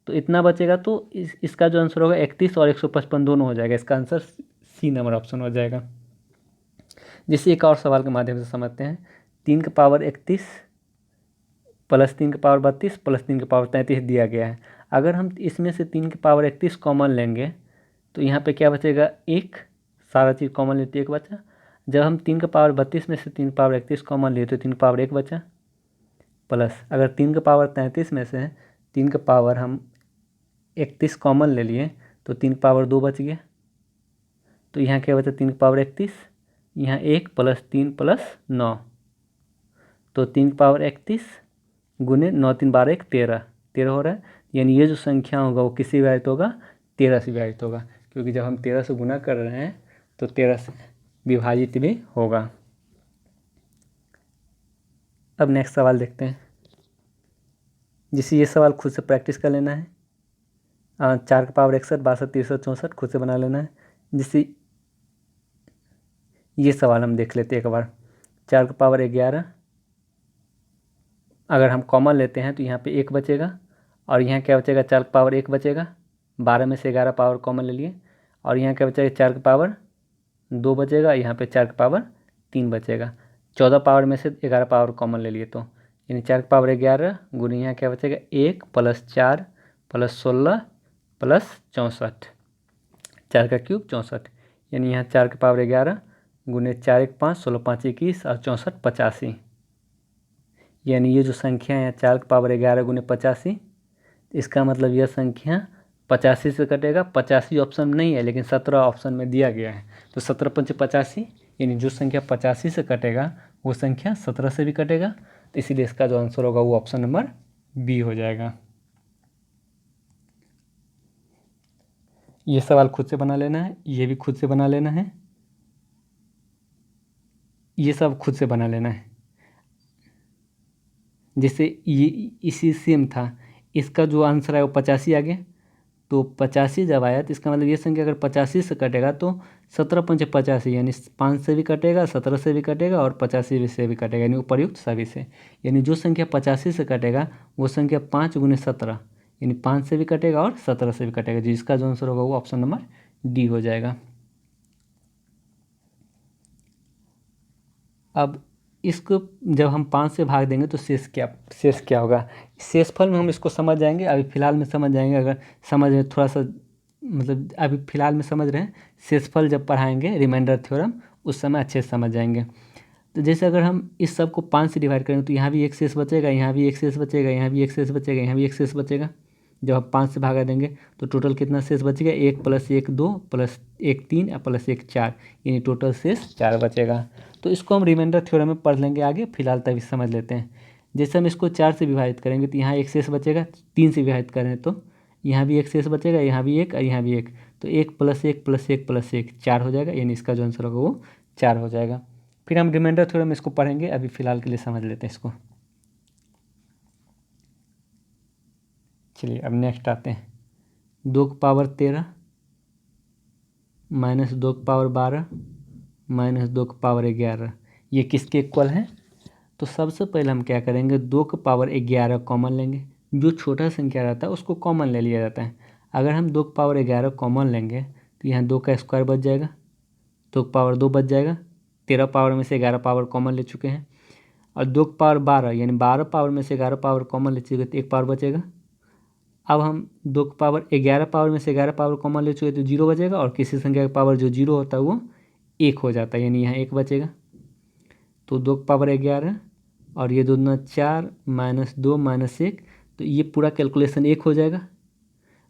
तो इतना बचेगा तो इसका जो आंसर होगा 31 और 155 दोनों हो जाएगा। इसका आंसर सी नंबर ऑप्शन हो जाएगा। जिससे एक और सवाल के माध्यम से समझते हैं। 3 के पावर 31 प्लस 3 के पावर 32 प्लस 3 के पावर 33 दिया गया है। अगर हम इसमें से 3 के पावर 31 कॉमन लेंगे तो यहाँ पे क्या बचेगा 1, सारा चीज़ कॉमन लेते 1 बचा। जब हम 3 के पावर 32 में से 3 के पावर 31 कॉमन लिए तो 3 के पावर 1 बचा, प्लस अगर 3 के पावर 33 में से 3 के पावर हम 31 कॉमन ले लिए तो 3 के पावर 2 बच गया। तो यहाँ क्या बचा 3 के पावर 31, यहाँ 1 प्लस 3 प्लस 9, तो 3 के पावर 31 गुने 9 3 12 1 13 हो रहा है। यानी ये जो संख्या होगा वो किससे विभाजित होगा 13 से विभाजित होगा, क्योंकि जब हम 13 से गुना कर रहे हैं तो 13 से विभाजित भी होगा। अब नेक्स्ट सवाल देखते हैं, जिससे ये सवाल खुद से प्रैक्टिस कर लेना है। 4 के पावर 61 62 63 64 खुद से बना लेना है। जिससे ये सवाल हम देख लेते हैं एक बार। 4 के पावर 11 अगर हम कॉमन लेते हैं तो यहाँ पे 1 बचेगा, और यहाँ क्या बचेगा 4 के पावर 1 बचेगा, 12 में से 11 पावर कॉमन ले लिए, और यहाँ क्या बचेगा 4 के पावर 2 बचेगा, यहाँ पे 4 के पावर 3 बचेगा। 14 पावर में से 11 पावर कॉमन ले लिए, तो यानी 4 के पावर 11 गुने यहाँ क्या बचेगा 1 प्लस 4 प्लस 16 प्लस 64, 4 का क्यूब 64, यानी यहाँ 4 के पावर 11 गुने 4 1 5 16 5 21 और 64 85, यानी ये जो संख्या है 4 के पावर 11 गुने 85, इसका मतलब यह संख्या 85 से कटेगा। 85 ऑप्शन में नहीं है लेकिन 17 ऑप्शन में दिया गया है, तो 17 पंच 85 यानी जो संख्या 85 से कटेगा वो संख्या 17 से भी कटेगा, तो इसीलिए इसका जो आंसर होगा वो ऑप्शन नंबर बी हो जाएगा। ये सवाल खुद से बना लेना है, ये भी खुद से बना लेना है, ये सब खुद से बना लेना है। जैसे ये इसी सेम था, इसका जो आंसर है वो 85 आ गया, तो 85 जब आया तो इसका मतलब ये संख्या अगर 85 से कटेगा तो 17 पंचे 85 यानी 5 से भी कटेगा, 17 से भी कटेगा और 85 से भी कटेगा, यानी उपर्युक्त सभी से। यानी जो संख्या 85 से कटेगा वो संख्या 5 गुने 17 यानी 5 से भी कटेगा और 17 से भी कटेगा, जिसका जो आंसर होगा वो ऑप्शन नंबर डी हो जाएगा। अब इसको जब हम 5 से भाग देंगे तो शेष क्या होगा, शेषफल में हम इसको समझ जाएंगे, अभी फ़िलहाल में समझ जाएंगे। अगर समझ में थोड़ा सा मतलब अभी फ़िलहाल में समझ रहे हैं, शेषफल जब पढ़ाएंगे रिमाइंडर थ्योरम उस समय अच्छे से समझ जाएंगे। तो जैसे अगर हम इस सब को 5 से डिवाइड करेंगे तो यहाँ भी एक शेष बचेगा, यहाँ भी एक शेष बचेगा, यहाँ भी एक शेष बचेगा, यहाँ भी एक शेष बचेगा। जब हम 5 से भागा देंगे तो टोटल कितना शेष बचेगा, 1 + 1 2 + 1 3 + 1 4, यानी टोटल शेष 4 बचेगा। तो इसको हम रिमाइंडर थ्योरम में पढ़ लेंगे आगे, फिलहाल तभी समझ लेते हैं। जैसे हम इसको 4 से विभाजित करेंगे तो यहाँ एक शेष बचेगा, 3 से विभाजित करें तो यहाँ भी एक शेष बचेगा, यहाँ भी एक और यहाँ भी एक, तो 1 + 1 + 1 + 1 4 हो जाएगा, यानी इसका जो आंसर होगा वो 4 हो जाएगा। फिर हम रिमाइंडर थ्योरम में इसको पढ़ेंगे, अभी फ़िलहाल के लिए समझ लेते हैं इसको। चलिए अब नेक्स्ट आते हैं। 2 की पावर 13 - 2 की पावर 12 - 2 की पावर 11, ये किसके इक्वल हैं? तो सबसे पहले हम क्या करेंगे, 2 की पावर 11 कॉमन लेंगे। जो छोटा संख्या रहता है उसको कॉमन ले लिया जाता है। अगर हम 2 की पावर 11 कॉमन लेंगे तो यहाँ 2 का स्क्वायर बच जाएगा, 2 की पावर 2 बच जाएगा, 13 पावर में से 11 पावर कॉमन ले चुके हैं। और 2 की पावर 12 यानी 12 पावर में से 11 पावर कॉमन ले चुके तो 1 पावर बचेगा। अब हम 2 की पावर 11 पावर में से 11 पावर कॉमन ले चुके तो 0 बचेगा, और किसी संख्या का पावर जो 0 होता है वो 1 हो जाता है, यानी यहाँ 1 बचेगा। तो 2 की पावर 11 और ये 2 दूना 4 - 2 - 1, तो ये पूरा कैलकुलेशन 1 हो जाएगा।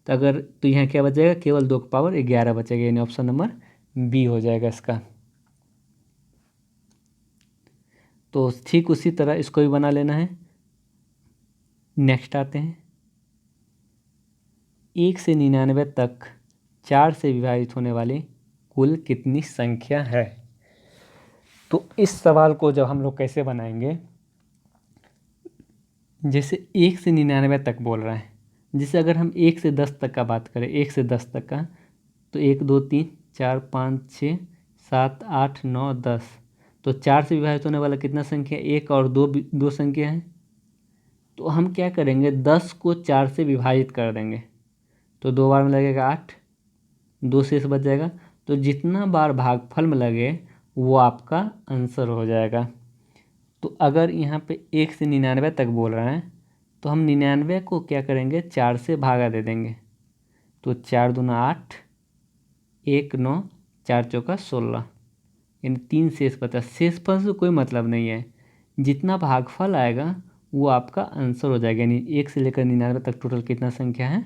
तो अगर तो यहाँ क्या बचेगा, केवल 2 की पावर 11 बचेगा, यानी ऑप्शन नंबर बी हो जाएगा इसका। तो ठीक उसी तरह इसको भी बना लेना है। नेक्स्ट आते हैं, 1 से 99 तक 4 से विभाजित होने वाली कुल कितनी संख्या है? तो इस सवाल को जब हम लोग कैसे बनाएंगे, जैसे 1 से 99 तक बोल रहे हैं, जैसे अगर हम 1 से 10 तक का बात करें, 1 से 10 तक का, तो 1 2 3 4 5 6 7 8 9 10, तो 4 से विभाजित होने वाला कितना संख्या, 1 और 2 संख्या है। तो हम क्या करेंगे, 10 को 4 से विभाजित कर देंगे, तो 2 बार में लगेगा 8, 2 शेष बच जाएगा। तो जितना बार भागफल में लगे वो आपका आंसर हो जाएगा। तो अगर यहाँ पे 1 से 99 तक बोल रहे हैं तो हम 99 को क्या करेंगे, 4 से भागा दे देंगे, तो 4 दूना 8 1 9 4 चौका 16, यानी 3 शेष बचा। शेषफल से कोई मतलब नहीं है, जितना भागफल आएगा वो आपका आंसर हो जाएगा। यानी 1 से लेकर 99 तक टोटल कितना संख्या है,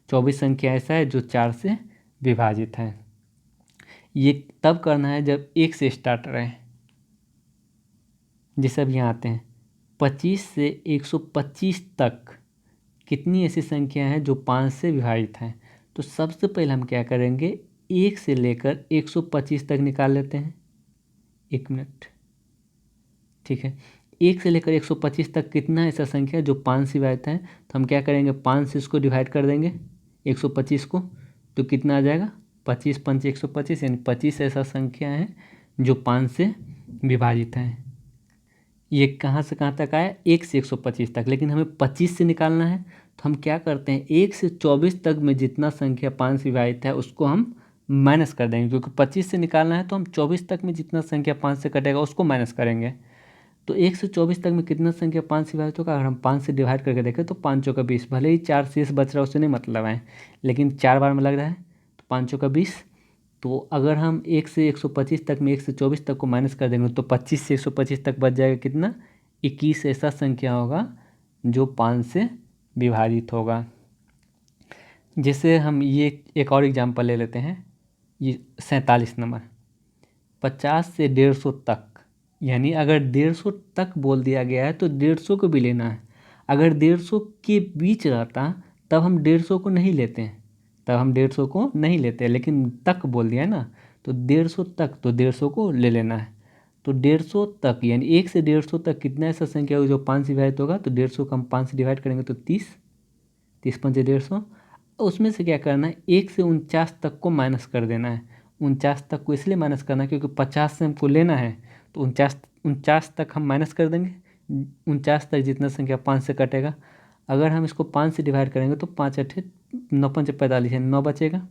24 संख्या ऐसा है जो 4 से विभाजित है। ये तब करना है जब 1 से स्टार्ट रहे। जैसे अब यहाँ आते हैं, 25 से 125 तक कितनी ऐसी संख्या हैं जो 5 से विभाजित हैं? तो सबसे पहले हम क्या करेंगे, 1 से लेकर 125 तक निकाल लेते हैं। 1 मिनट, ठीक है। 1 से लेकर 125 तक कितना ऐसा संख्या जो 5 से विभाजित है? तो हम क्या करेंगे, 5 से इसको डिवाइड कर देंगे 125 को, तो कितना आ जाएगा, 25 5 125, यानी 25 ऐसा संख्या है जो 5 से विभाजित है। ये कहाँ से कहाँ तक आया, 1 से 125 तक, लेकिन हमें 25 से निकालना है। तो हम क्या करते हैं, 1 से 24 तक में जितना संख्या 5 से विभाजित है उसको हम माइनस कर देंगे, क्योंकि 25 से निकालना है तो हम 24 तक में जितना संख्या 5 से कटेगा उसको माइनस करेंगे। तो 1 से 24 तक में कितना संख्या 5 से विभाजित होगा, अगर हम 5 से डिवाइड करके देखें तो 5 चौका 20, भले ही 4 शेष बच रहा है उससे नहीं मतलब है, लेकिन 4 बार में लग रहा है, तो 5 चौका 20। तो अगर हम 1 से 125 तक में 1 से 24 तक को माइनस कर देंगे तो 25 से 125 तक बच जाएगा कितना, 21 ऐसा संख्या होगा जो 5 से विभाजित होगा। जैसे हम ये एक और एग्जांपल ले लेते हैं, ये 47 नंबर। 50 से 150 तक, यानी अगर 150 तक बोल दिया गया है तो 150 को भी लेना है। अगर 150 के बीच रहता तब हम 150 को नहीं लेते हैं, लेकिन तक बोल दिया है ना, तो 150 तक, तो 150 को ले लेना है। तो 150 तक यानी 1 से 150 तक कितना ऐसा संख्या होगा जो 5 से विभाजित होगा, तो 150 को हम 5 से डिवाइड करेंगे तो 30, 30 पंचे 150। उसमें से क्या करना है, 1 से 49 तक को माइनस कर देना है। 49 तक को इसलिए माइनस करना है क्योंकि 50 से हमको लेना है, तो 49 तक हम माइनस कर देंगे। 49 तक जितना संख्या 5 से कटेगा, अगर हम इसको 5 से डिवाइड करेंगे तो 5 अठे 9 पंचे 45 है, 9 बचेगा,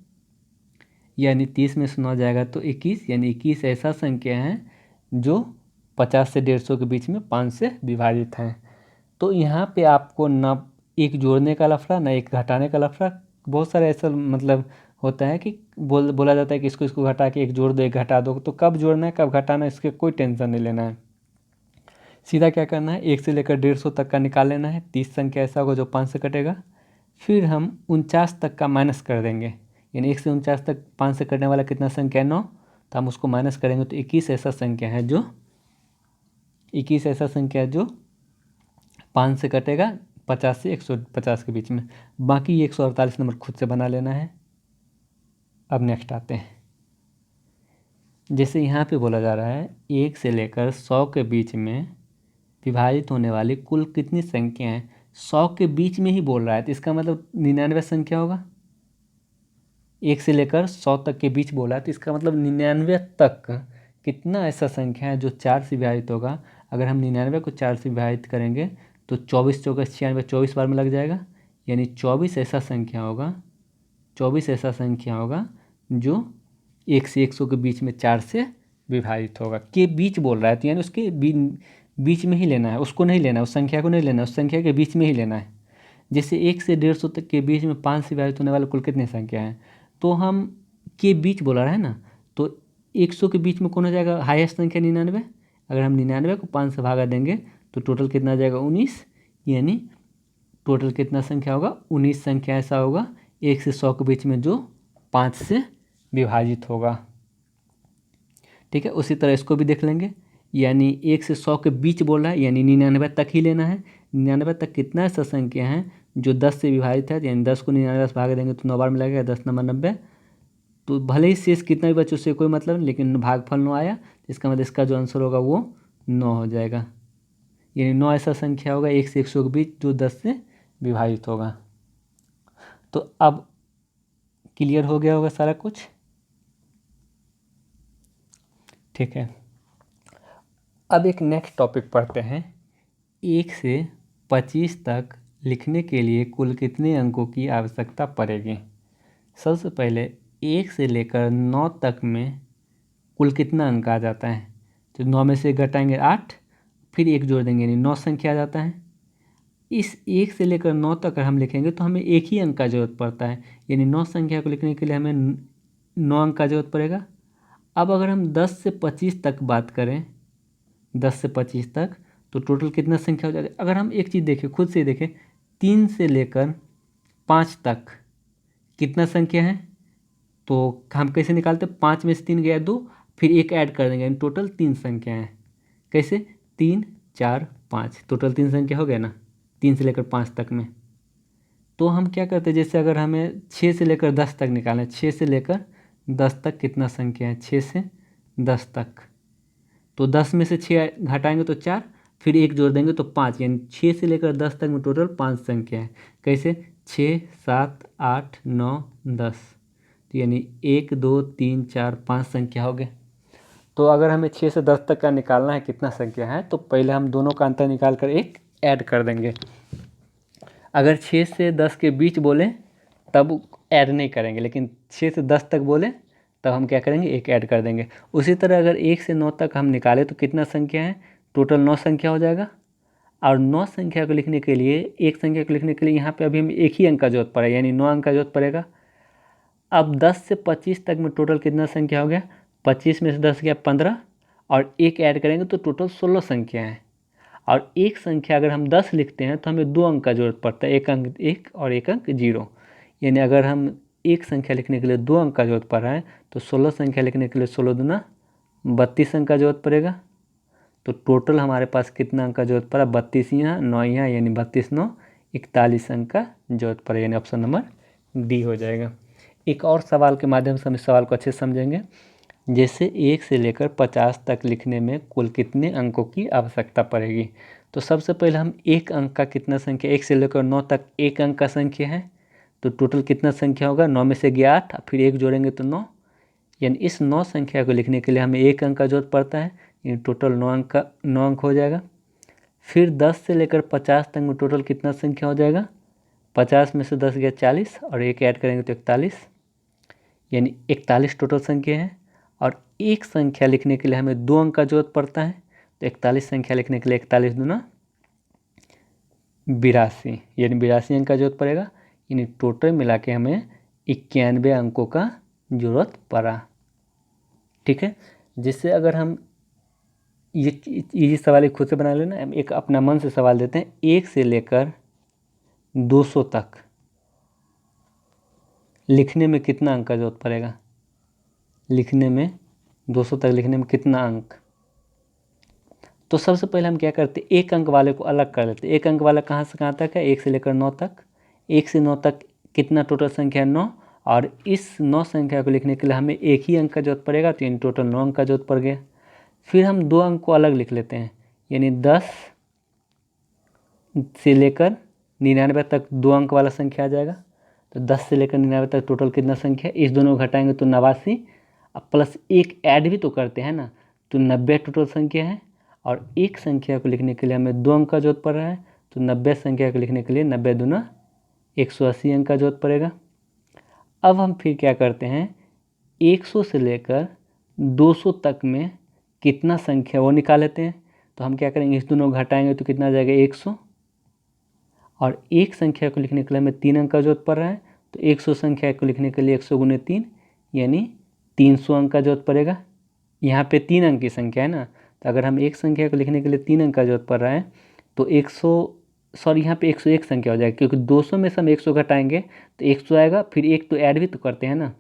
यानी 30 में से 9 जाएगा तो 21, यानी 21 ऐसा संख्या है जो 50 से 150 के बीच में 5 से विभाजित है। तो यहाँ पे आपको ना एक जोड़ने का लफड़ा ना एक घटाने का लफड़ा, बहुत सारे ऐसा मतलब होता है कि बोला जाता है कि इसको घटा के एक जोड़ दो एक घटा दो, तो कब जोड़ना है कब घटाना है इसके कोई टेंशन नहीं लेना है। सीधा क्या करना है, 1 से लेकर 150 तक का निकाल लेना है। 30 संख्या ऐसा होगा जो 5 से कटेगा, फिर हम 49 तक का माइनस कर देंगे, यानी 1 से 49 तक 5 से कटने वाला कितना संख्या है 9, तो हम उसको माइनस करेंगे तो 21 ऐसा संख्या है जो 5 से कटेगा 50 से 150 के बीच में। बाकी 148 नंबर खुद से बना लेना है। अब नेक्स्ट आते हैं, जैसे यहाँ पे बोला जा रहा है 1 से लेकर 100 के बीच में विभाजित होने वाली कुल कितनी संख्या है, 100 के बीच में ही बोल रहा है, तो इसका मतलब 99 संख्या होगा। 1 से लेकर 100 तक के बीच बोला है, तो इसका मतलब 99 तक कितना ऐसा संख्या है जो 4 से विभाजित होगा। अगर हम 99 को 4 से विभाजित करेंगे तो 24 चौका 96, 24 बार में लग जाएगा, यानी 24 ऐसा संख्या होगा जो 1 से 100 के बीच में 4 से विभाजित होगा। के बीच बोल रहा है तो यानी उसके बीच में ही लेना है, उसको नहीं लेना है, उस संख्या को नहीं लेना है, उस संख्या के बीच में ही लेना है। जैसे 1 से 150 तक के बीच में 5 से विभाजित होने वाले कुल कितनी संख्या है, तो हम के बीच बोला रहा है ना, तो 100 के बीच में कौन हो जाएगा हाईएस्ट संख्या 99। अगर हम 99 को 5 से भागा देंगे तो टोटल कितना आ जाएगा 19, यानी टोटल कितना संख्या होगा 19 संख्या ऐसा होगा 1 से 100 के बीच में जो 5 से विभाजित होगा। ठीक है, उसी तरह इसको भी देख लेंगे, यानी 1 से 100 के बीच बोल रहा है, यानी 99 तक ही लेना है। 99 तक कितना ऐसा संख्या है जो 10 से विभाजित है, यानी 10 को 99 से भाग देंगे तो 9 बार में लगेगा, 10 नंबर 90। तो भले ही शेष कितना भी बचे उससे कोई मतलब नहीं, लेकिन भागफल 9 आया, इसका मतलब इसका जो आंसर होगा वो 9 हो जाएगा। यानी 9 ऐसा संख्या होगा 1 से 100 के बीच जो 10 से विभाजित होगा। तो अब क्लियर हो गया होगा सारा कुछ। ठीक है, अब एक नेक्स्ट टॉपिक पढ़ते हैं। 1 से 25 तक लिखने के लिए कुल कितने अंकों की आवश्यकता पड़ेगी। सबसे पहले 1 से लेकर 9 तक में कुल कितना अंक आ जाता है, तो 9 में से घटाएंगे 8, फिर 1 जोड़ देंगे, यानी 9 संख्या आ जाता है। इस 1 से लेकर 9 तक अगर हम लिखेंगे तो हमें एक ही अंक का जरूरत पड़ता है, यानी 9 संख्या को लिखने के लिए हमें 9 अंक का जरूरत पड़ेगा। अब अगर हम 10 से 25 तक बात करें, 10 से 25 तक, तो टोटल कितना संख्या हो जाएगा। अगर हम एक चीज़ देखें, खुद से देखें, 3 से लेकर 5 तक कितना संख्या है, तो हम कैसे निकालते हैं, 5 में से 3 गया 2, फिर 1 ऐड कर देंगे, यानी टोटल 3 संख्या है। कैसे, 3 4 5, टोटल 3 संख्या हो गया ना 3 से लेकर 5 तक में। तो हम क्या करते हैं, जैसे अगर हमें 6 से लेकर 10 तक निकालना है, 6 से लेकर 10 तक कितना संख्या है, 6 से 10 तक, तो 10 में से 6 घटाएंगे तो 4, फिर 1 जोड़ देंगे तो 5, यानी 6 से लेकर 10 तक में टोटल 5 संख्या है। कैसे, 6 7 8 9 10, तो यानी 1 2 3 4 5 संख्या हो गए। तो अगर हमें 6 से 10 तक का निकालना है कितना संख्या है, तो पहले हम दोनों का अंतर निकाल कर एक ऐड कर देंगे। अगर 6 से 10 के बीच बोले तब ऐड नहीं करेंगे, लेकिन 6 से 10 तक बोले तब हम क्या करेंगे, एक ऐड कर देंगे। उसी तरह अगर 1 से 9 तक हम निकालें तो कितना संख्या है, टोटल 9 संख्या हो जाएगा। और 9 संख्या को लिखने के लिए, एक संख्या को लिखने के लिए यहाँ पे अभी हमें एक ही अंक का जरूरत पड़ेगा, यानी 9 अंक का जरूरत पड़ेगा। अब 10 से 25 तक में टोटल कितना संख्या हो गया, 25 में से 10 गया 15, और एक ऐड करेंगे तो टोटल 16 संख्या है। और एक संख्या अगर हम 10 लिखते हैं तो हमें 2 अंक का जरूरत पड़ता है, एक अंक 1 और एक अंक 0, यानी अगर हम एक संख्या लिखने के लिए 2 अंक का जरूरत पड़ रहा है तो 16 संख्या लिखने के लिए 16 दूना 32 अंक का जरूरत पड़ेगा। तो टोटल हमारे पास कितना अंक का जरूरत पड़ा, 32 यहाँ 9 यहाँ, यानी 32 9 41 अंक का जरूरत पड़ेगा, यानी ऑप्शन नंबर डी हो जाएगा। एक और सवाल के माध्यम से हम इस सवाल को अच्छे से समझेंगे। जैसे 1 से लेकर 50 तक लिखने में कुल कितने अंकों की आवश्यकता पड़ेगी। तो सबसे पहले हम एक अंक का कितना संख्या, 1 से लेकर 9 तक एक अंक का संख्या है, तो टोटल कितना संख्या होगा, 9 में से गया 8, फिर 1 जोड़ेंगे तो 9, यानी इस 9 संख्या को लिखने के लिए हमें एक अंक का जरूरत पड़ता है, यानी टोटल 9 अंक हो जाएगा। फिर 10 से लेकर 50 तक में टोटल कितना संख्या हो जाएगा, 50 में से 10 गया 40 और एक ऐड करेंगे तो 41, यानी 41 टोटल संख्या है। और एक संख्या लिखने के लिए हमें 2 अंक का जरूरत पड़ता है, तो 41 संख्या लिखने के लिए 41 दूना 82, यानी 82 अंक का जरूरत पड़ेगा, यानी टोटल मिला के हमें 91 अंकों का जरूरत पड़ा। ठीक है, जिससे अगर हम ये सवाल खुद से बना लेना, एक अपना मन से सवाल देते हैं, 1 से लेकर 200 तक लिखने में कितना अंक का जरूरत पड़ेगा, लिखने में 200 तक लिखने में कितना अंक। तो सबसे पहले हम क्या करते हैं, एक अंक वाले को अलग कर लेते हैं। एक अंक वाला कहाँ से कहाँ तक है, 1 से लेकर 9 तक। 1 से 9 तक कितना टोटल संख्या है, 9, और इस 9 संख्या को लिखने के लिए हमें एक ही अंक का जरूरत पड़ेगा, तो यानी टोटल 9 अंक का जरूरत पड़ गया। फिर हम 2 अंक को अलग लिख लेते हैं, यानी 10 से लेकर 99 तक 2 अंक वाला संख्या आ जाएगा। तो 10 से लेकर 99 तक टोटल कितना संख्या, इस दोनों को घटाएंगे तो 89, अब प्लस एक ऐड भी तो करते हैं ना, तो 90 टोटल संख्या है। और एक संख्या को लिखने के लिए हमें 2 अंक का जरूरत पड़ रहा है, तो 90 संख्या को लिखने के लिए 90 दूना 180 अंक का जरूरत पड़ेगा। अब हम फिर क्या करते हैं, 100 से लेकर 200 तक में कितना संख्या वो निकाल लेते हैं। तो हम क्या करेंगे, इस दोनों को घटाएंगे तो कितना आ जाएगा 100, और एक संख्या को लिखने के लिए हमें 3 अंक का जरूरत पड़ रहा है, तो 100 संख्या को लिखने के लिए 100 गुने 3, यानी 300 अंक का जरूरत पड़ेगा। यहाँ पे 3 अंक की संख्या है ना, तो अगर हम एक संख्या को लिखने के लिए 3 अंक का जरूरत पड़ रहा है, तो यहाँ पे 101 संख्या हो जाएगी, क्योंकि 200 में से हम 100 घटाएंगे तो 100 आएगा, फिर एक तो ऐड भी तो करते हैं ना,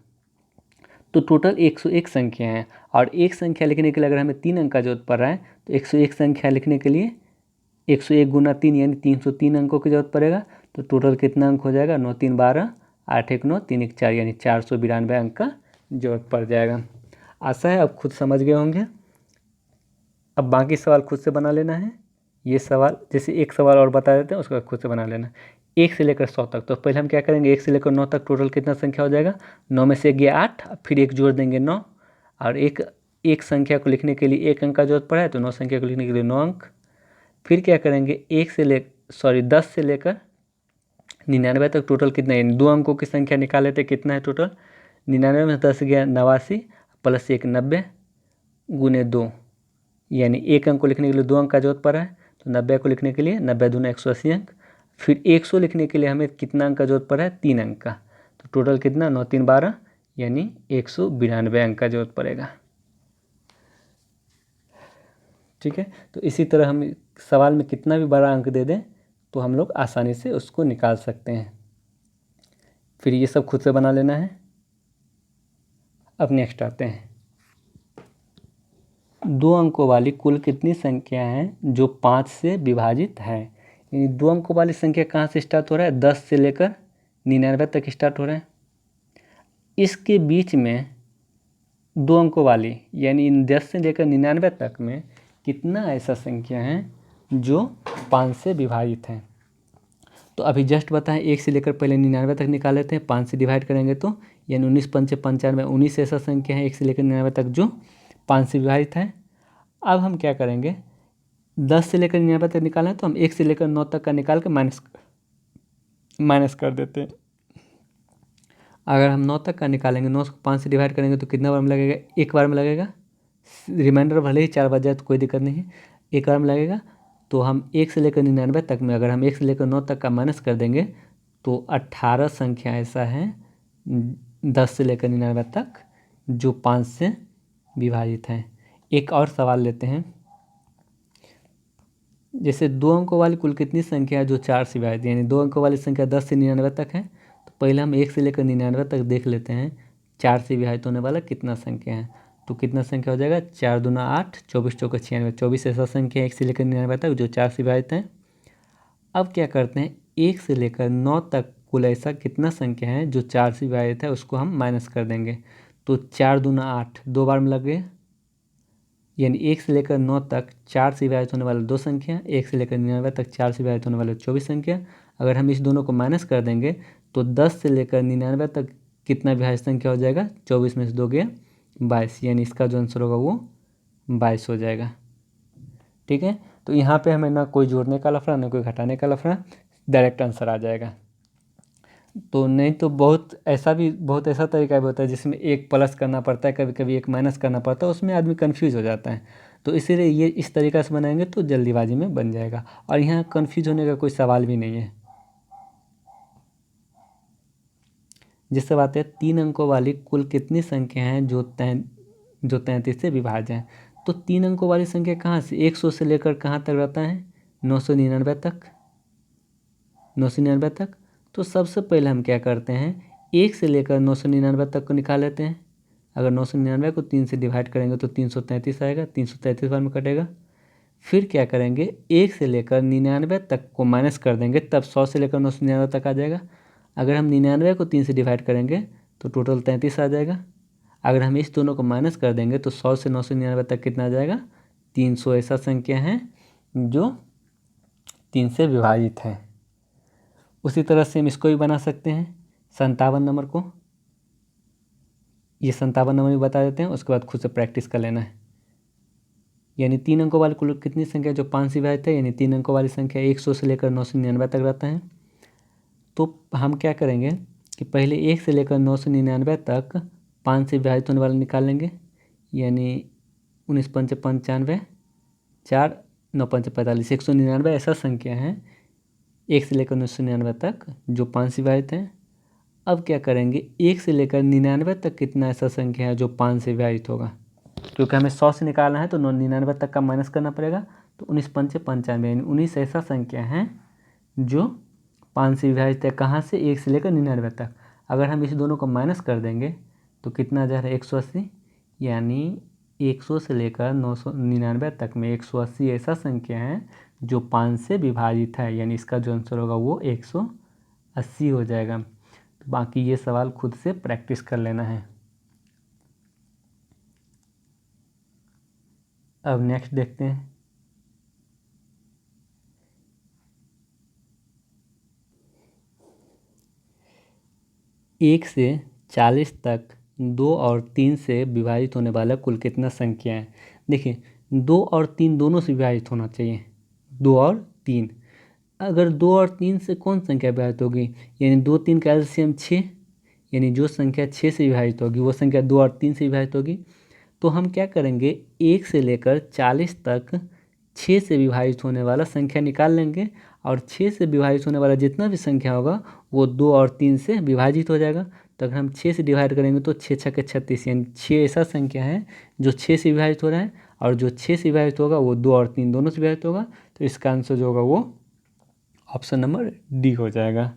तो टोटल 101 संख्या है। और एक संख्या लिखने के लिए अगर हमें 3 अंक का जरूरत पड़ रहा है, तो 101 संख्या लिखने के लिए 101 गुना 3 यानी 303 अंकों की जरूरत पड़ेगा। तो टोटल कितना अंक हो जाएगा, 9 3 12, 8 1 9, 3 1 4, यानी 492 अंक का जरूरत पड़ जाएगा। आशा है अब खुद समझ गए होंगे। अब बाकी सवाल खुद से बना लेना है। ये सवाल जैसे एक सवाल और बता देते हैं, उसका खुद से बना लेना। 1 से लेकर 100 तक, तो पहले हम क्या करेंगे, 1 से लेकर 9 तक टोटल कितना संख्या हो जाएगा, 9 में से गया 8, फिर एक जोड़ देंगे 9, और एक संख्या को लिखने के लिए 1 अंक का जरूरत पड़ा है, तो 9 संख्या को लिखने के लिए 9 अंक। फिर क्या करेंगे, 10 से लेकर 99 तक टोटल कितना है, 2 अंकों की संख्या निकाल लेते, कितना है टोटल, 99 में 10 गया 89, प्लस 1 90 गुने 2, यानी 1 अंक को लिखने के लिए 2 अंक का जरूरत पड़ा है, तो 90 को लिखने के लिए 90 दूना 180 अंक। फिर 100 लिखने के लिए हमें कितना अंक का जरूरत पड़ा है, 3 अंक का, तो टोटल कितना 9 3 12, यानी 192 अंक का जरूरत पड़ेगा। ठीक है, तो इसी तरह हम सवाल में कितना भी बड़ा अंक दे दें तो हम लोग आसानी से उसको निकाल सकते हैं। फिर ये सब खुद से बना लेना है। अब नेक्स्ट आते हैं, 2 अंकों वाली कुल कितनी संख्या हैं जो 5 से विभाजित है। यानी 2 अंकों वाली संख्या कहाँ से स्टार्ट हो रहा है, 10 से लेकर 99 तक स्टार्ट हो रहा है। इसके बीच में 2 अंकों वाली यानी 10 से लेकर 99 तक में कितना ऐसा संख्या है जो 5 से विभाजित है। तो अभी जस्ट बताएं, 1 से लेकर पहले 99 तक निकाल लेते हैं, 5 से डिवाइड करेंगे तो यानी 19 5 95, 19 ऐसा संख्या है 1 से लेकर 99 तक जो 5 से विभाजित है। अब हम क्या करेंगे, 10 से लेकर 99 तक निकालें तो हम 1 से लेकर 9 तक का निकाल के माइनस कर देते हैं। अगर हम 9 तक का निकालेंगे, 9 को 5 से डिवाइड करेंगे तो कितना बार में लगेगा, एक बार में लगेगा। रिमाइंडर भले ही 4 बज जाए तो कोई दिक्कत नहीं है, एक बार में लगेगा। तो हम 1 से लेकर 99 तक में अगर हम 1 से लेकर 9 तक का माइनस कर देंगे तो 18 संख्या ऐसा है 10 से लेकर 99 तक जो 5 से विभाजित है। एक और सवाल लेते हैं, जैसे 2 अंकों वाली कुल कितनी संख्या है जो 4 से विभाजित है। यानी 2 अंकों वाली संख्या 10 से 99 तक है, तो पहले हम 1 से लेकर 99 तक देख लेते हैं 4 से विभाजित होने वाला कितना संख्या है। तो कितना संख्या हो जाएगा, 4 दूना 8, 24 चौके 96, 24 ऐसा संख्या 1 से लेकर 99 तक जो 4 से विभाजित हैं। अब क्या करते हैं, 1 से लेकर 9 तक कुल ऐसा कितना संख्या है जो 4 से विभाजित है, उसको हम माइनस कर देंगे। तो 4 दूना 8, 2 बार में लग गए, यानी 1 से लेकर 9 तक 4 से विभाजित होने वाले 2 संख्या, 1 से लेकर 99 तक 4 से विभाजित होने वाले 24 संख्या। अगर हम इस दोनों को माइनस कर देंगे तो 10 से लेकर 99 तक कितना विभाज्य संख्या हो जाएगा, 24 में से 2 गया 22, यानी इसका जो आंसर होगा वो 22 हो जाएगा। ठीक है, तो यहाँ पे हमें ना कोई जोड़ने का लफड़ा ना कोई घटाने का लफड़ा, डायरेक्ट आंसर आ जाएगा। तो नहीं तो बहुत ऐसा तरीका भी होता है जिसमें एक प्लस करना पड़ता है, कभी कभी एक माइनस करना पड़ता है, उसमें आदमी कंफ्यूज हो जाता है। तो इसीलिए ये इस तरीक़ा से बनाएंगे तो जल्दीबाजी में बन जाएगा, और यहाँ कंफ्यूज होने का कोई सवाल भी नहीं है। जिससे बात है 3 अंकों वाली कुल कितनी संख्या हैं जो 33 से विभाज्य हैं। तो 3 अंकों वाली संख्या कहाँ से, 100 से लेकर कहाँ तक रहता है, 999 तक, 999 तक। तो सबसे पहले हम क्या करते हैं, 1 से लेकर 999 तक को निकाल लेते हैं। अगर 999 को 3 से डिवाइड करेंगे तो 333 आएगा, 333 बार में कटेगा। फिर क्या करेंगे, 1 से लेकर 99 तक को माइनस कर देंगे, तब 100 से लेकर 999 तक आ जाएगा। अगर हम 99 को 3 से डिवाइड करेंगे तो टोटल 33 आ जाएगा। अगर हम इस दोनों को माइनस कर देंगे तो 100 से 999 तक कितना आ जाएगा, 300 ऐसा संख्या है जो 3 से विभाजित है। उसी तरह से हम इसको भी बना सकते हैं, 57 नंबर को, ये 57 नंबर भी बता देते हैं, उसके बाद खुद से प्रैक्टिस कर लेना है। यानी 3 अंकों वाली कुल कितनी संख्या जो 5 से विभाजित है, यानी 3 अंकों वाली संख्या 100 से लेकर 999 तक रहता है। तो हम क्या करेंगे कि पहले 1 से लेकर 999 तक 5 से विभाजित होने वाला निकाल लेंगे, यानी 19 पंचे 95, 4 9 पंचे 45, 199 ऐसा संख्या है 1 से लेकर 999 तक जो 5 से विभाजित है। अब क्या करेंगे, 1 से लेकर 99 तक कितना ऐसा संख्या है जो 5 से विभाजित होगा, क्योंकि हमें 100 से निकालना है तो 99 तक का माइनस करना पड़ेगा। तो 19 पंचे 95, यानी 19 ऐसा संख्या है जो 5 से विभाजित है, कहाँ से, 1 से लेकर 99 तक। अगर हम इस दोनों को माइनस कर देंगे तो कितना आ जा रहा है, 180, यानी 100 से लेकर 999 तक में 180 ऐसा संख्या है जो 5 से विभाजित है, यानी इसका जो आंसर होगा वो 180 हो जाएगा। तो बाकी ये सवाल खुद से प्रैक्टिस कर लेना है। अब नेक्स्ट देखते हैं, एक से 40 तक 2 और 3 से विभाजित होने वाला कुल कितना संख्या है। देखिए 2 और 3 दोनों से विभाजित होना चाहिए, 2 और 3। अगर 2 और 3 से कौन संख्या विभाजित होगी, यानी 2 3 का एलसीएम 6, यानी जो संख्या 6 से विभाजित होगी वो संख्या 2 और 3 से विभाजित होगी। तो हम क्या करेंगे, 1 से लेकर 40 तक 6 से विभाजित होने वाला संख्या निकाल लेंगे, और 6 से विभाजित होने वाला जितना भी संख्या होगा वो 2 और 3 से विभाजित हो जाएगा। तो अगर हम 6 से डिवाइड करेंगे तो 6 छक्के 36, यानी 6 ऐसा संख्या है जो 6 से विभाजित हो रहा है, और जो 6 से विभाजित होगा वो 2 और 3 दोनों से विभाजित होगा। तो इसका आंसर जो होगा वो ऑप्शन नंबर डी हो जाएगा।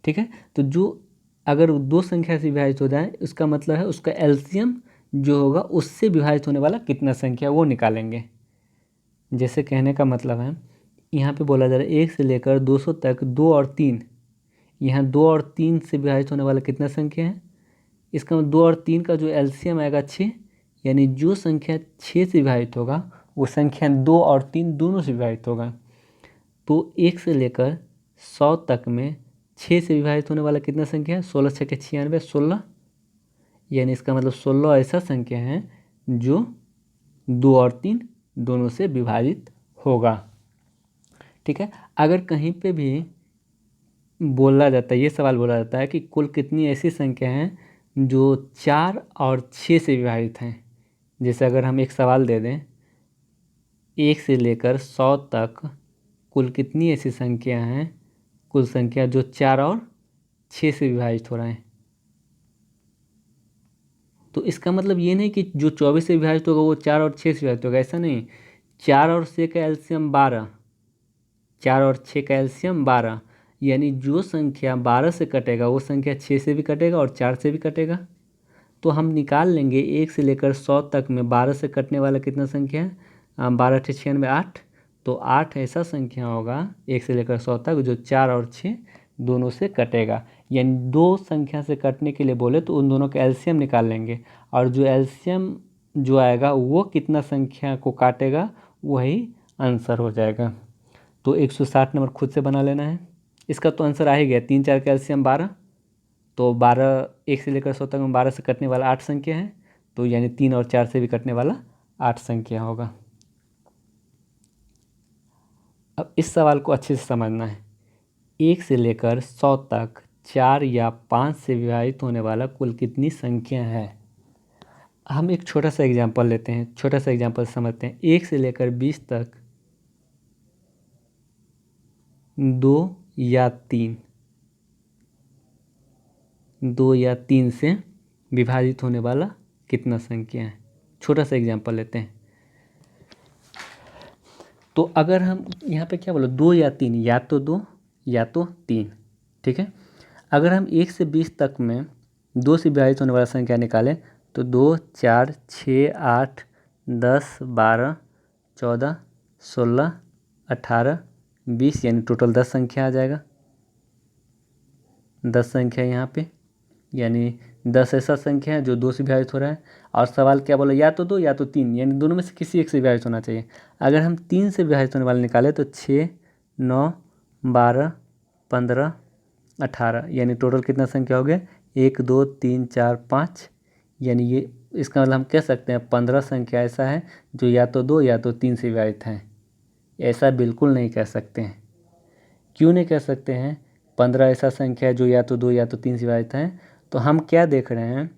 ठीक है, तो जो अगर 2 संख्या से विभाजित हो जाए उसका मतलब है उसका एलसीएम जो होगा उससे विभाजित होने वाला कितना संख्या वो निकालेंगे। जैसे कहने का मतलब है, यहाँ पे बोला जा रहा है 1 से लेकर 200 तक 2 और 3, यहाँ 2 और 3 से विभाजित होने वाला कितना संख्या है, इसका 2 और 3 का जो एलसीएम आएगा 6, यानी जो संख्या 6 से विभाजित होगा वो संख्या 2 और 3 दोनों से विभाजित होगा। तो 1 से लेकर 100 तक में 6 से विभाजित होने वाला कितना संख्या है, 16 छक्के 96, 16, यानी इसका मतलब 16 ऐसा संख्या है जो 2 और 3 दोनों से विभाजित होगा। ठीक है, अगर कहीं पे भी बोला जाता है, ये सवाल बोला जाता है कि कुल कितनी ऐसी संख्या हैं जो 4 और 6 से विभाजित हैं। जैसे अगर हम एक सवाल दे दें, 1 से लेकर 100 तक कुल कितनी ऐसी संख्या हैं, कुल संख्या जो 4 और 6 से विभाजित हो रहे हैं। तो इसका मतलब ये नहीं कि जो 24 से विभाजित होगा वो 4 और 6 से विभाजित होगा, ऐसा नहीं। 4 और 6 का एलसीएम 12, 4 और 6 का एलसीएम 12, यानी जो संख्या 12 से कटेगा वो संख्या 6 से भी कटेगा और 4 से भी कटेगा। तो हम निकाल लेंगे 1 से लेकर 100 तक में 12 से कटने वाला कितना संख्या है, 12 × 96 8। तो 8 ऐसा संख्या होगा 1 से लेकर 100 तक जो 4 और 6 दोनों से कटेगा। यानी दो संख्या से कटने के लिए बोले तो उन दोनों का एलसीएम निकाल लेंगे, और जो एलसीएम जो आएगा वो कितना संख्या को काटेगा वही आंसर हो जाएगा। तो 160 नंबर खुद से बना लेना है। इसका तो आंसर आ ही गया, 3 4 का एलसीएम 12, तो 12 1 से लेकर 100 तक में 12 से कटने वाला 8 संख्या है, तो यानी 3 और 4 से भी कटने वाला 8 संख्या होगा। अब इस सवाल को अच्छे से समझना है। 1 से लेकर 100 तक 4 या 5 से विभाजित होने वाला कुल कितनी संख्या है। हम एक छोटा सा एग्जांपल लेते हैं, छोटा सा एग्जांपल समझते हैं। 1 से लेकर 20 तक 2 या 3 से विभाजित होने वाला कितना संख्या है। छोटा सा एग्जांपल लेते हैं। तो अगर हम यहाँ पे क्या बोलो 2 या 3, या तो 2 या तो 3, ठीक है। अगर हम 1 से 20 तक में 2 से विभाजित होने वाला संख्या निकालें तो 2 4 6 8 10 12 14 16 18 20, यानी टोटल 10 संख्या आ जाएगा। 10 संख्या यहाँ पे, यानी 10 ऐसा संख्या है जो 2 से विभाजित हो रहा है। और सवाल क्या बोला, या तो 2 या तो 3, यानी दोनों में से किसी एक से विभाजित होना चाहिए। अगर हम 3 से विभाजित होने वाले निकालें तो 6 9 12 15 18, यानी टोटल कितना संख्या हो गया 1 2 3 4 5, यानी ये इसका मतलब हम कह सकते हैं 15 संख्या ऐसा है जो या तो 2 या तो 3 से विभाजित हैं। ऐसा बिल्कुल नहीं कह सकते हैं। क्यों नहीं कह सकते हैं? 15 ऐसा संख्या है जो या तो 2 या तो 3 से विभाजित हैं। तो हम क्या देख रहे हैं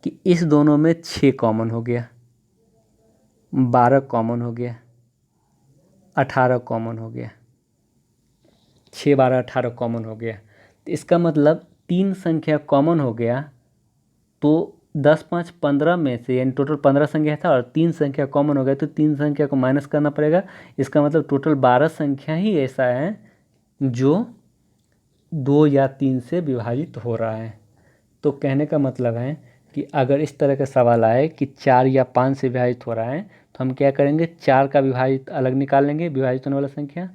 कि इस दोनों में 6 कॉमन हो गया, 12 कॉमन हो गया, 18 कॉमन हो गया, 6 12 18 कॉमन हो गया। तो इसका मतलब 3 संख्या कॉमन हो गया, तो 10 5 15 में से, यानी टोटल 15 संख्या था और 3 संख्या कॉमन हो गया, तो 3 संख्या को माइनस करना पड़ेगा। इसका मतलब टोटल 12 संख्या ही ऐसा है जो 2 या 3 से विभाजित हो रहा है। तो कहने का मतलब है कि अगर इस तरह का सवाल आए कि 4 या 5 से विभाजित हो रहा है तो हम क्या करेंगे, 4 का विभाजित अलग निकाल लेंगे, विभाजित होने वाला संख्या,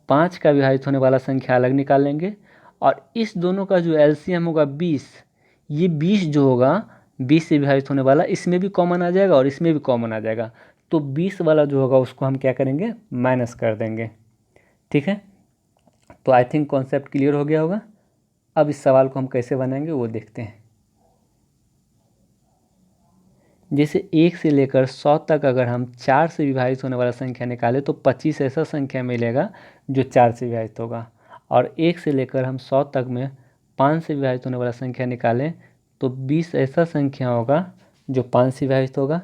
5 का विभाजित होने वाला संख्या अलग निकाल लेंगे, और इस दोनों का जो एलसीएम होगा 20, ये 20 जो होगा 20 से विभाजित होने वाला, इसमें भी कॉमन आ जाएगा और इसमें भी कॉमन आ जाएगा। तो 20 वाला जो होगा उसको हम क्या करेंगे, माइनस कर देंगे। ठीक है, तो आई थिंक कॉन्सेप्ट क्लियर हो गया होगा। अब इस सवाल को हम कैसे बनाएंगे वो देखते हैं। जैसे 1 से लेकर 100 तक अगर हम 4 से विभाजित होने वाला संख्या निकालें तो 25 ऐसा संख्या मिलेगा जो 4 से विभाजित होगा, और 1 से लेकर हम 100 तक में 5 से विभाजित होने वाला संख्या निकालें तो 20 ऐसा संख्या होगा जो 5 से विभाजित होगा।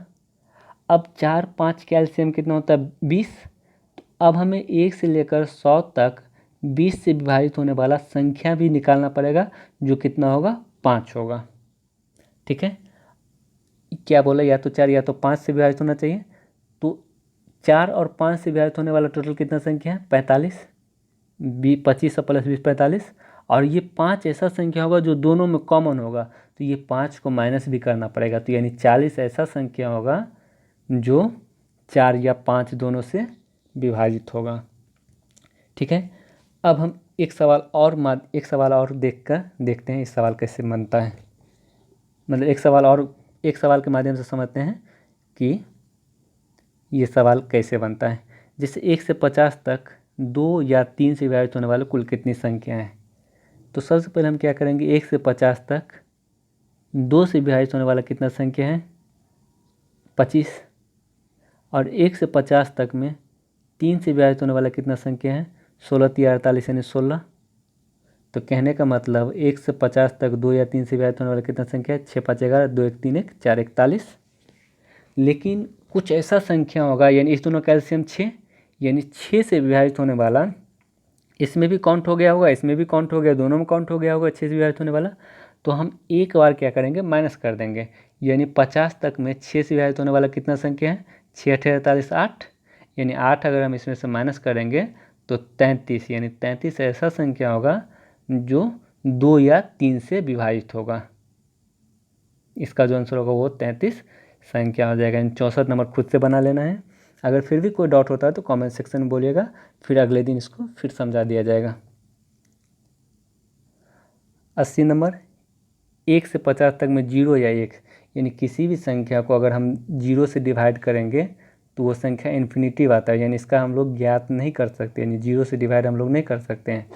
अब 4 5 का एलसीएम कितना होता है 20। तो अब हमें 1 से लेकर 100 तक 20 से विभाजित होने वाला संख्या भी निकालना पड़ेगा जो कितना होगा 5 होगा। ठीक है, क्या बोला, या तो 4 या तो 5 से विभाजित होना चाहिए। तो 4 और 5 से विभाजित होने वाला टोटल कितना संख्या है 45, 25 + 20 45, और ये 5 ऐसा संख्या होगा जो दोनों में कॉमन होगा, तो ये 5 को माइनस भी करना पड़ेगा, तो यानी 40 ऐसा संख्या होगा जो 4 या 5 दोनों से विभाजित होगा। ठीक है, अब हम एक सवाल और देखते हैं इस सवाल कैसे बनता है। मतलब एक सवाल के माध्यम से समझते हैं कि ये सवाल कैसे बनता है। जैसे 1 से 50 तक 2 या 3 से विभाजित होने वाले कुल कितनी संख्या है। तो सबसे पहले हम क्या करेंगे, 1 से 50 तक 2 से विभाजित होने वाला कितना संख्या है 25, और 1 से 50 तक में 3 से विभाजित होने वाला कितना संख्या है 16 3 48, यानी 16। तो कहने का मतलब 1 से 50 तक 2 या 3 से विभाजित होने वाला कितना संख्या है 6 5 11, 2 1 3 1 4 41। लेकिन कुछ ऐसा संख्या होगा, यानी इस दोनों का एलसीएम 6, यानी 6 से विभाजित होने वाला इसमें भी काउंट हो गया होगा, इसमें भी काउंट हो गया, दोनों में काउंट हो गया होगा 6 से विभाजित होने वाला। तो हम एक बार क्या करेंगे, माइनस कर देंगे, यानी 50 तक में 6 से विभाजित होने वाला कितना संख्या है 6 8 48 8, यानी 8 अगर हम इसमें से माइनस करेंगे तो 33, यानी 33 ऐसा संख्या होगा जो 2 या 3 से विभाजित होगा। इसका जो आंसर होगा वो 33 संख्या हो जाएगा। 64 नंबर खुद से बना लेना है। अगर फिर भी कोई डाउट होता है तो कमेंट सेक्शन में बोलिएगा, फिर अगले दिन इसको फिर समझा दिया जाएगा। 80 नंबर, 1 से 50 तक में 0 या 1 यानी किसी भी संख्या को अगर हम 0 से डिवाइड करेंगे तो वो संख्या इन्फिनिटिव आता है, यानी इसका हम लोग ज्ञात नहीं कर सकते, यानी 0 से डिवाइड हम लोग नहीं कर सकते हैं।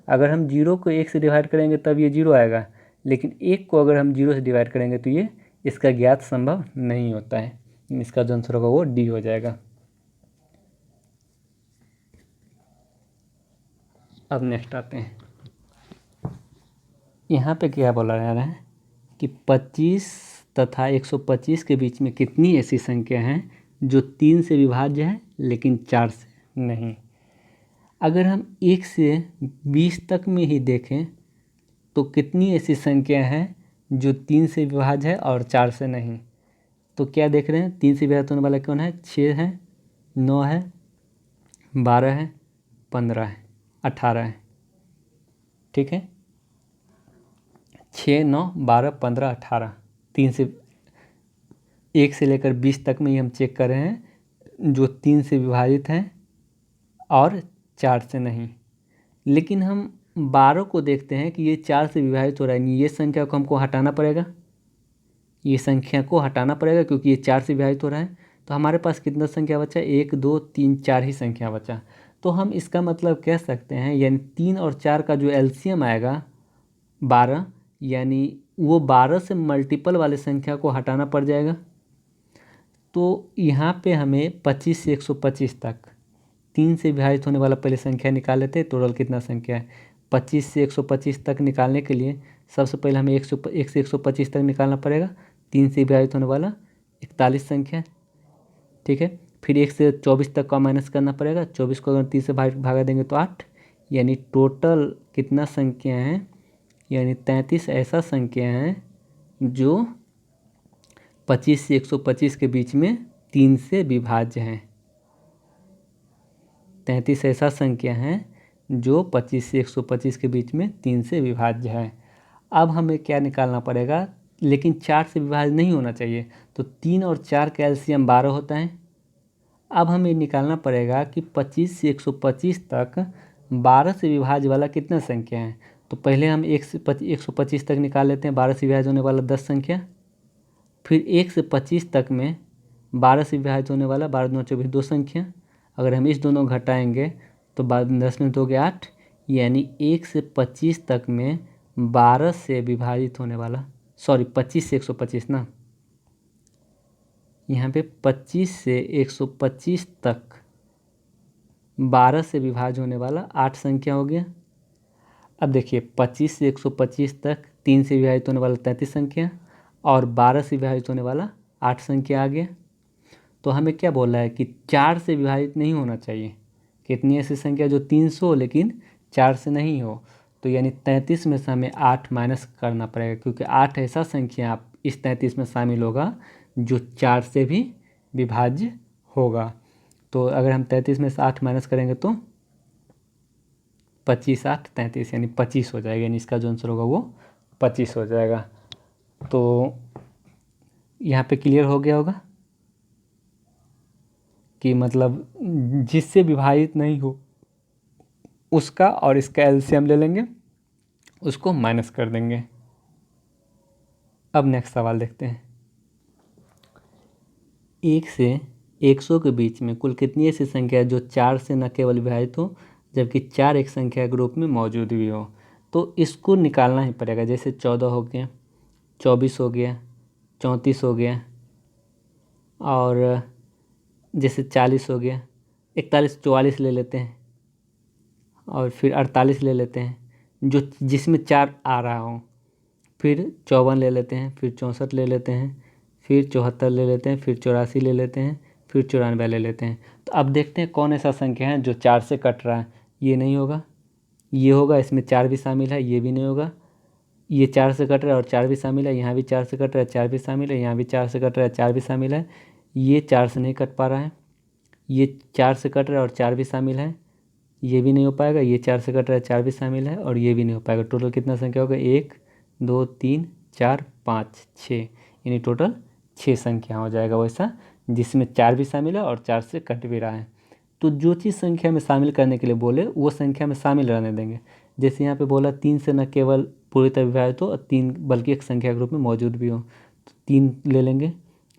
अगर हम 0 को 1 से डिवाइड करेंगे तब ये 0 आएगा, लेकिन 1 को अगर हम 0 से डिवाइड करेंगे तो ये इसका ज्ञात संभव नहीं होता है। इसका जो आंसर होगा वो डी हो जाएगा। अब नेक्स्ट आते हैं, यहाँ पे क्या बोला जा रहा है कि 25 तथा 125 के बीच में कितनी ऐसी संख्या हैं जो 3 से विभाज्य है लेकिन 4 से नहीं। अगर हम 1 से 20 तक में ही देखें तो कितनी ऐसी संख्या हैं जो 3 से विभाज्य है और 4 से नहीं। तो क्या देख रहे हैं, 3 से विभाज्य होने वाला कौन है, 6 है, 9 है, 12 है, 15 है, 18 है। ठीक है, 6, 9, 12, 15, 18, 3 से 1 से लेकर 20 तक में ही हम चेक कर रहे हैं जो 3 से विभाजित हैं और 4 से नहीं। लेकिन हम 12 को देखते हैं कि ये 4 से विभाजित हो रहा है, ये संख्या को हमको हटाना पड़ेगा, ये संख्या को हटाना पड़ेगा क्योंकि ये 4 से विभाजित हो रहा है। तो हमारे पास कितना संख्या बचा, 1, 2, 3, 4 ही संख्या बचा। तो हम इसका मतलब कह सकते हैं, यानी 3 और 4 का जो एलसीएम आएगा 12, यानी वो 12 से मल्टीपल वाले संख्या को हटाना पड़ जाएगा। तो यहाँ पे हमें 25 से 125 तक 3 से विभाजित होने वाला पहले संख्या निकाल लेते हैं। टोटल कितना संख्या है, 25 से 125 तक निकालने के लिए सबसे पहले हमें 1 से 125 तक निकालना पड़ेगा। 3 से विभाजित होने वाला 41 संख्या, ठीक है। फिर 1 से 24 तक का माइनस करना पड़ेगा। 24 को अगर 3 से भागा देंगे तो 8, यानी टोटल कितना संख्या है, यानी 33 ऐसा संख्या है जो 25 से 125 के बीच में 3 से विभाज्य हैं। 33 ऐसा संख्या है जो 25 से 125 के बीच में 3 से विभाज्य है। अब हमें क्या निकालना पड़ेगा, लेकिन 4 से विभाज्य नहीं होना चाहिए। तो 3 और 4 का एलसीएम 12 होता है। अब हमें निकालना पड़ेगा कि 25 से 125 तक 12 से विभाज्य वाला कितना संख्या है। तो पहले हम 1 से 125 तक निकाल लेते हैं 12 से विभाज्य होने वाला 10 संख्या। फिर 1 से 25 तक में 12 से विभाजित होने वाला 12 दूना 24 2 संख्या। अगर हम इस दोनों घटाएंगे तो 10 में 2 के 8, यानी 1 से 25 तक में 12 से विभाजित होने वाला, 25 से 125 ना, यहाँ पे 25 से 125 तक 12 से विभाज्य होने वाला 8 संख्या हो गया। अब देखिए 25 से 125 तक 3 से विभाजित होने वाला 33 संख्या और 12 से विभाजित होने वाला 8 संख्या आ गया। तो हमें क्या बोल रहा है कि 4 से विभाजित नहीं होना चाहिए। कितनी ऐसी संख्या जो 300 हो लेकिन 4 से नहीं हो। तो यानी 33 में से हमें 8 माइनस करना पड़ेगा, क्योंकि 8 ऐसा संख्या आप इस 33 में शामिल होगा जो 4 से भी विभाज्य होगा। तो अगर हम 33 में से 8 माइनस करेंगे तो 25 8 33 यानी 25 हो जाएगा, यानी इसका जो आंसर होगा वो 25 हो जाएगा। तो यहाँ पे क्लियर हो गया होगा कि मतलब जिससे विभाजित नहीं हो उसका और इसका एलसीएम ले लेंगे, उसको माइनस कर देंगे। अब नेक्स्ट सवाल देखते हैं, 1 से 100 के बीच में कुल कितनी ऐसी संख्या है जो 4 से न केवल विभाजित हो जबकि 4 एक संख्या के रूप में मौजूद भी हो। तो इसको निकालना ही पड़ेगा। जैसे 14 हो गया, 24 हो गया, 34 हो गया, और जैसे 40 हो गया, 41 44 ले लेते हैं, और फिर 48 ले लेते हैं जो जिसमें 4 आ रहा हो। फिर 54 ले लेते हैं, फिर 64 ले लेते हैं, फिर 74 ले लेते हैं, फिर 84 ले लेते हैं, फिर 94 ले लेते हैं। तो अब देखते हैं कौन ऐसा संख्या है जो 4 से कट रहा है। ये नहीं होगा, ये होगा, इसमें 4 भी शामिल है, ये भी नहीं होगा। ये 4 से कट रहा है और 4 भी शामिल है, यहाँ भी 4 से कट रहा है, 4 भी शामिल है, यहाँ भी 4 से कट रहा है, 4 भी शामिल है। ये 4 से नहीं कट पा रहा है, ये 4 से कट रहा है और 4 भी शामिल है, ये भी नहीं हो पाएगा। ये 4 से कट रहा है, 4 भी शामिल है, और ये भी नहीं हो पाएगा। टोटल कितना संख्या होगा, 1 2 3 4 5 6, यानी टोटल 6 संख्या हो जाएगा वैसा, जिसमें 4 भी शामिल है और 4 से कट भी रहा है। तो जो चीज़ संख्या में शामिल करने के लिए बोले वो संख्या में शामिल रहने देंगे। जैसे यहाँ पे बोला 3 से न केवल पूरी तरह विभाजित हो और 3 बल्कि एक संख्या के रूप में मौजूद भी हो, तो 3 ले लेंगे,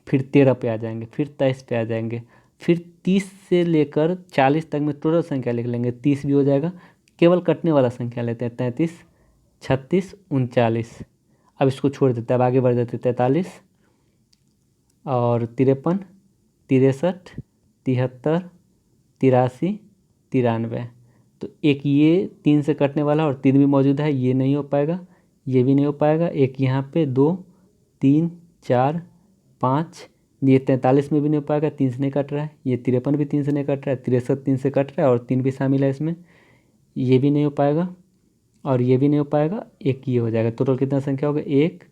फिर 13 पे आ जाएंगे, फिर 23 पे आ जाएंगे, फिर 30 से लेकर 40 तक में टोटल संख्या लिख लेंगे, 30 भी हो जाएगा। केवल कटने वाला संख्या लेते हैं, 33, 36, 39। अब इसको छोड़ देते हैं, अब आगे बढ़ जाते हैं, 43 और 53, 63, 73, 83, 93। तो एक ये 3 से कटने वाला और 3 भी मौजूद है, ये नहीं हो पाएगा, ये भी नहीं हो पाएगा। एक यहाँ पे 2, 3, 4, 5, ये 43 में भी नहीं हो पाएगा, 3 से नहीं कट रहा है। ये 53 भी 3 से नहीं कट रहा है, 63 3 से कट रहा है और 3 भी शामिल है इसमें, ये भी नहीं हो पाएगा और ये भी नहीं हो पाएगा। एक ये हो जाएगा। टोटल कितना संख्या होगा? 1,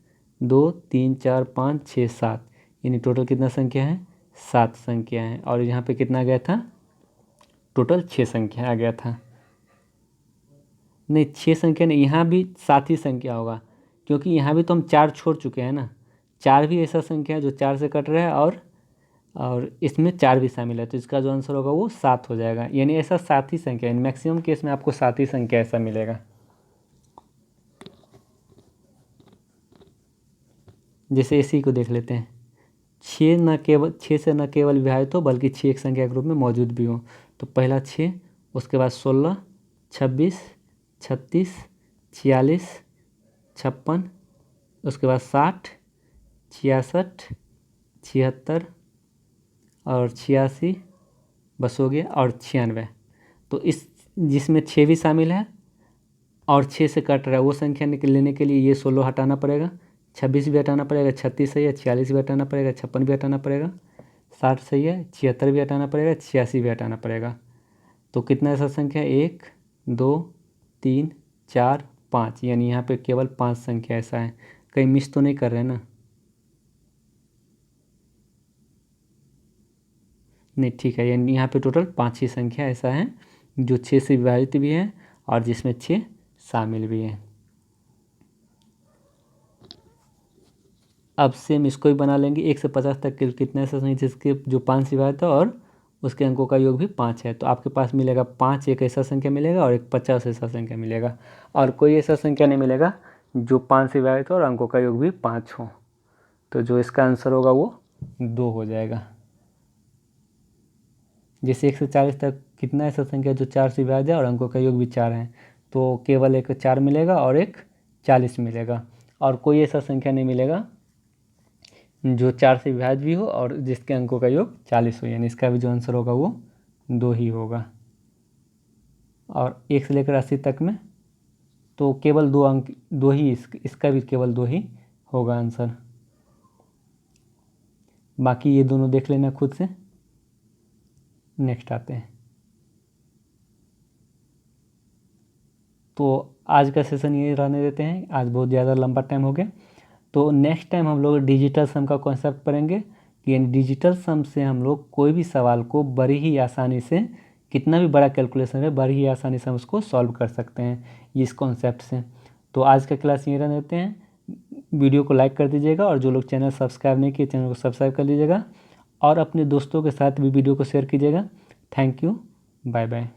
2, 3, 4, 5, 6, 7, यानी टोटल कितना संख्या है? 7 संख्या है। और यहाँ पे कितना गया था? टोटल 6 संख्या आ गया था। नहीं, 6 संख्या नहीं, यहाँ भी 7 ही संख्या होगा, क्योंकि यहाँ भी तो हम 4 छोड़ चुके हैं ना। 4 भी ऐसा संख्या है जो 4 से कट रहा है और इसमें 4 भी शामिल है, तो इसका जो आंसर होगा वो 7 हो जाएगा। यानी ऐसा 7 ही संख्या, यानी मैक्सिमम केस में आपको 7 ही संख्या ऐसा मिलेगा। जैसे इसी को देख लेते हैं, 6 से न केवल विभाजित हो बल्कि 6 एक संख्या के रूप में मौजूद भी हो। तो पहला 6, उसके बाद 16, 26, 36, 46, 56, उसके बाद 60, 66, 76 और 86, बस हो गया, और 96। तो इस जिसमें 6 भी शामिल है और 6 से कट रहा है वो संख्या लेने के लिए ये 16 हटाना पड़ेगा, 26 भी हटाना पड़ेगा, 36 सही है, 46 भी हटाना पड़ेगा, 56 भी हटाना पड़ेगा, 60 सही है, 76 भी हटाना पड़ेगा, 86 भी हटाना पड़ेगा। तो कितना ऐसा संख्या? 1, 2, 3, 4, 5, यानी यहाँ पे केवल 5 संख्या ऐसा है। कहीं मिस तो नहीं कर रहे हैं ना? नहीं, ठीक है, यानी यहाँ पे टोटल 5 ही संख्या ऐसा है जो 6 से विभाजित भी है और जिसमें 6 शामिल भी है। अब सेम इसको भी बना लेंगे। 1 से 50 तक के कितने ऐसा संख्या जिसके जो 5 से विभाजित है और उसके अंकों का योग भी 5 है। तो आपके पास मिलेगा 5 एक ऐसा संख्या मिलेगा और एक 50 ऐसा संख्या मिलेगा, और कोई ऐसा संख्या नहीं मिलेगा जो 5 से विभाजित हो और अंकों का योग भी 5 हो। तो जो इसका आंसर होगा वो 2 हो जाएगा। जैसे 1 से 40 तक कितना ऐसा संख्या जो 4 से विभाजित है और अंकों का योग भी 4 है, तो केवल एक 4 मिलेगा और एक 40 मिलेगा, और कोई ऐसा संख्या नहीं मिलेगा जो 4 से विभाज्य भी हो और जिसके अंकों का योग 40 हो, यानी इसका भी जो आंसर होगा वो 2 ही होगा। और 1 से लेकर 80 तक में तो केवल 2 अंक, 2 ही, इसका भी केवल 2 ही होगा आंसर। बाकी ये दोनों देख लेना खुद से। नेक्स्ट आते हैं। तो आज का सेशन ये रहने देते हैं, आज बहुत ज़्यादा लंबा टाइम हो गया। तो नेक्स्ट टाइम हम लोग डिजिटल सम का कॉन्सेप्ट पढ़ेंगे कि डिजिटल सम से हम लोग कोई भी सवाल को बड़ी ही आसानी से, कितना भी बड़ा कैलकुलेशन है, बड़ी ही आसानी से हम उसको सॉल्व कर सकते हैं इस कॉन्सेप्ट से। तो आज का क्लास यहीं रहने देते हैं। वीडियो को लाइक कर दीजिएगा और जो लोग चैनल सब्सक्राइब नहीं किए चैनल को सब्सक्राइब कर लीजिएगा और अपने दोस्तों के साथ भी वीडियो को शेयर कीजिएगा। Thank you, bye bye.